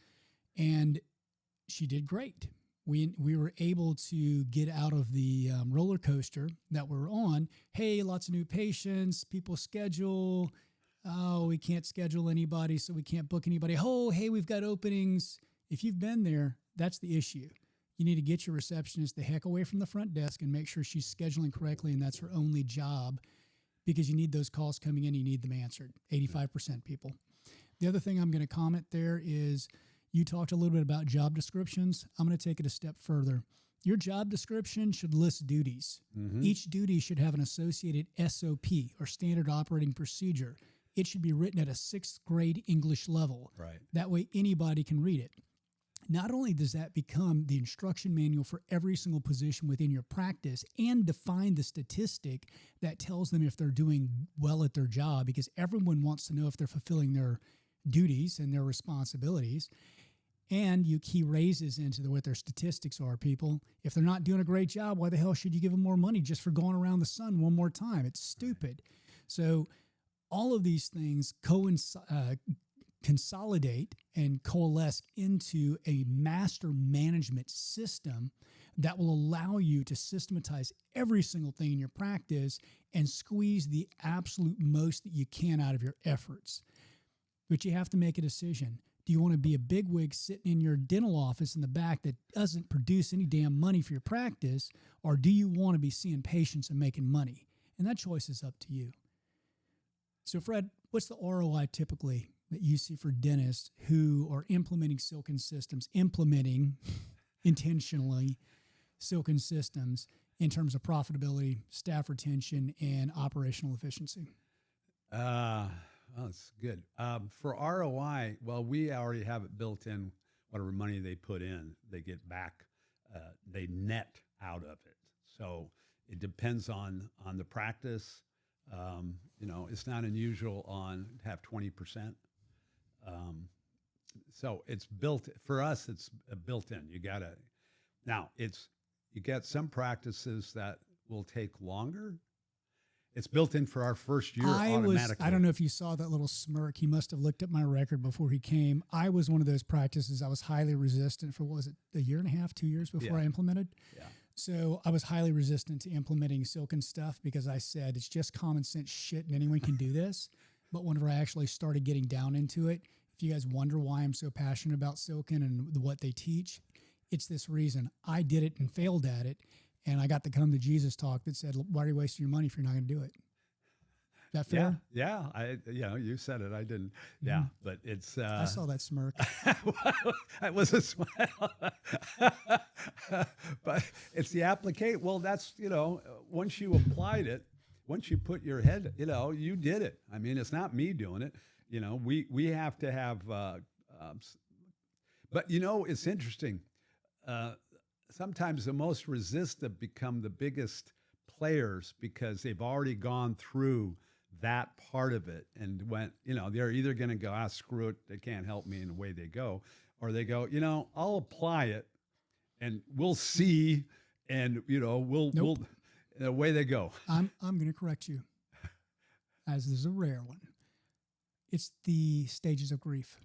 And she did great. We were able to get out of the roller coaster that we're on. Hey, lots of new patients, people schedule. Oh, we can't schedule anybody, so we can't book anybody. Oh, hey, we've got openings. If you've been there, that's the issue. You need to get your receptionist the heck away from the front desk and make sure she's scheduling correctly, and that's her only job, because you need those calls coming in. You need them answered, 85% people. The other thing I'm going to comment there is you talked a little bit about job descriptions. I'm going to take it a step further. Your job description should list duties. Mm-hmm. Each duty should have an associated SOP, or standard operating procedure. It should be written at a 6th grade English level. Right. That way anybody can read it. Not only does that become the instruction manual for every single position within your practice and define the statistic that tells them if they're doing well at their job, because everyone wants to know if they're fulfilling their duties and their responsibilities. And you key raises into what their statistics are, people. If they're not doing a great job, why the hell should you give them more money just for going around the sun one more time? It's stupid. So all of these things consolidate and coalesce into a master management system that will allow you to systematize every single thing in your practice and squeeze the absolute most that you can out of your efforts. But you have to make a decision. Do you want to be a bigwig sitting in your dental office in the back that doesn't produce any damn money for your practice, or do you want to be seeing patients and making money? And that choice is up to you. So, Fred, what's the ROI typically that you see for dentists who are implementing silken systems, implementing intentionally silken systems in terms of profitability, staff retention, and operational efficiency? That's good. For ROI, well, we already have it built in. Whatever money they put in, they get back. They net out of it. So it depends on the practice. It's not unusual to have 20%. So it's built for us. It's built in. You gotta. Now You get some practices that will take longer. It's built in for our first year automatically. I don't know if you saw that little smirk. He must have looked at my record before he came. I was one of those practices. I was highly resistant for, what was it, a year and a half, 2 years before I implemented. Yeah. So I was highly resistant to implementing silken stuff because I said, it's just common sense shit and anyone can do this. But whenever I actually started getting down into it, if you guys wonder why I'm so passionate about silken and what they teach, it's this reason. I did it and failed at it. And I got the come to Jesus talk that said, why are you wasting your money if you're not going to do it? Is that fair? Yeah. You said it. I didn't. Yeah, but it's. I saw that smirk. That was a smile. But it's the application. Well, that's, once you applied it, once you put your head, you did it. I mean, it's not me doing it. We have to have. But it's interesting. Sometimes the most resistant become the biggest players because they've already gone through that part of it and went, they're either going to go, screw it, they can't help me, and away they go. Or they go, I'll apply it and we'll see. And, we'll away they go. I'm going to correct you, as this is a rare one. It's the stages of grief.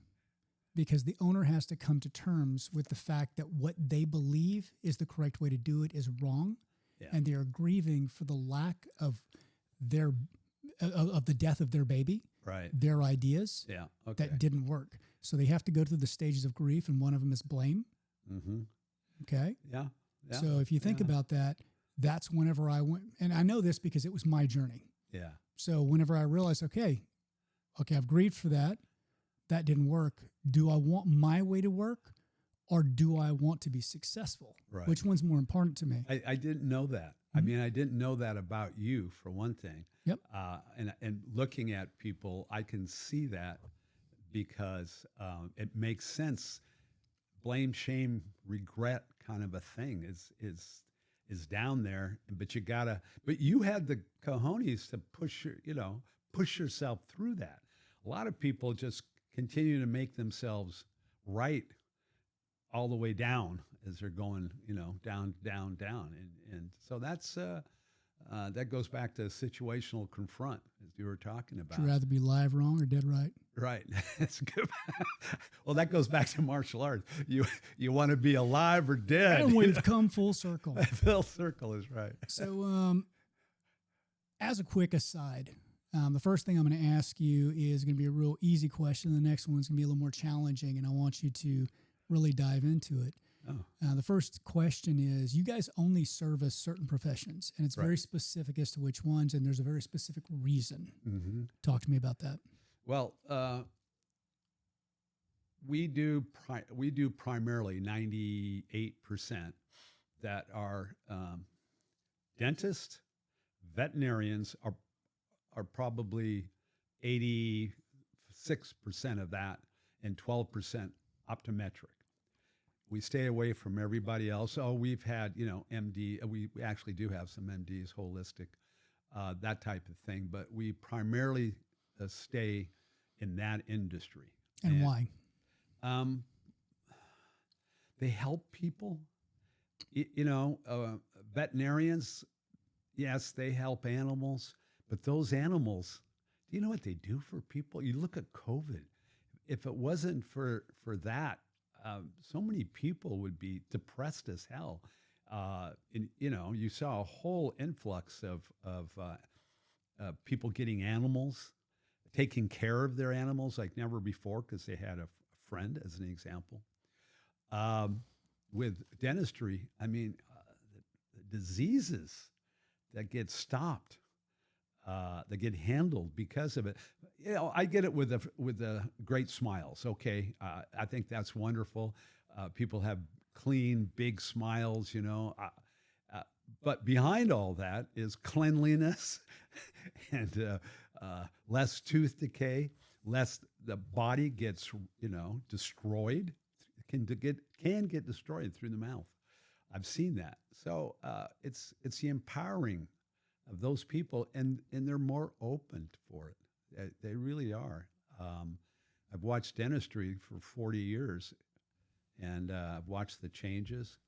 Because the owner has to come to terms with the fact that what they believe is the correct way to do it is wrong, and they are grieving for the lack of the death of their baby, right? Their ideas, that didn't work. So they have to go through the stages of grief, and one of them is blame. Mm-hmm. Okay. Yeah. So if you think about that, that's whenever I went, and I know this because it was my journey. Yeah. So whenever I realized, okay, I've grieved for that. That didn't work. Do I want my way to work, or do I want to be successful? Right. Which one's more important to me? I didn't know that. Mm-hmm. I mean, I didn't know that about you, for one thing. Yep. And looking at people, I can see that because it makes sense. Blame, shame, regret, kind of a thing is down there. But you had the cojones to push yourself through that. A lot of people just continue to make themselves right all the way down as they're going, down. And so that's, that goes back to situational confront, as you were talking about. Would you rather be live wrong or dead right? Right. That's good. Well, that goes back to martial arts. You want to be alive or dead. And we've come full circle. Full circle is right. So as a quick aside, the first thing I'm going to ask you is going to be a real easy question. The next one's going to be a little more challenging, and I want you to really dive into it. Oh. The first question is, you guys only service certain professions, and it's very specific as to which ones, and there's a very specific reason. Mm-hmm. Talk to me about that. Well, we do primarily 98% that are dentists, veterinarians are probably 86% of that, and 12% optometric. We stay away from everybody else. Oh, we've had, MD. We actually do have some MDs, holistic, that type of thing. But we primarily stay in that industry. And why? They help people. Veterinarians, yes, they help animals. But those animals, do you know what they do for people? You look at COVID. If it wasn't for that, so many people would be depressed as hell. You saw a whole influx of people getting animals, taking care of their animals like never before because they had a friend, as an example. With dentistry, I mean, the diseases that get stopped, that get handled because of it. I get it with the great smiles. Okay, I think that's wonderful. People have clean, big smiles. But behind all that is cleanliness and less tooth decay, less the body gets destroyed. Can get destroyed through the mouth. I've seen that. So it's the empowering of those people, and they're more open for it. They really are. I've watched dentistry for 40 years, and I've watched the changes.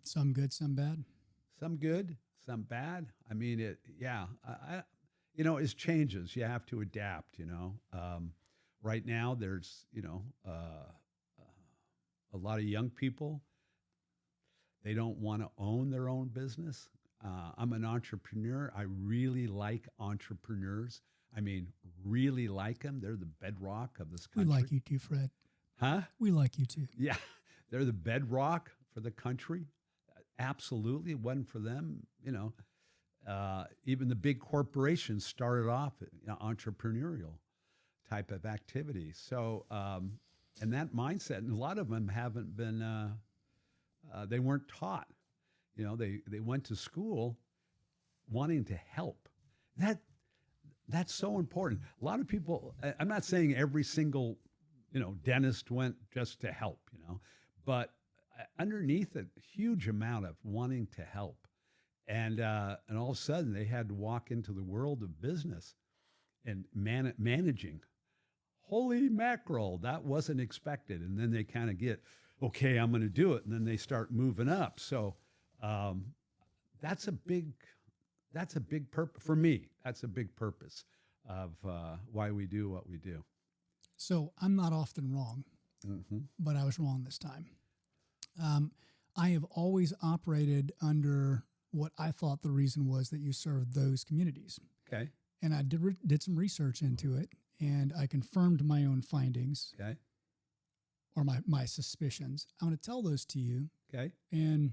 Some good, some bad. Some good, some bad. I mean, it changes. You have to adapt, right now there's, a lot of young people, they don't want to own their own business. I'm an entrepreneur. I really like entrepreneurs. I mean, really like them. They're the bedrock of this We country. like you too, Fred. Huh? We like you too. Yeah. They're the bedrock for the country. Absolutely. It wasn't for them, even the big corporations started off entrepreneurial type of activity. So, and that mindset, and a lot of them haven't been, they weren't taught. They went to school wanting to help. That's so important. A lot of people, I'm not saying every single, dentist went just to help, but underneath a huge amount of wanting to help. And all of a sudden they had to walk into the world of business and managing. Holy mackerel, that wasn't expected. And then they kind of get, okay, I'm going to do it. And then they start moving up. So that's a big purpose for me. That's a big purpose of why we do what we do. So I'm not often wrong, but I was wrong this time. I have always operated under what I thought the reason was that you served those communities. Okay. And I did some research into it, and I confirmed my own findings. Okay. Or my suspicions. I'm going to tell those to you. Okay. And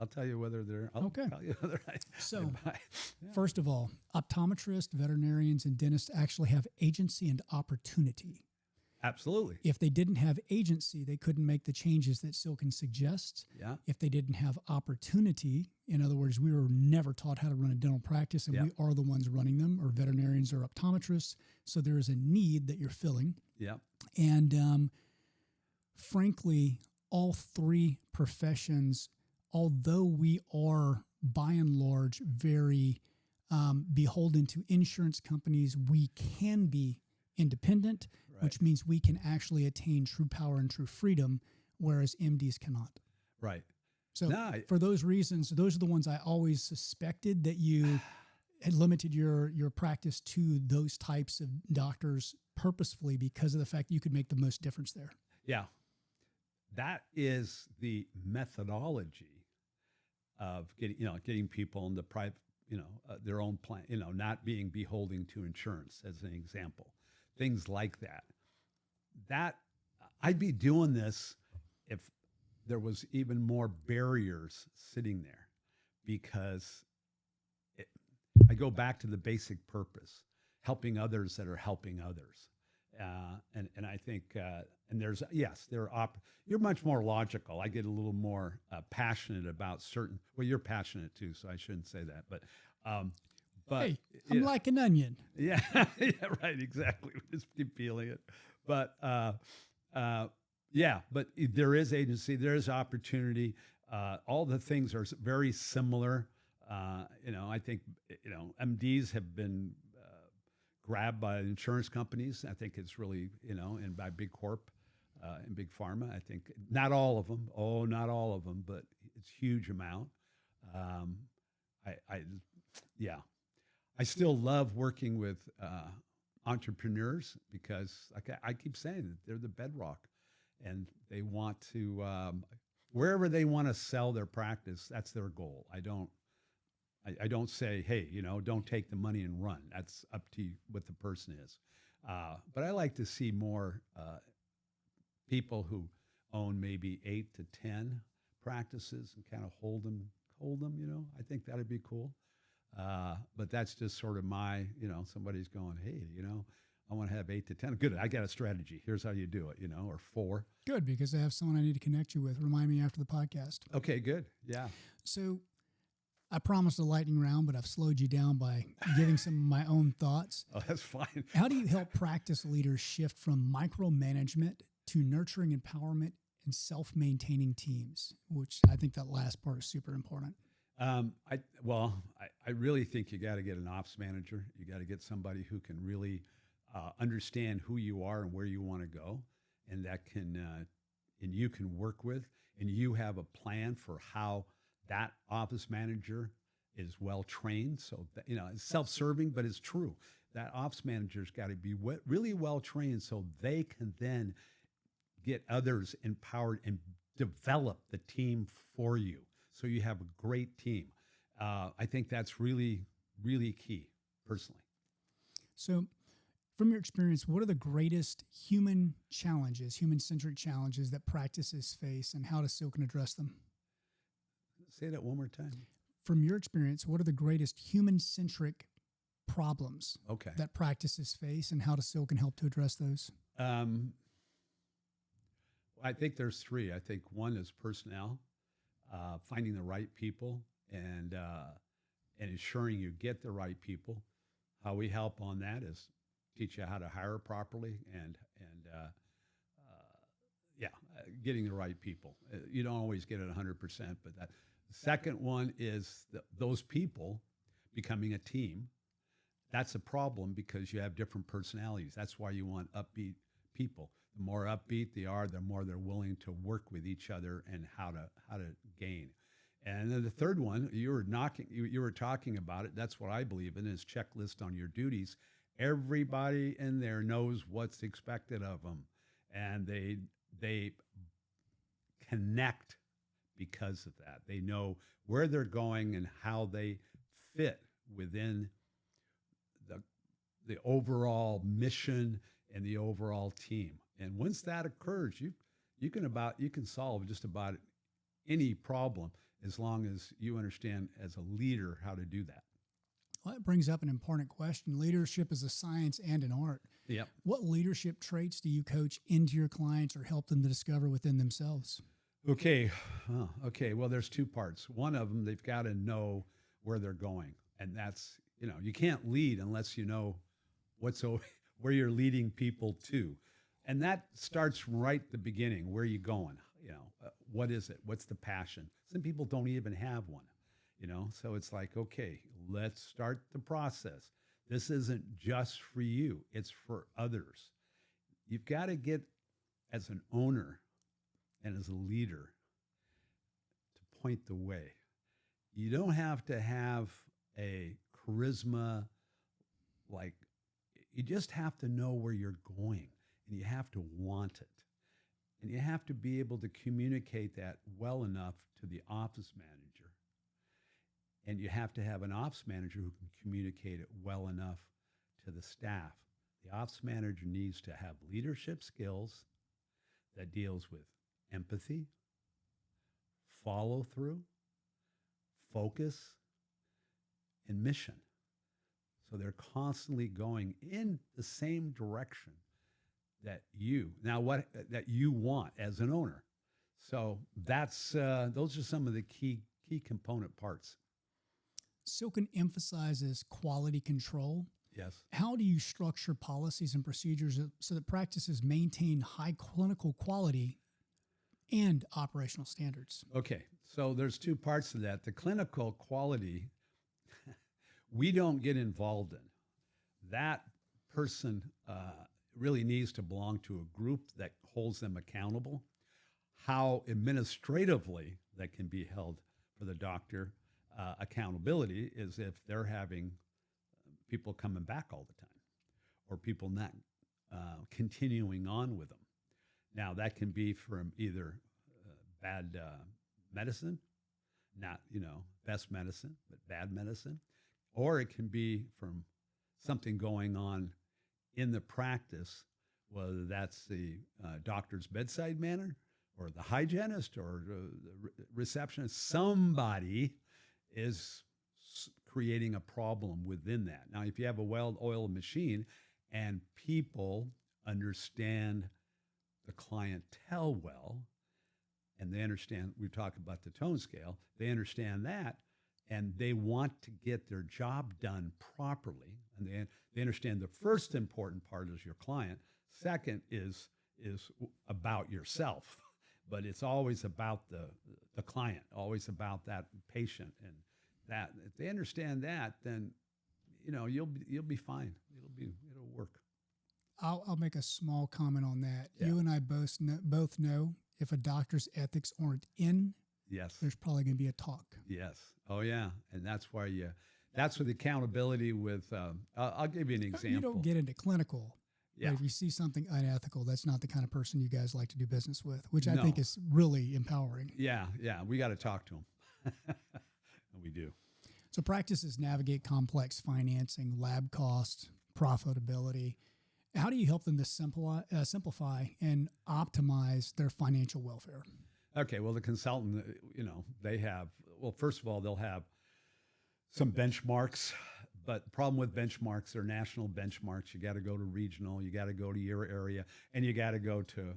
I'll tell you whether they're okay. Tell you whether So, first of all, optometrists, veterinarians, and dentists actually have agency and opportunity. Absolutely. If they didn't have agency, they couldn't make the changes that Silken suggests. Yeah. If they didn't have opportunity, in other words, we were never taught how to run a dental practice, and we are the ones running them, or veterinarians or optometrists. So there is a need that you're filling. Yeah. And frankly, all three professions, although we are by and large very beholden to insurance companies, we can be independent, which means we can actually attain true power and true freedom, whereas MDs cannot. Right. So for those reasons, those are the ones I always suspected that you had limited your practice to those types of doctors purposefully because of the fact that you could make the most difference there. Yeah. That is the methodology of getting people in the private, their own plan, not being beholden to insurance as an example, things like that. That I'd be doing this if there was even more barriers sitting there, because I go back to the basic purpose, helping others that are helping others. And I think, and there's, you're much more logical. I get a little more passionate about you're passionate too, so I shouldn't say that, but hey, I'm like an onion. Yeah, yeah, right, exactly. We just keep peeling it. But but there is agency, there is opportunity. All the things are very similar. I think, MDs have been grabbed by insurance companies. I think it's really, and by big corp and big pharma. I think not all of them. Oh, not all of them, but it's a huge amount. I still love working with entrepreneurs because I keep saying that they're the bedrock, and they want to, wherever they want to sell their practice, that's their goal. I don't say, hey, don't take the money and run. That's up to you, what the person is. But I like to see more people who own maybe 8 to 10 practices and kind of hold them. I think that'd be cool. But that's just sort of my, somebody's going, hey, I want to have 8 to 10. Good. I got a strategy. Here's how you do it, or 4. Good, because I have someone I need to connect you with. Remind me after the podcast. Okay, good. Yeah. So I promised a lightning round, but I've slowed you down by giving some of my own thoughts. Oh, that's fine. How do you help practice leaders shift from micromanagement to nurturing empowerment and self-maintaining teams, which I think that last part is super important? I really think you got to get an ops manager. You got to get somebody who can really understand who you are and where you want to go, and that can, and you can work with, and you have a plan for how that office manager is well trained. So that, it's self-serving, but it's true. That office manager's got to be really well trained so they can then get others empowered and develop the team for you. So you have a great team. I think that's really, really key, personally. So, from your experience, what are the greatest human-centric challenges that practices face, and how does Silken address them? Say that one more time. From your experience, what are the greatest human-centric problems that practices face, and how does Silken help to address those? I think there's three. I think one is personnel, finding the right people, and ensuring you get the right people. How we help on that is teach you how to hire properly and getting the right people. You don't always get it 100%, but that. The second one is those people becoming a team. That's a problem because you have different personalities. That's why you want upbeat people. The more upbeat they are, the more they're willing to work with each other and how to gain. And then the third one, you were talking about it. That's what I believe in, is checklist on your duties. Everybody in there knows what's expected of them, and they connect because of that. They know where they're going and how they fit within the overall mission and the overall team. And once that occurs, you can solve just about any problem as long as you understand as a leader how to do that. Well, that brings up an important question. Leadership is a science and an art. Yep. What leadership traits do you coach into your clients or help them to discover within themselves? Okay. Well, there's two parts. One of them, they've got to know where they're going. And that's, you can't lead unless you know where you're leading people to. And that starts right at the beginning. Where are you going? What is it? What's the passion? Some people don't even have one, so it's like, okay, let's start the process. This isn't just for you. It's for others. You've got to get, as an owner and as a leader, to point the way. You don't have to have a charisma, you just have to know where you're going, and you have to want it. And you have to be able to communicate that well enough to the office manager. And you have to have an office manager who can communicate it well enough to the staff. The office manager needs to have leadership skills that deals with empathy, follow through, focus, and mission. So they're constantly going in the same direction that you want as an owner. So that's those are some of the key component parts. Silken emphasizes quality control. Yes. How do you structure policies and procedures so that practices maintain high clinical quality and operational standards? Okay, so there's two parts to that. The clinical quality, we don't get involved in. That person really needs to belong to a group that holds them accountable. How administratively that can be held for the doctor accountability is if they're having people coming back all the time, or people not continuing on with them. Now, that can be from either bad medicine, not, best medicine, but bad medicine, or it can be from something going on in the practice, whether that's the doctor's bedside manner or the hygienist or the receptionist. Somebody is creating a problem within that. Now, if you have a well-oiled machine and people understand the clientele well, and they understand, we talk about the tone scale, they understand that, and they want to get their job done properly, and they understand the first important part is your client. Second is about yourself, but it's always about the client, always about that patient, and that if they understand that, then you'll be fine. It'll work. I'll make a small comment on that. Yeah. You and I both know if a doctor's ethics aren't in, Yes. there's probably going to be a talk. Yes. Oh, yeah. And that's why that's with accountability with, I'll give you an example. You don't get into clinical. Yeah. But if you see something unethical, that's not the kind of person you guys like to do business with, which I No. think is really empowering. Yeah. Yeah. We got to talk to them. We do. So practices navigate complex financing, lab costs, profitability. How do you help them to simplify and optimize their financial welfare? Okay. Well, the consultant, they have, well, first of all, they'll have some benchmarks, but the problem with benchmarks, they're national benchmarks. You got to go to regional, you got to go to your area, and you got to go to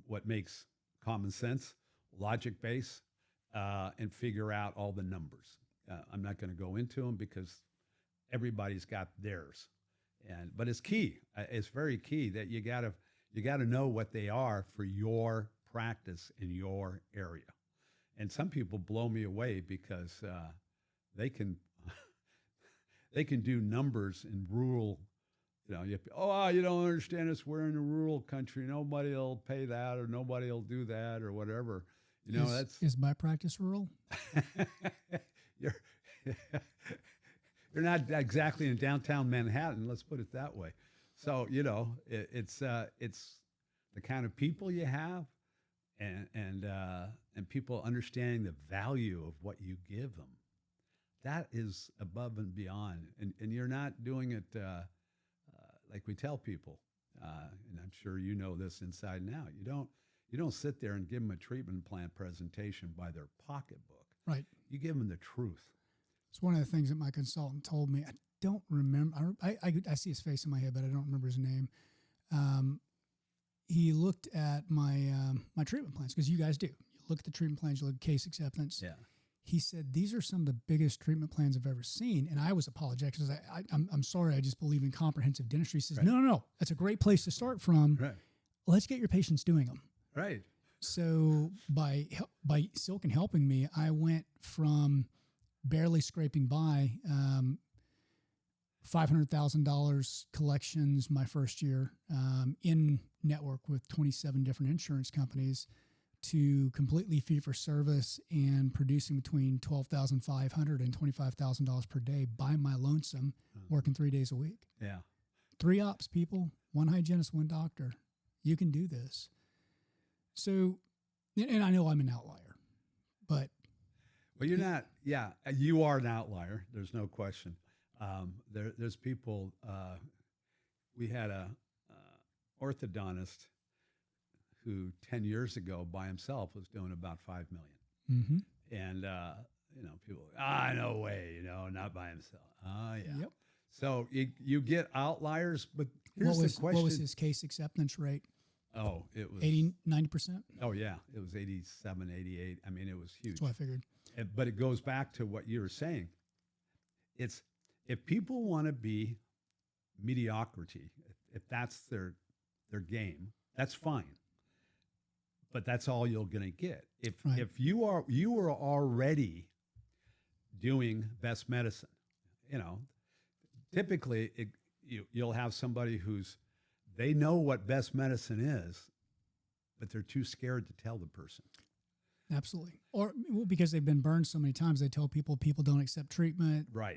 what makes common sense, logic base, and figure out all the numbers. I'm not going to go into them because everybody's got theirs, but it's key. It's very key that you got to know what they are for your practice in your area. And some people blow me away because they can do numbers in rural. You don't understand us. We're in a rural country. Nobody will pay that, or nobody will do that, or whatever. Is my practice rural? You're not exactly in downtown Manhattan. Let's put it that way. So it's the kind of people you have, and people understanding the value of what you give them. That is above and beyond, and you're not doing it like we tell people, and I'm sure you know this inside and out. You don't sit there and give them a treatment plan presentation by their pocketbook. Right. You give them the truth. It's one of the things that my consultant told me. I don't remember. I see his face in my head, but I don't remember his name. He looked at my my treatment plans, because you guys do. You look at the treatment plans, you look at case acceptance. Yeah. He said, these are some of the biggest treatment plans I've ever seen. And I was apologetic because I'm sorry, I just believe in comprehensive dentistry. He says, right. No. That's a great place to start from. Right. Let's get your patients doing them. Right. So by Silken helping me, I went from barely scraping by $500,000 collections my first year in network with 27 different insurance companies to completely fee for service and producing between $12,500 and $25,000 per day by my lonesome, working 3 days a week. Yeah. 3 ops people, 1 hygienist, 1 doctor. You can do this. So, and I know I'm an outlier, but. Well, you're not. Yeah, you are an outlier. There's no question. There's people. We had a orthodontist who 10 years ago by himself was doing about $5 million. Mm-hmm. And, people, no way, not by himself. Oh, yeah. Yep. So you get outliers, but here's the question. What was his case acceptance rate? Oh, it was 80, 90%? Oh, yeah. It was 87, 88. I mean, it was huge. That's what I figured. But it goes back to what you were saying. It's if people want to be mediocrity, if that's their game, that's fine. But that's all you're going to get. If you are already doing best medicine, typically you'll have somebody they know what best medicine is, but they're too scared to tell the person. Absolutely. Or because they've been burned so many times, they tell people don't accept treatment. Right.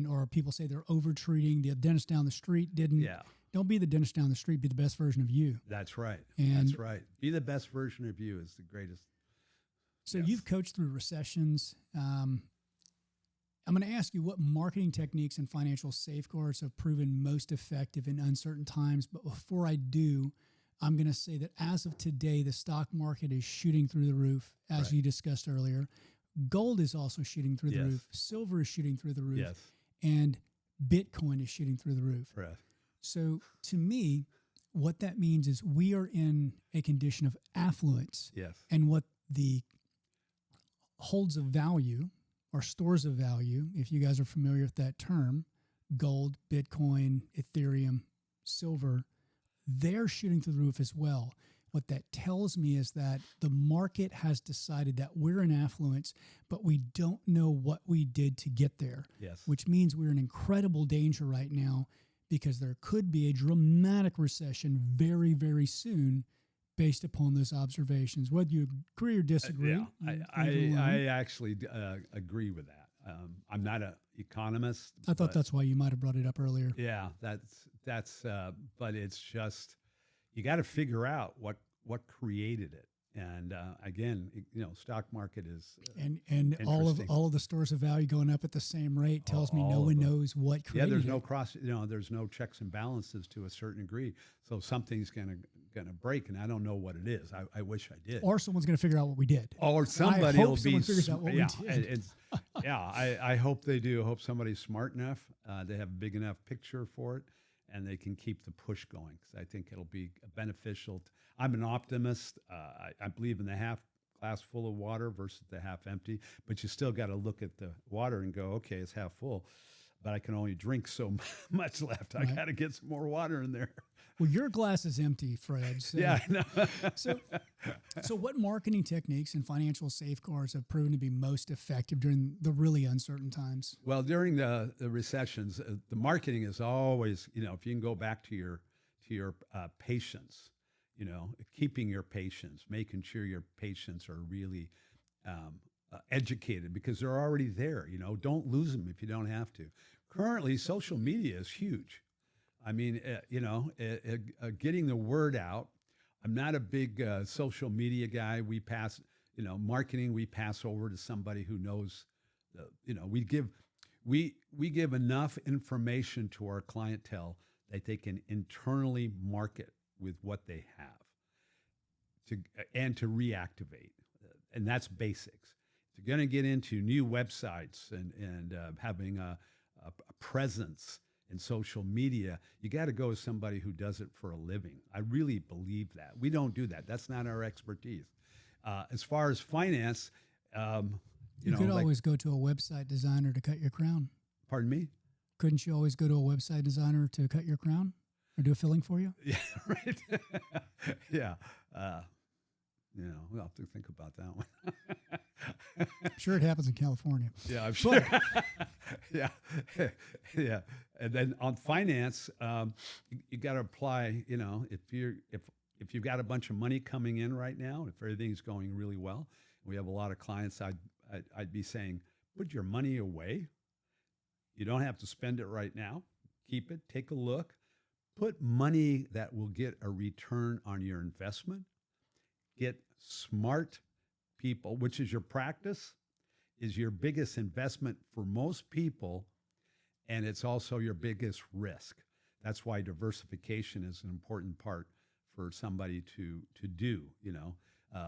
Or people say they're over-treating. The dentist down the street didn't. Yeah. Don't be the dentist down the street. Be the best version of you. That's right. And that's right. Be the best version of you is the greatest. So you've coached through recessions. I'm going to ask you what marketing techniques and financial safeguards have proven most effective in uncertain times. But before I do, I'm going to say that as of today, the stock market is shooting through the roof, as you discussed earlier. Gold is also shooting through the roof. Silver is shooting through the roof. Yes. And Bitcoin is shooting through the roof. Right. So to me, what that means is we are in a condition of affluence. Yes. And what the holds of value or stores of value, if you guys are familiar with that term, gold, Bitcoin, Ethereum, silver, they're shooting through the roof as well. What that tells me is that the market has decided that we're in affluence, but we don't know what we did to get there. Yes. Which means we're in incredible danger right now because there could be a dramatic recession very, very soon based upon those observations, whether you agree or disagree. I actually agree with that. I'm not an economist. I thought that's why you might have brought it up earlier. Yeah, that's. But it's just you got to figure out what created it. And again, stock market is and all of the stores of value going up at the same rate tells me no one knows what created there's it. no there's no checks and balances to a certain degree. So something's gonna break, and I don't know what it is. I wish I did. Or someone's gonna figure out what we did. Or somebody will be. Figures out what we did. I hope they do. I hope somebody's smart enough. They have a big enough picture for it, and they can keep the push going. Because I think it'll be beneficial. I'm an optimist. I believe in the half glass full of water versus the half empty. But you still got to look at the water and go, okay, it's half full, but I can only drink so much left. Right. I got to get some more water in there. Well, your glass is empty, Fred. So, yeah, I know. So what marketing techniques and financial safeguards have proven to be most effective during the really uncertain times? Well, during the recessions, the marketing is always, if you can go back to your patients, keeping your patients, making sure your patients are really educated because they're already there. Don't lose them if you don't have to. Currently, social media is huge. I mean, getting the word out. I'm not a big social media guy. We pass, marketing. We pass over to somebody who knows. We give enough information to our clientele that they can internally market with what they have to reactivate, and that's basics. If you're going to get into new websites and having a presence in social media, you got to go with somebody who does it for a living. I really believe that. We don't do that. That's not our expertise. As far as finance, you could always go to a website designer to cut your crown. Pardon me? Couldn't you always go to a website designer to cut your crown or do a filling for you? Yeah, right. Yeah. We'll have to think about that one. I'm sure it happens in California. Yeah, I'm sure. Yeah. Yeah. And then on finance, you got to apply, if you've got a bunch of money coming in right now, if everything's going really well, we have a lot of clients, I'd be saying, put your money away. You don't have to spend it right now. Keep it, take a look. Put money that will get a return on your investment. Get smart people, which is your practice, is your biggest investment for most people, and it's also your biggest risk. That's why diversification is an important part for somebody to do,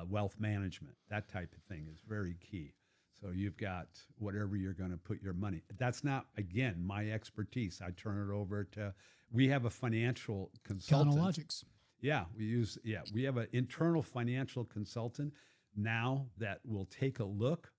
wealth management, that type of thing is very key. So you've got whatever you're going to put your money. That's not, again, my expertise. I turn it over to, we have a financial consultant. Counterlogics. Yeah, we have an internal financial consultant now that will take a look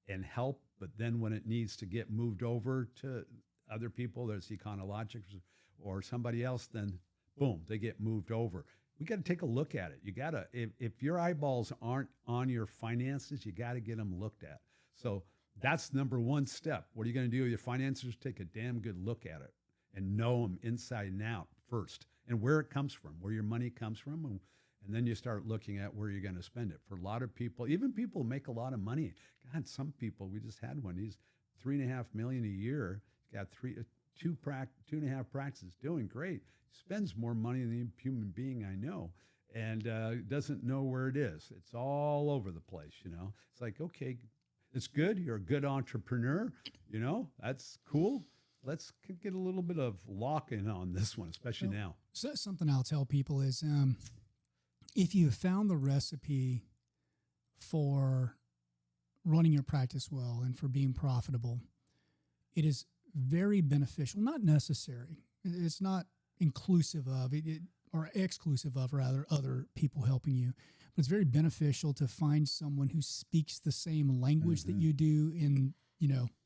and help, but then when it needs to get moved over to other people, there's Econologics or somebody else, then boom, they get moved over. We got to take a look at it. You got to, if your eyeballs aren't on your finances, you got to get them looked at. So that's number one step. What are you going to do with your finances? Take a damn good look at it and know them inside and out first, and where it comes from, where your money comes from, and then you start looking at where you're going to spend it. For a lot of people, even people who make a lot of money, God, some people, we just had one, he's $3.5 million a year, got 2.5 practices, doing great. Spends more money than any human being I know, and doesn't know where it is. It's all over the place, It's like, okay, it's good. You're a good entrepreneur, that's cool. Let's get a little bit of lock-in on this one, especially now. So that's something I'll tell people is if you found the recipe for running your practice well and for being profitable, it is very beneficial, not necessary. It's not inclusive of it, or exclusive of, rather, other people helping you. But it's very beneficial to find someone who speaks the same language that you do in,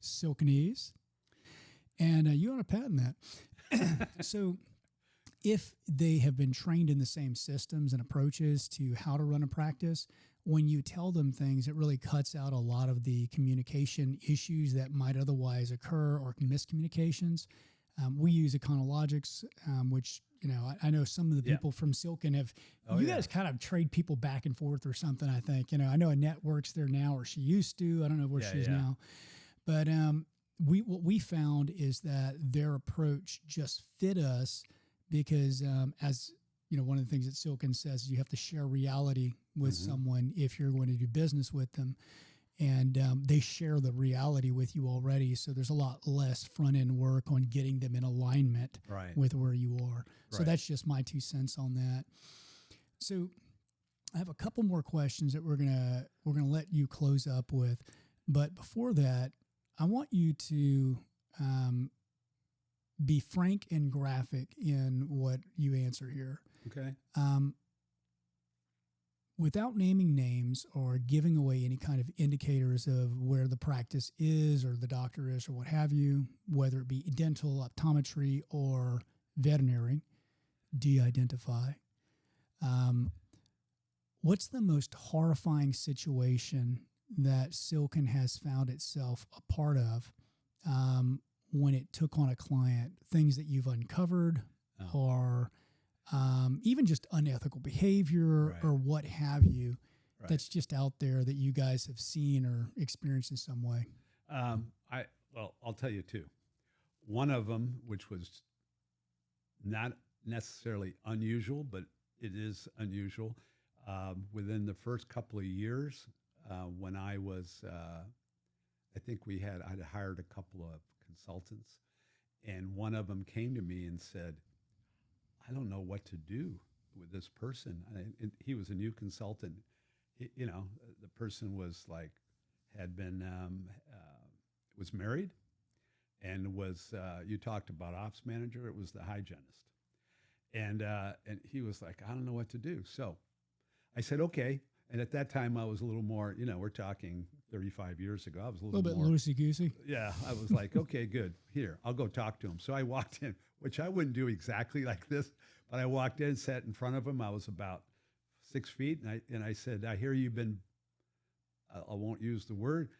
Silkanese. And you ought to patent that. So if they have been trained in the same systems and approaches to how to run a practice, when you tell them things, it really cuts out a lot of the communication issues that might otherwise occur or miscommunications. We use Econologics, which, I know some of the Yeah. people from Silken have, Oh, you yeah. guys kind of trade people back and forth or something, I think. I know Annette works there now, or she used to. I don't know where she is now. But what we found is that their approach just fit us because, as one of the things that Silken says is you have to share reality with someone if you're going to do business with them. And they share the reality with you already. So there's a lot less front end work on getting them in alignment with where you are. So that's just my 2 cents on that. So I have a couple more questions that we're gonna let you close up with. But before that, I want you to be frank and graphic in what you answer here. Okay. Without naming names or giving away any kind of indicators of where the practice is or the doctor is or what have you, whether it be dental, optometry, or veterinary, de-identify. What's the most horrifying situation that Silken has found itself a part of when it took on a client? Things that you've uncovered or even just unethical behavior or what have you that's just out there that you guys have seen or experienced in some way? I'll tell you two. One of them, which was not necessarily unusual, but it is unusual. Within the first couple of years, when I was, I think I'd hired a couple of consultants, and one of them came to me and said, I don't know what to do with this person. He was a new consultant. The person was was married and was, you talked about ops manager, it was the hygienist. And he was like, I don't know what to do. So I said, okay. And at that time I was a little more, we're talking 35 years ago. I was a little bit more loosey-goosey. Yeah, I was like, okay, good. Here, I'll go talk to him. So I walked in, which I wouldn't do exactly like this, but I walked in, sat in front of him. I was about 6 feet, and I said, I hear you've been, I won't use the word.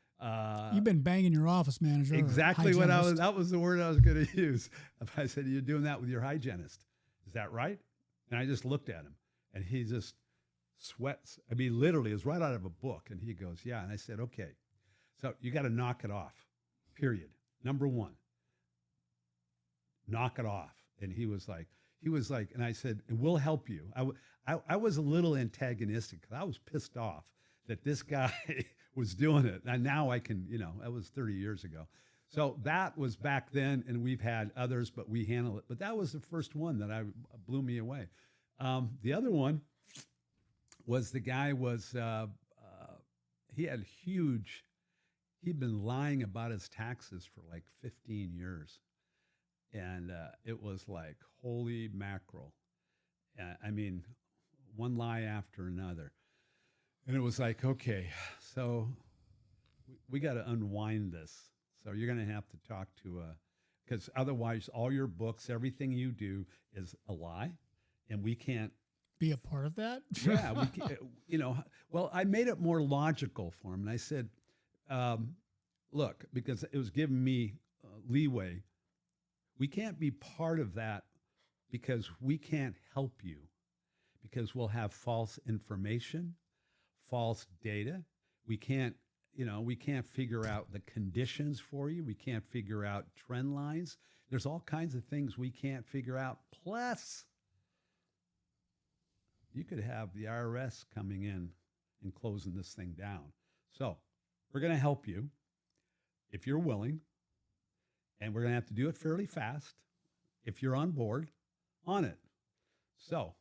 You've been banging your office manager. Exactly that was the word I was going to use. I said, you're doing that with your hygienist. Is that right? And I just looked at him, and he just sweats. I mean, literally, it's right out of a book. And he goes, yeah. And I said, okay. So you got to knock it off, period. Number one, knock it off. And he was like, and I said, and we'll help you. I was a little antagonistic because I was pissed off that this guy was doing it. And now I can, that was 30 years ago. So that was back then, and we've had others, but we handle it. But that was the first one that blew me away. The other one was the guy he'd been lying about his taxes for like 15 years. And it was like, holy mackerel. I mean, one lie after another. And it was like, okay, so we got to unwind this. So you're going to have to talk to because otherwise all your books, everything you do is a lie, and we can't be a part of that. Yeah, we can, well, I made it more logical for him. And I said, look, because it was giving me leeway, we can't be part of that because we can't help you, because we'll have false information, false data. We can't figure out the conditions for you. We can't figure out trend lines. There's all kinds of things we can't figure out. Plus, you could have the IRS coming in and closing this thing down. So we're going to help you if you're willing, and we're going to have to do it fairly fast. If you're on board, on it. So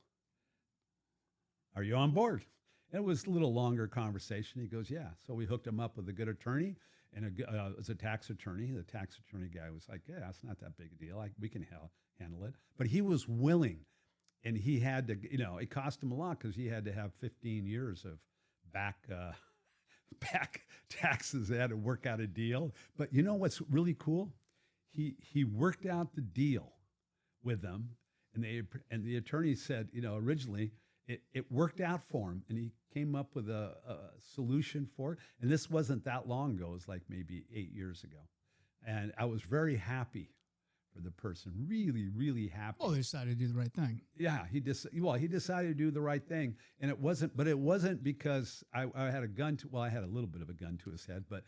are you on board? And it was a little longer conversation. He goes, yeah. So we hooked him up with a good attorney, and it was a tax attorney. The tax attorney guy was like, yeah, it's not that big a deal. We can handle it. But he was willing. And he had to, it cost him a lot because he had to have 15 years of back taxes. They had to work out a deal. But you know what's really cool? He worked out the deal with them, and the attorney said, originally it worked out for him, and he came up with a solution for it. And this wasn't that long ago. It was like maybe 8 years ago. And I was very happy for the person. Really, really happy. Oh, they decided to do the right thing. Yeah, he decided to do the right thing, and it wasn't because I had a gun to. Well, I had a little bit of a gun to his head, but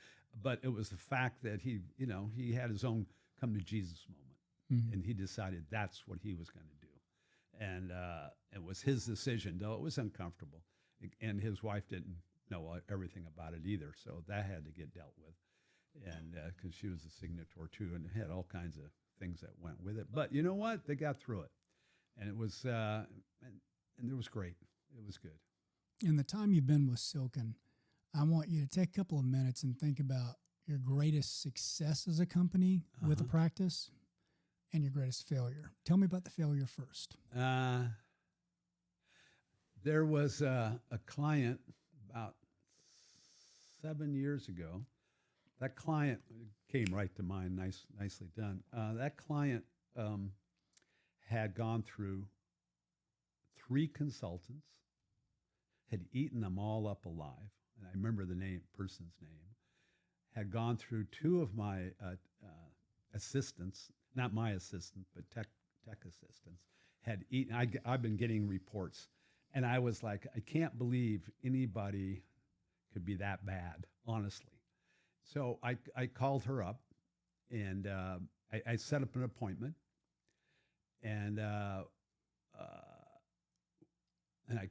it was the fact that he had his own come to Jesus moment, and he decided that's what he was going to do, and it was his decision, though it was uncomfortable, and his wife didn't know everything about it either, so that had to get dealt with, and because she was a signator too, and had all kinds of things that went with it. But you know what? They got through it. And it was, and it was great. It was good. In the time you've been with Silken, I want you to take a couple of minutes and think about your greatest success as a company with a practice and your greatest failure. Tell me about the failure first. There was a client about 7 years ago. That client came right to mind, nicely done. That client had gone through 3 consultants, had eaten them all up alive, and I remember the person's name, had gone through 2 of my assistants, not my assistant, but tech assistants, had eaten. I've been getting reports, and I was like, I can't believe anybody could be that bad, honestly. So I called her up, and I set up an appointment, and I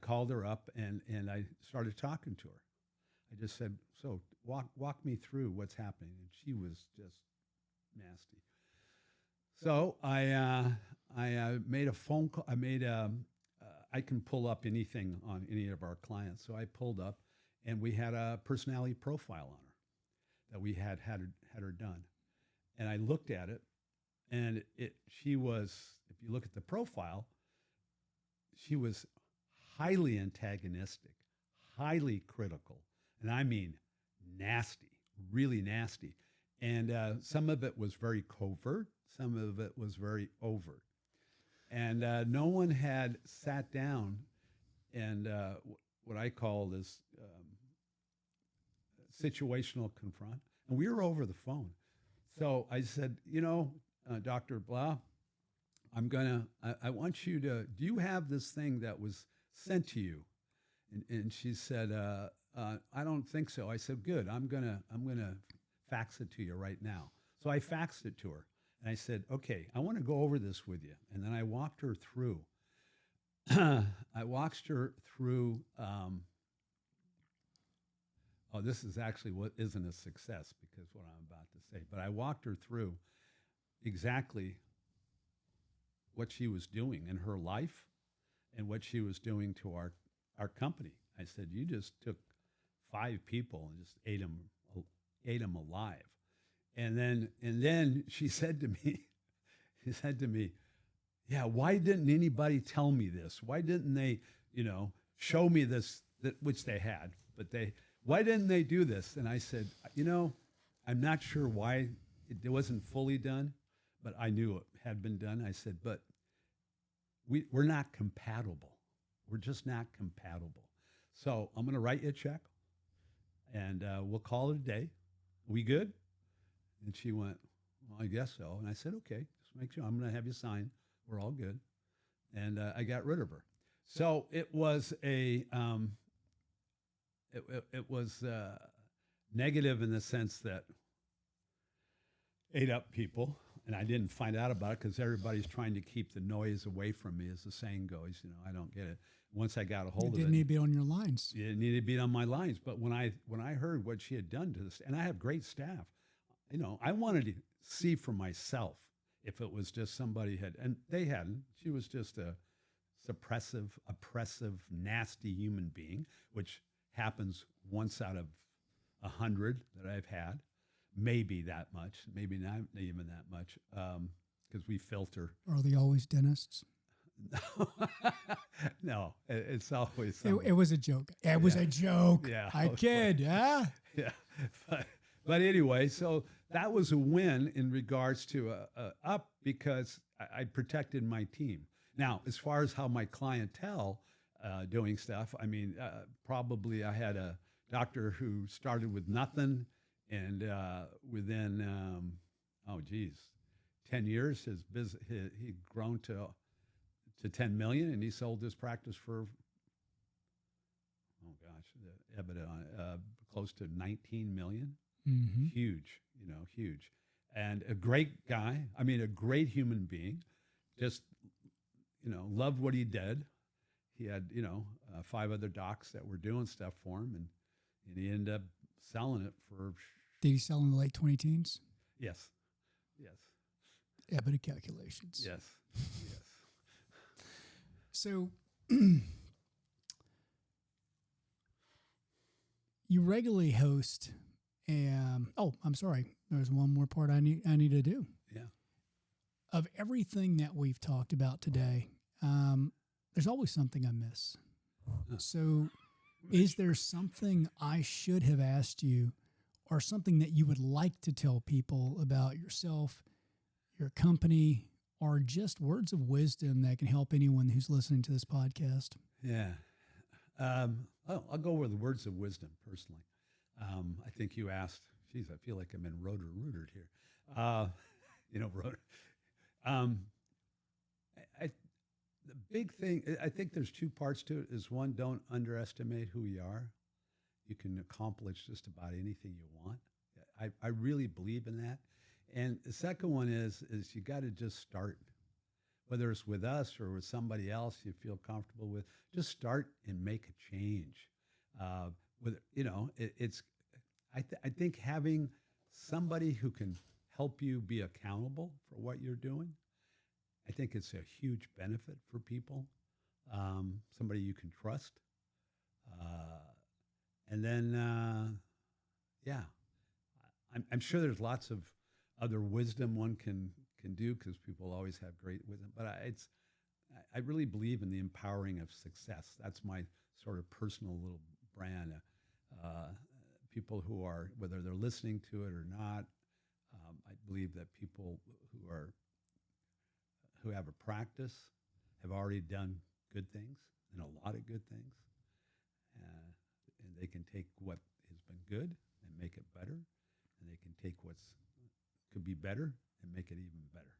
called her up, and I started talking to her. I just said, so walk me through what's happening, and she was just nasty. So I made a phone call. I can pull up anything on any of our clients. So I pulled up, and we had a personality profile on her that we had her done. And I looked at it, and she was, if you look at the profile, she was highly antagonistic, highly critical, and I mean nasty, really nasty. And some of it was very covert, some of it was very overt. And no one had sat down and what I call this situational confront. And we were over the phone. So I said, Dr. Blah, I want you to, do you have this thing that was sent to you? And she said, I don't think so. I said, good, I'm gonna fax it to you right now. So I faxed it to her. And I said, okay, I want to go over this with you. And then I walked her through. This is actually what isn't a success because what I'm about to say. But I walked her through exactly what she was doing in her life and what she was doing to our company. I said, you just took 5 people and just ate them alive. And then she said to me, yeah, why didn't anybody tell me this? Why didn't they, show me this, which they had, but why didn't they do this? And I said, I'm not sure why it wasn't fully done, but I knew it had been done. I said, but we're not compatible. We're just not compatible. So I'm going to write you a check, and we'll call it a day. We good? And she went, well, I guess so. And I said, okay, just make sure. I'm going to have you sign. We're all good. And I got rid of her. So it was it was negative in the sense that ate up people, and I didn't find out about it because everybody's trying to keep the noise away from me, as the saying goes. I don't get it. Once I got a hold of it, didn't need to be on your lines. It needed to be on my lines. But when I heard what she had done to this, and I have great staff, I wanted to see for myself if it was just somebody and they hadn't. She was just a suppressive, oppressive, nasty human being, which happens once out of 100 that I've had. Maybe that much, maybe not even that much, because we filter. Are they always dentists? No, it's always it was a joke. It was a joke. Yeah, I kid. Huh? Yeah, but anyway, so that was a win in regards to up because I protected my team. Now, as far as how my clientele doing stuff, I mean, probably I had a doctor who started with nothing, and within 10 years, he'd grown to 10 million, and he sold his practice for, oh gosh, the EBITDA on it, close to 19 million. Mm-hmm. Huge, huge. And a great guy. I mean, a great human being. Just, loved what he did. He had, 5 other docs that were doing stuff for him, and he ended up selling it for. Did he sell in the late 20-teens? Yes. EBITDA calculations. Yes. So you regularly host. I'm sorry. There's one more part I need to do. Yeah. Of everything that we've talked about today, there's always something I miss. So is there something I should have asked you, or something that you would like to tell people about yourself, your company, or just words of wisdom that can help anyone who's listening to this podcast? Yeah. I'll go with the words of wisdom personally. I think you asked, geez, I feel like I'm in Roto-Rooter here. Rotor. The big thing, I think there's 2 parts to it, is one, don't underestimate who you are. You can accomplish just about anything you want. I really believe in that. And the second one is you got to just start, whether it's with us or with somebody else you feel comfortable with. Just start and make a change. I think having somebody who can help you be accountable for what you're doing, I think it's a huge benefit for people. Somebody you can trust. And then, I'm sure there's lots of other wisdom one can do, because people always have great wisdom. But I really believe in the empowering of success. That's my sort of personal little brand. People who are, whether they're listening to it or not, I believe that people who have a practice have already done good things, and a lot of good things. And they can take what has been good and make it better. And they can take what's could be better and make it even better.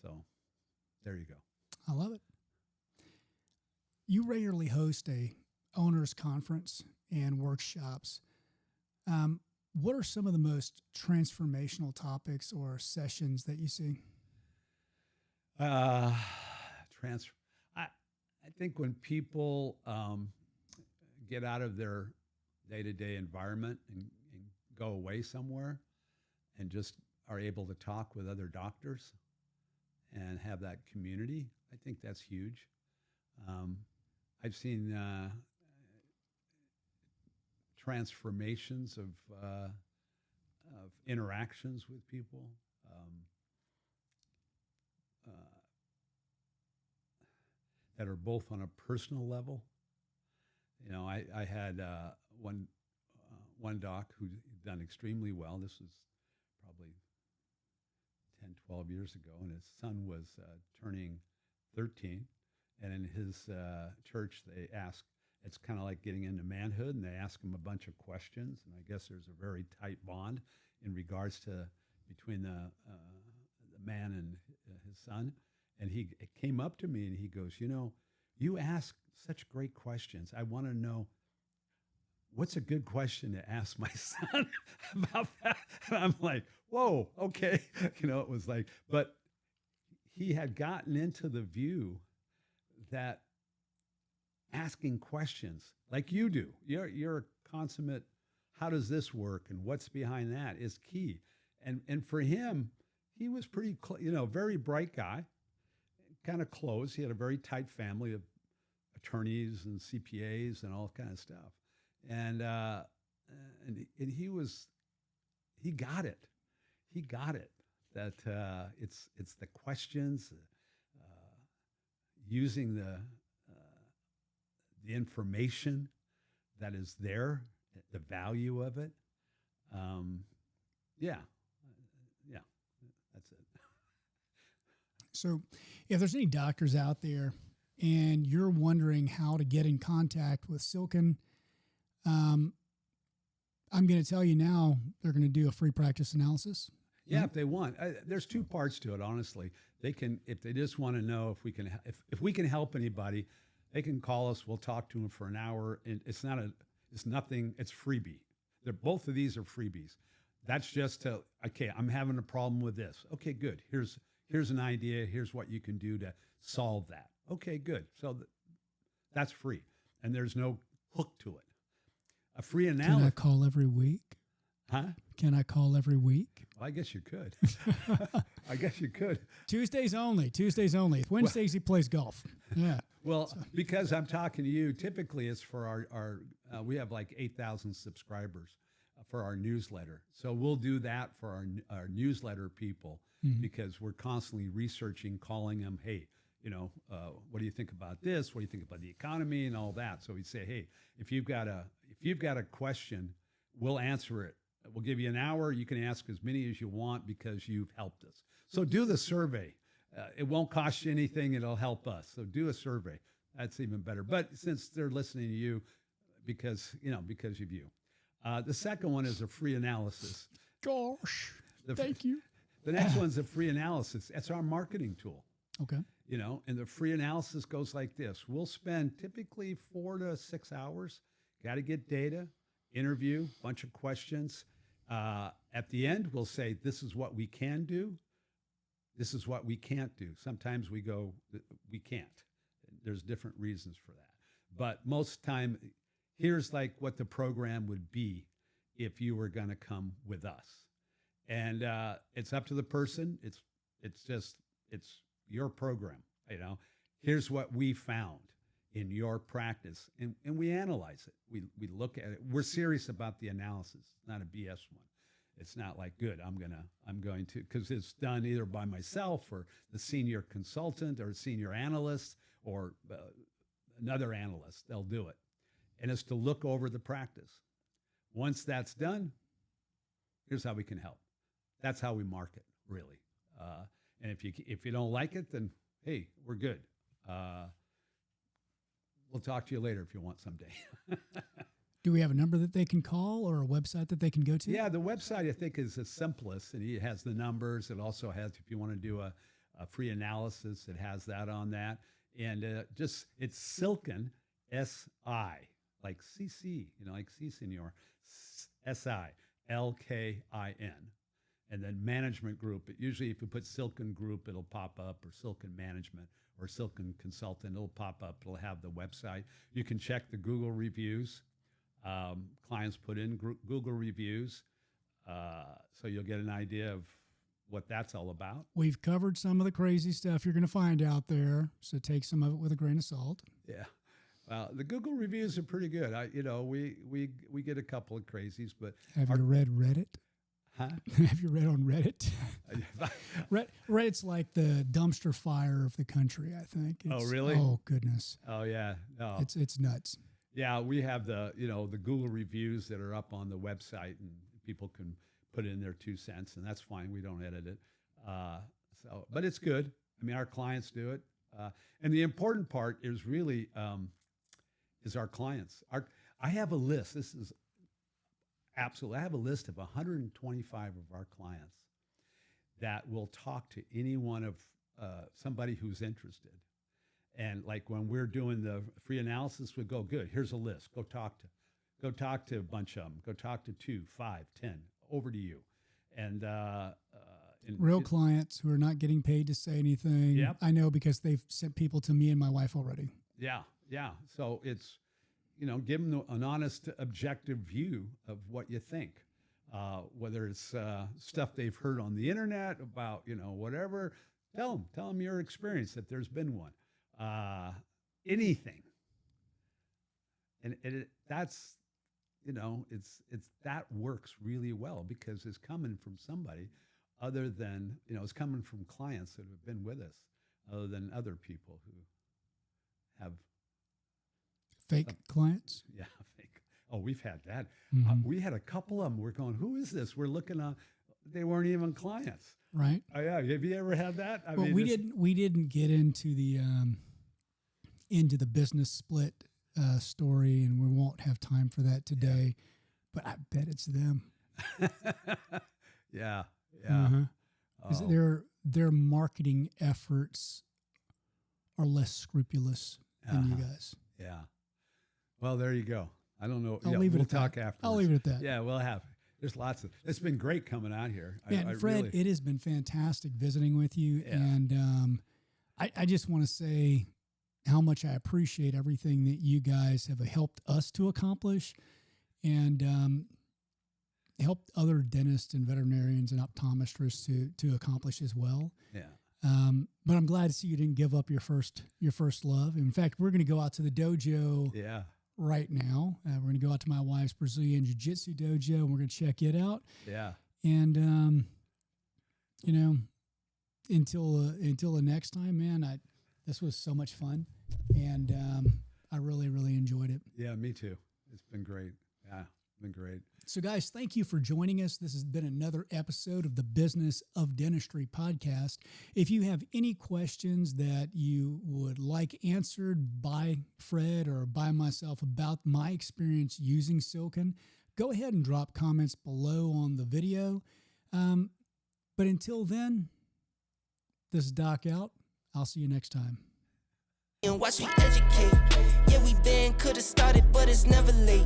So there you go. I love it. You regularly host a owners conference and workshops. What are some of the most transformational topics or sessions that you see? I think when people get out of their day-to-day environment and go away somewhere and just are able to talk with other doctors and have that community, I think that's huge. I've seen transformations of interactions with people. That are both on a personal level. I had one doc who done extremely well. This was probably 10, 12 years ago, and his son was turning 13. And in his church, they ask, it's kind of like getting into manhood, and they ask him a bunch of questions. And I guess there's a very tight bond in regards to between the man and his son. And he came up to me and he goes, you ask such great questions. I want to know, what's a good question to ask my son about that? And I'm like, whoa, okay. It was like, but he had gotten into the view that asking questions like you do, you're a consummate, how does this work and what's behind that is key. And for him, he was pretty, very bright guy, kind of close. He had a very tight family of attorneys and CPAs and all kind of stuff. And he got it. He got it that it's the questions, using the information that is there, the value of it. That's it. So if there's any doctors out there and you're wondering how to get in contact with Silken, I'm going to tell you now, they're going to do a free practice analysis. Yeah, if they want. There's two parts to it, honestly. They can, if they just want to know if we can help anybody, they can call us. We'll talk to them for an hour. And it's nothing. It's freebie. Both of these are freebies. That's just to, okay, I'm having a problem with this. Okay, good. Here's an idea. Here's what you can do to solve that. Okay, good. So that's free. And there's no hook to it. A free analysis. Can I call every week? Huh? Can I call every week? Well, I guess you could. I guess you could. Tuesdays only. Wednesdays he plays golf. Yeah. Well, because I'm talking to you, typically it's for our we have like 8,000 subscribers for our newsletter. So we'll do that for our newsletter people because we're constantly researching, calling them, hey, what do you think about this? What do you think about the economy and all that? So we say, hey, if you've got a question, we'll answer it. We'll give you an hour. You can ask as many as you want because you've helped us. So do the survey. It won't cost you anything. It'll help us. So do a survey. That's even better. But since they're listening to you, because of you. The second one is a free analysis. Gosh, thank you. The next one's a free analysis. That's our marketing tool. Okay. And the free analysis goes like this. We'll spend typically 4 to 6 hours. Got to get data, interview, bunch of questions. At the end, we'll say, this is what we can do. This is what we can't do. Sometimes we go, we can't. There's different reasons for that. But most time, here's like what the program would be if you were going to come with us. And it's up to the person. It's your program. Here's what we found in your practice, and we analyze it. We look at it. We're serious about the analysis. It's not a BS one. It's not like, good, I'm going to, because it's done either by myself or the senior consultant or senior analyst or another analyst. They'll do it. And it's to look over the practice. Once that's done, here's how we can help. That's how we market, really. And if you don't like it, then, hey, we're good. We'll talk to you later if you want someday. Do we have a number that they can call or a website that they can go to? Yeah, the website, I think, is the simplest. And it has the numbers. It also has, if you want to do a free analysis, it has that on that. And it's Silken, S-I, like C-C, like C Senior, S-I, L-K-I-N. And then management group. Usually if you put Silken Group, it'll pop up, or Silken Management, or Silken Consultant, it'll pop up. It'll have the website. You can check the Google reviews. Clients put in Google reviews, so you'll get an idea of what that's all about. We've covered some of the crazy stuff you're going to find out there, so take some of it with a grain of salt. Yeah, the Google reviews are pretty good. We get a couple of crazies, but have you read Reddit? Huh? Have you read on Reddit? Reddit's like the dumpster fire of the country, I think. Oh, really? Oh, goodness. Oh, yeah. No. It's nuts. Yeah, we have the Google reviews that are up on the website, and people can put in their 2 cents, and that's fine. We don't edit it. But it's good. I mean, our clients do it. And the important part is really is our clients. I have a list. This is absolutely. I have a list of 125 of our clients that will talk to any one of somebody who's interested. And like when we're doing the free analysis, we go, good, here's a list. Go talk to a bunch of them. Go talk to 2, 5, 10, over to you. And real clients who are not getting paid to say anything. Yep. I know because they've sent people to me and my wife already. Yeah. So it's, give them an honest, objective view of what you think. Whether it's stuff they've heard on the internet about, whatever, tell them your experience if there's been one. Anything. And that's, it's that works really well because it's coming from somebody other than, it's coming from clients that have been with us other than other people who have fake clients. Yeah. Fake. Oh, we've had that. Mm-hmm. We had a couple of them. We're going, who is this? We're looking on, they weren't even clients. Right. Oh yeah. Have you ever had that? Well, we didn't get into the business split story, and we won't have time for that today. Yeah. But I bet it's them. Yeah. Yeah. Because Oh, their marketing efforts are less scrupulous than you uh-huh. guys. Yeah. Well, there you go. I don't know. I'll Yeah, leave it we'll at that. talk I'll afterwards. leave it at that. Yeah, we'll have. There's lots of. It's been great coming out here. Man, I Fred, really. it has been fantastic visiting with you. Yeah. And I just want to say how much I appreciate everything that you guys have helped us to accomplish and helped other dentists and veterinarians and optometrists to accomplish as well. Yeah. But I'm glad to see you didn't give up your first love. In fact, we're going to go out to the dojo Yeah. right now. We're going to go out to my wife's Brazilian Jiu-Jitsu dojo, and we're going to check it out. Yeah. And you know, until the next time, man, this was so much fun, and I really enjoyed it. Yeah. Me too. It's been great. Yeah. Been great. So, guys, thank you for joining us. This has been another episode of the Business of Dentistry podcast. If you have any questions that you would like answered by Fred or by myself about my experience using Silken, go ahead and drop comments below on the video. But until then, this is Doc out. I'll see you next time. And watch me educate. Yeah, we been coulda started, but it's never late.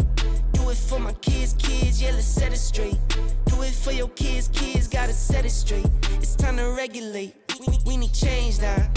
Do it for my kids, yeah, let's set it straight. Do it for your kids, gotta set it straight. It's time to regulate. We need change now.